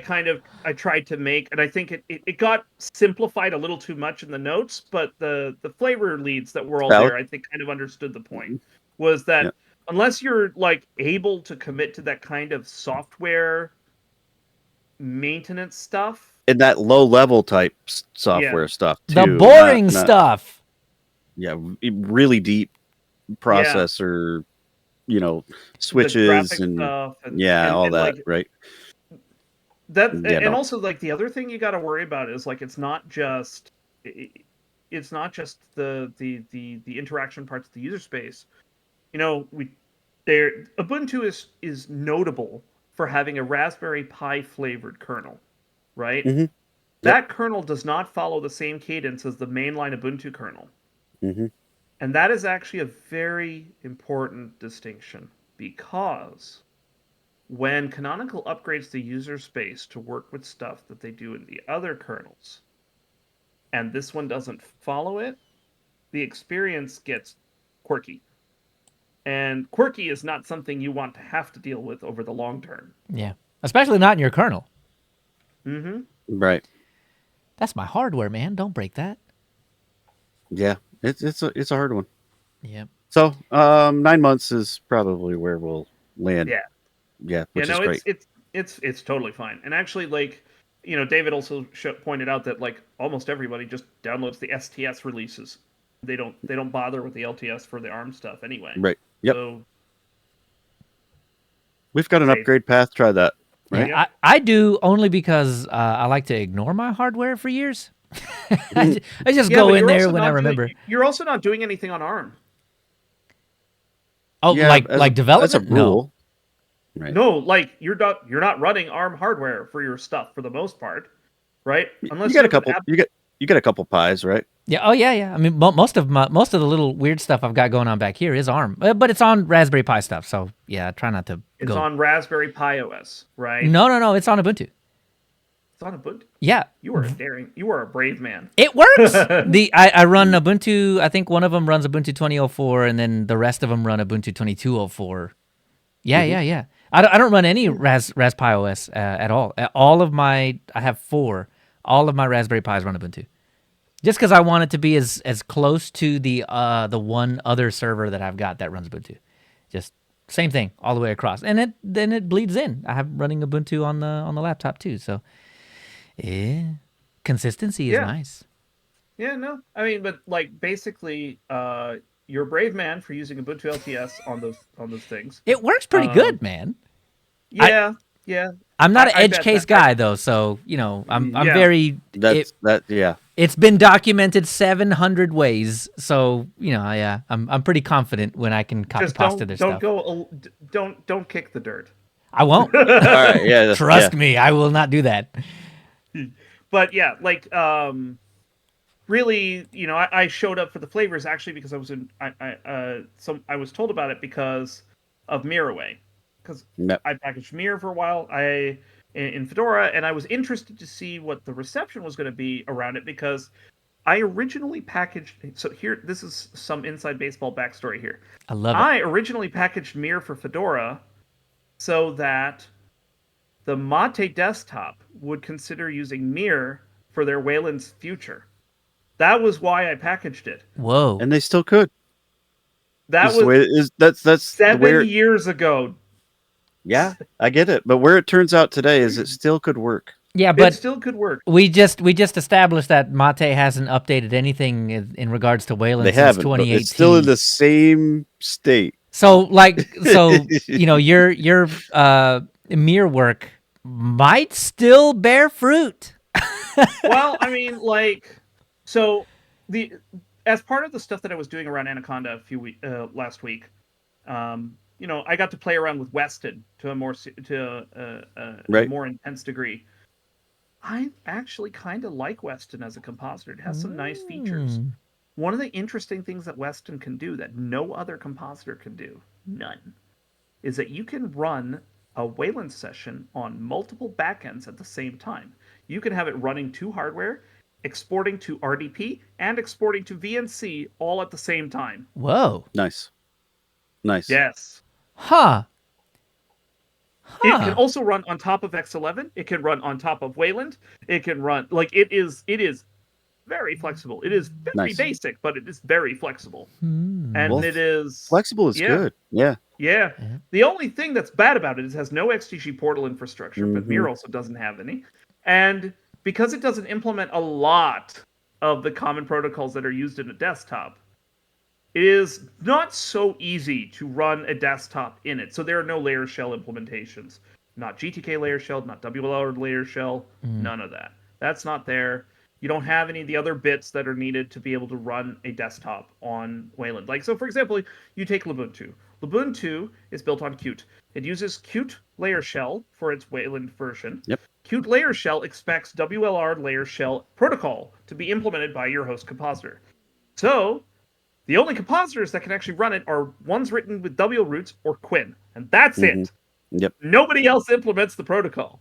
tried to make, and I think it got simplified a little too much in the notes. But the flavor leads that were all there, I think, kind of understood the point. Was that unless you're like able to commit to that kind of software maintenance stuff, and that low level type software stuff too, the boring stuff. Yeah, really deep processor. Switches and stuff all that, like, right? That and also like the other thing you got to worry about is like it's not just the interaction parts of the user space. Ubuntu is notable for having a Raspberry Pi flavored kernel, right? Mm-hmm. That kernel does not follow the same cadence as the mainline Ubuntu kernel. Mm-hmm. And that is actually a very important distinction, because when Canonical upgrades the user space to work with stuff that they do in the other kernels, and this one doesn't follow it, the experience gets quirky. And quirky is not something you want to have to deal with over the long term. Yeah. Especially not in your kernel. Mm-hmm. Right. That's my hardware, man. Don't break that. Yeah. It's a hard one. Yep. So 9 months is probably where we'll land. Yeah. Yeah, which is no, great. It's totally fine. And actually, like, David also pointed out that like almost everybody just downloads the STS releases. They don't bother with the LTS for the ARM stuff anyway. Right. Yep. So we've got an upgrade path. Try that. Right. Yeah, I do only because I like to ignore my hardware for years. I just go in there when I remember. You're also not doing anything on ARM. Oh, Yeah, like development? That's a rule. Right. No, like you're not running ARM hardware for your stuff for the most part, right? Unless you got a couple. You get a couple pies, right? Yeah. Oh, yeah. I mean, most of the little weird stuff I've got going on back here is ARM, but it's on Raspberry Pi stuff. So yeah, I try not to. It's on Raspberry Pi OS, right? No. It's on Ubuntu. It's on Ubuntu. Yeah. You are a brave man. It works. I run Ubuntu. I think one of them runs Ubuntu 2004, and then the rest of them run Ubuntu 2204. Yeah, yeah. I don't run any Raspberry Pi OS at all. I have 4. All of my Raspberry Pis run Ubuntu. Just because I want it to be as close to the one other server that I've got that runs Ubuntu. Just same thing all the way across, and then it bleeds in. I have running Ubuntu on the laptop too. So, yeah, consistency is nice. Yeah, no, I mean, but like basically, you're a brave man for using Ubuntu LTS on those things. It works pretty good, man. Yeah. I'm not an edge case guy though, so I'm very. It's been documented 700 ways, so I'm pretty confident when I can copy pasta their stuff. Don't kick the dirt. I won't. All right, yeah, Trust me, I will not do that. But yeah, like really, I showed up for the flavors actually because I was told about it because of Miraway. Because I packaged Mir for a while in Fedora, and I was interested to see what the reception was going to be around it, because I originally packaged. So this is some inside baseball backstory here. I love it. I originally packaged Mir for Fedora so that the Mate desktop would consider using Mir for their Wayland's future. That was why I packaged it. Whoa! And they still could. That's the way it is. That's 7 years ago. Yeah, I get it. But where it turns out today is it still could work. Yeah, but it still could work. We just established that Mate hasn't updated anything in regards to Wayland since 2018. It's still in the same state. So your Mir work might still bear fruit. Well, I mean, as part of the stuff that I was doing around Anaconda last week, I got to play around with Weston to a more intense degree. I actually kind of like Weston as a compositor. It has some nice features. One of the interesting things that Weston can do that no other compositor can do, none, is that you can run a Wayland session on multiple backends at the same time. You can have it running to hardware, exporting to RDP, and exporting to VNC all at the same time. Whoa. Nice. Yes. Huh. It can also run on top of X11. It can run on top of Wayland. It can run it is very flexible. It is very basic, but it is very flexible. And it is flexible is good. Yeah. Yeah. The only thing that's bad about it is it has no XTG portal infrastructure, but Mir also doesn't have any. And because it doesn't implement a lot of the common protocols that are used in a desktop, it is not so easy to run a desktop in it. So there are no layer shell implementations. Not GTK layer shell, not WLR layer shell, none of that. That's not there. You don't have any of the other bits that are needed to be able to run a desktop on Wayland. So for example, you take Lubuntu. Lubuntu is built on Qt. It uses Qt layer shell for its Wayland version. Yep. Qt layer shell expects WLR layer shell protocol to be implemented by your host compositor. So, the only compositors that can actually run it are ones written with W roots or Quinn, and that's it. Yep. Nobody else implements the protocol.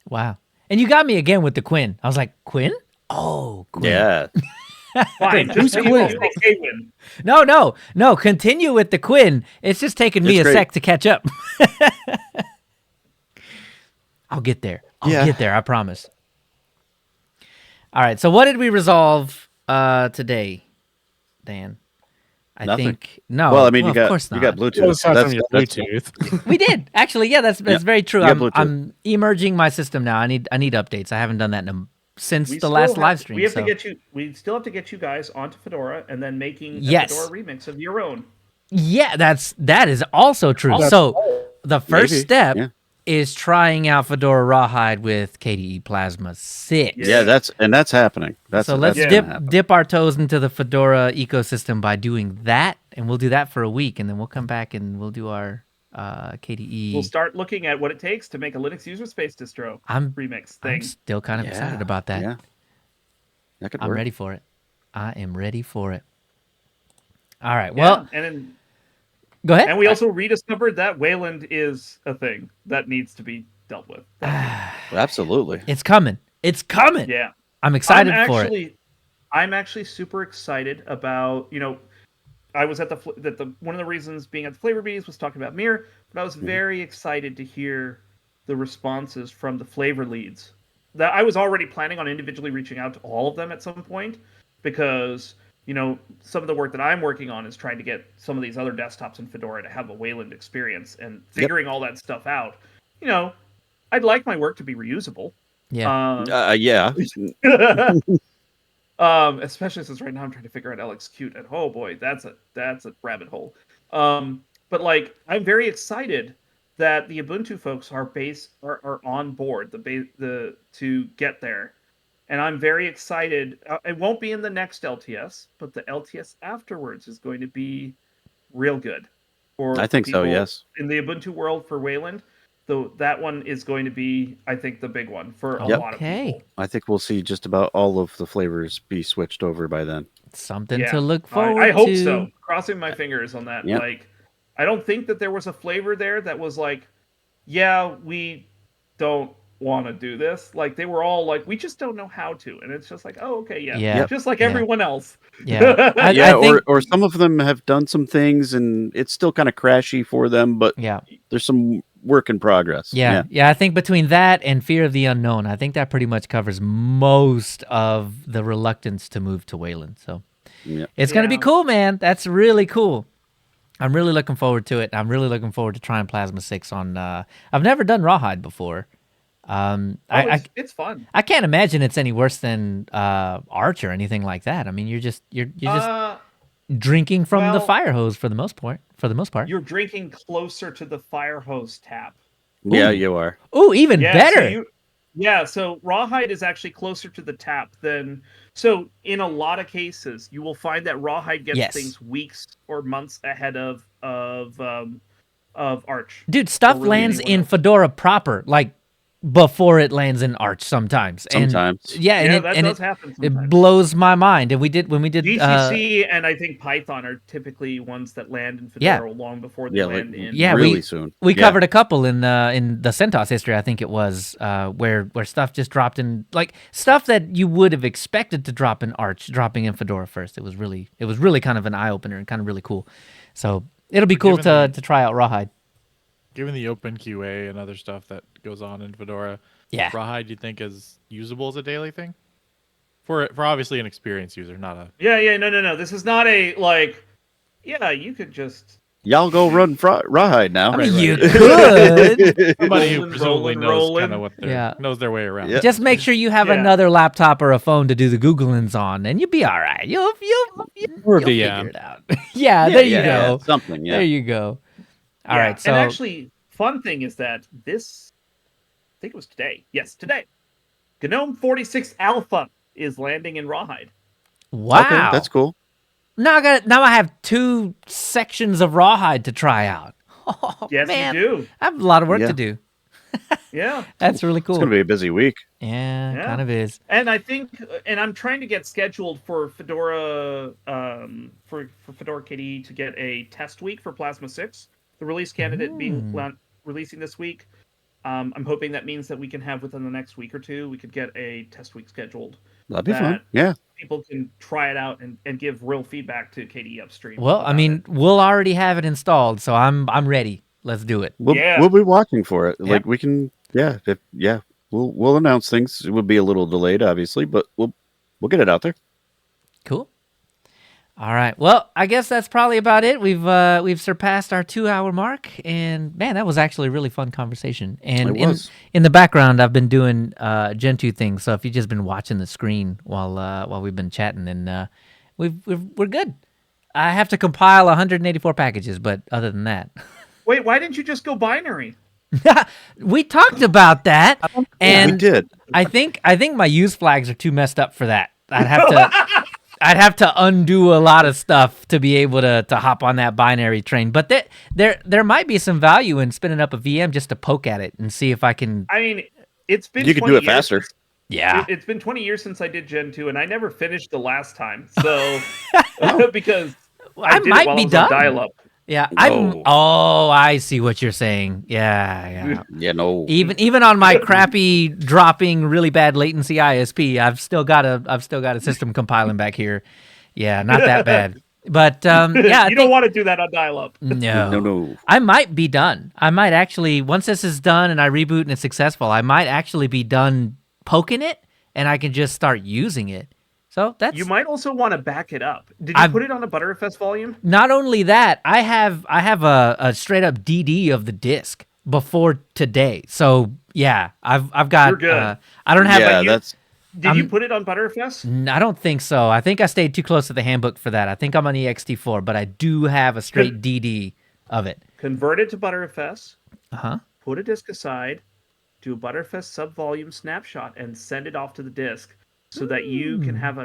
Wow. And you got me again with the Quinn. I was like, Quinn? Oh, Quinn. Yeah. Fine, just say Quinn. No. Continue with the Quinn. It's just taking me a sec to catch up. I'll get there. I'll get there. I promise. All right. So what did we resolve today, Dan? I think no. Well, I mean, you got Bluetooth. Bluetooth. Bluetooth. We did actually. Yeah, that's very true. Yeah, I'm emerging my system now. I need updates. I haven't done that since the last live stream. We have to get you. We still have to get you guys onto Fedora and then making a Fedora remix of your own. Yeah, that is also true. So the first step is trying out Fedora Rawhide with KDE Plasma 6. Yeah, that's happening. So let's dip our toes into the Fedora ecosystem by doing that, and we'll do that for a week, and then we'll come back and we'll do our KDE. We'll start looking at what it takes to make a Linux user space distro remix thing. I'm still kind of excited about that. Yeah. That could work. I'm ready for it. I am ready for it. All right. Well, and then go ahead. And we also rediscovered that Wayland is a thing that needs to be dealt with. Absolutely. It's coming. It's coming. Yeah. I'm excited for it. I'm actually super excited about, I was at one of the reasons being at the Flavor Bees was talking about Mir, but I was very excited to hear the responses from the flavor leads. That I was already planning on individually reaching out to all of them at some point because some of the work that I'm working on is trying to get some of these other desktops in Fedora to have a Wayland experience and figuring all that stuff out. I'd like my work to be reusable. Yeah. Yeah. Especially since right now I'm trying to figure out LXQt, and oh boy, that's a rabbit hole. But I'm very excited that the Ubuntu folks are on board to get there. And I'm very excited. It won't be in the next LTS, but the LTS afterwards is going to be real good. I think so, yes. In the Ubuntu world for Wayland, that one is going to be, I think, the big one for a lot of people. I think we'll see just about all of the flavors be switched over by then. Something to look forward to. I hope so. Crossing my fingers on that. Yep. I don't think that there was a flavor there that was we don't want to do this. They were all we just don't know how to, and it's just just like everyone else. Yeah. I think... or some of them have done some things and it's still kind of crashy for them, but there's some work in progress. Yeah. I think between that and fear of the unknown, I think that pretty much covers most of the reluctance to move to Wayland. So it's going to be cool, man. That's really cool. I'm really looking forward to it. I'm really looking forward to trying Plasma 6 on I've never done Rawhide before. It's fun. I can't imagine it's any worse than Arch or anything like that. I mean, you're just drinking from the fire hose for the most part. You're drinking closer to the fire hose tap. Yeah, you are. Ooh, even better. So Rawhide is actually closer to the tap than. So in a lot of cases, you will find that Rawhide gets things weeks or months ahead of Arch. Dude, stuff lands in Fedora proper, before it lands in Arch sometimes. Sometimes. And that does happen sometimes. It blows my mind. And when we did GCC and I think Python are typically ones that land in Fedora long before they land in. Yeah, really soon. We covered a couple in the CentOS history, I think it was, where stuff just dropped in, stuff that you would have expected to drop in Arch, dropping in Fedora first. It was really kind of an eye-opener and kind of really cool. So it'll be cool to try out Rawhide. Given the open QA and other stuff that goes on in Fedora, Rawhide, you think is usable as a daily thing? For obviously an experienced user, not a... No. This is not a, you could just... Y'all go run Rawhide now. I mean, you could. Somebody who presumably knows kind of what knows their way around. Yeah. Just make sure you have another laptop or a phone to do the Googlings on, and you'll be all right. You'll figure it out. There you go. Something, There you go. All right, so... And actually, fun thing is that I think it was today. Yes, today. GNOME 46 Alpha is landing in Rawhide. Wow. Okay, that's cool. Now I have 2 sections of Rawhide to try out. Oh, yes, man. you do. I have a lot of work to do. Yeah. That's really cool. It's gonna be a busy week. Yeah, kind of is. And I think, and I'm trying to get scheduled for Fedora, for Fedora KDE to get a test week for Plasma 6. The release candidate releasing this week. I'm hoping that means that we can have within the next week or two, we could get a test week scheduled. That'd be fun. Yeah. People can try it out and give real feedback to KDE upstream. Well, I mean, we'll already have it installed, so I'm ready. Let's do it. We'll be watching for it. Like we can, we'll announce things. It will be a little delayed, obviously, but we'll get it out there. Cool. All right. Well, I guess that's probably about it. We've surpassed our 2-hour mark, and man, that was actually a really fun conversation. And in the background, I've been doing Gentoo things. So if you've just been watching the screen while we've been chatting, then we're good. I have to compile 184 packages, but other than that, wait, why didn't you just go binary? We talked about that, and we did. I think my use flags are too messed up for that. I'd have to undo a lot of stuff to be able to hop on that binary train. But there might be some value in spinning up a VM just to poke at it and see if I can. I mean, it's been you could do it faster. It's been 20 years since I did Gentoo, and I never finished the last time. So because I might be done. Dial-up. Yeah, I see what you're saying. Yeah. Yeah, no. Even on my crappy dropping really bad latency ISP, I've still got a system compiling back here. Yeah, not that bad. But yeah, you don't want to do that on dial-up. No. I might be done. I might actually, once this is done and I reboot and it's successful, I might actually be done poking it and I can just start using it. So that's. You might also want to back it up. Did you put it on a Btrfs volume? Not only that, I have a straight up DD of the disk before today. So yeah, I've got. You're good. I don't have. Yeah, Did you put it on Btrfs? I don't think so. I think I stayed too close to the handbook for that. I think I'm on ext4, but I do have a straight DD of it. Convert it to Btrfs. Put a disk aside. Do a Btrfs subvolume snapshot and send it off to the disk, so that you can have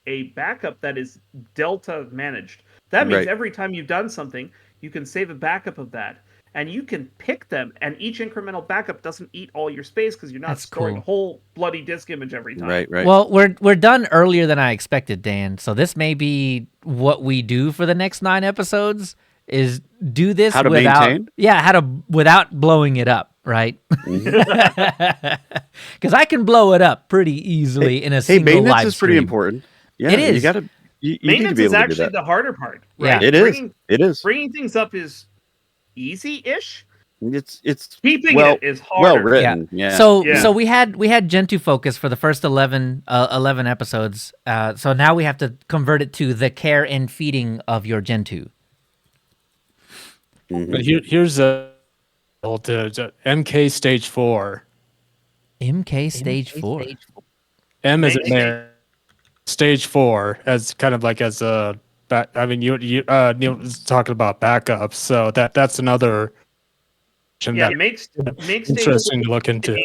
a backup that is Delta managed. That means every time you've done something, you can save a backup of that. And you can pick them, and each incremental backup doesn't eat all your space because you're not storing a whole bloody disk image every time. Right. Well, we're done earlier than I expected, Dan. So this may be what we do for the next 9 episodes, is do this without blowing it up. Right, because I can blow it up pretty easily in a single live stream. Maintenance is pretty important. Yeah, it is. You gotta. You maintenance need to be able is to actually do that. the harder part. Right? Yeah, it is. Bringing things up is easy-ish. It's keeping it is harder. Well written. Yeah. So we had Gentoo focus for the first 11 episodes. So now we have to convert it to the care and feeding of your Gentoo. But here's a. To MK stage 4. MK stage 4. M is in there. Stage 4 as kind of like as a. I mean, you Neil was talking about backups, so that's another. Yeah, it makes interesting to look into.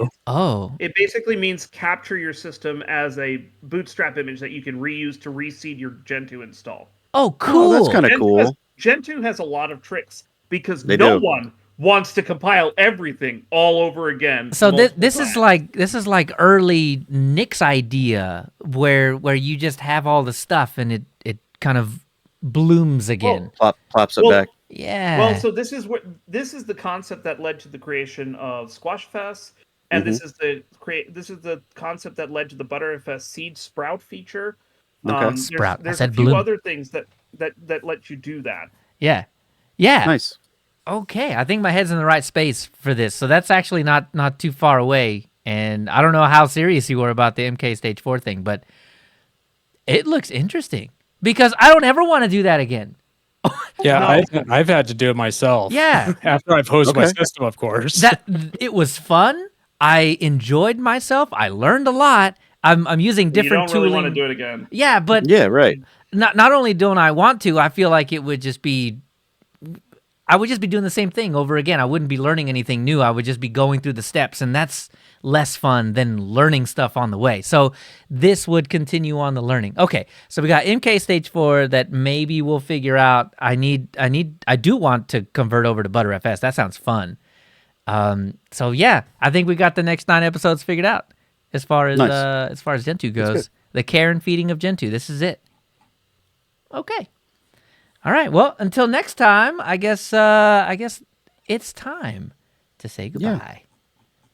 It basically means capture your system as a bootstrap image that you can reuse to reseed your Gentoo install. Oh, cool! That's kind of cool. Gentoo has a lot of tricks because no one wants to compile everything all over again. So this is like early Nick's idea where you just have all the stuff and it kind of blooms again. Plops it back. Yeah. Well, so this is the concept that led to the creation of Squashfest, and this is the concept that led to the Btrfs seed sprout feature. Okay. Sprout. There's I said a few bloom. other things that let you do that. Yeah. Nice. Okay, I think my head's in the right space for this. So that's actually not too far away. And I don't know how serious you were about the MK Stage 4 thing, but it looks interesting because I don't ever want to do that again. Yeah, I've had to do it myself. Yeah. After I've hosted my system, of course. It was fun. I enjoyed myself. I learned a lot. I'm using different tooling. You don't really want to do it again. Yeah, but yeah, right. Not only don't I want to, I feel like it would just be. I would just be doing the same thing over again. I wouldn't be learning anything new. I would just be going through the steps, and that's less fun than learning stuff on the way. So this would continue on the learning. Okay, so we got MK Stage 4 that maybe we'll figure out. I do want to convert over to Btrfs. That sounds fun. So yeah, I think we got the next 9 episodes figured out as far as Gentoo goes. The care and feeding of Gentoo. This is it. Okay. All right. Well, until next time, I guess it's time to say goodbye.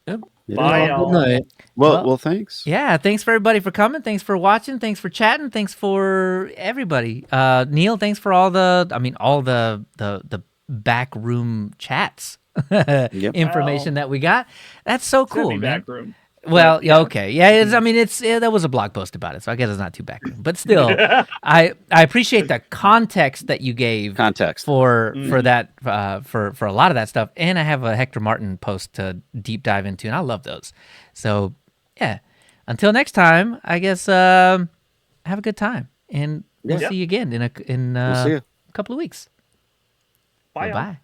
Yep. Bye, Good y'all. night. Well, thanks. Yeah, thanks for everybody for coming. Thanks for watching. Thanks for chatting. Thanks for everybody. Neil, thanks for all the back room chats information that we got. That's so cool, man. Back room. Well, yeah, okay, yeah. That was a blog post about it, so I guess it's not too back room. But still, I appreciate the context that you gave for that for a lot of that stuff. And I have a Hector Martin post to deep dive into, and I love those. So yeah, until next time, I guess have a good time, and we'll see you again in a couple of weeks. Bye. Bye.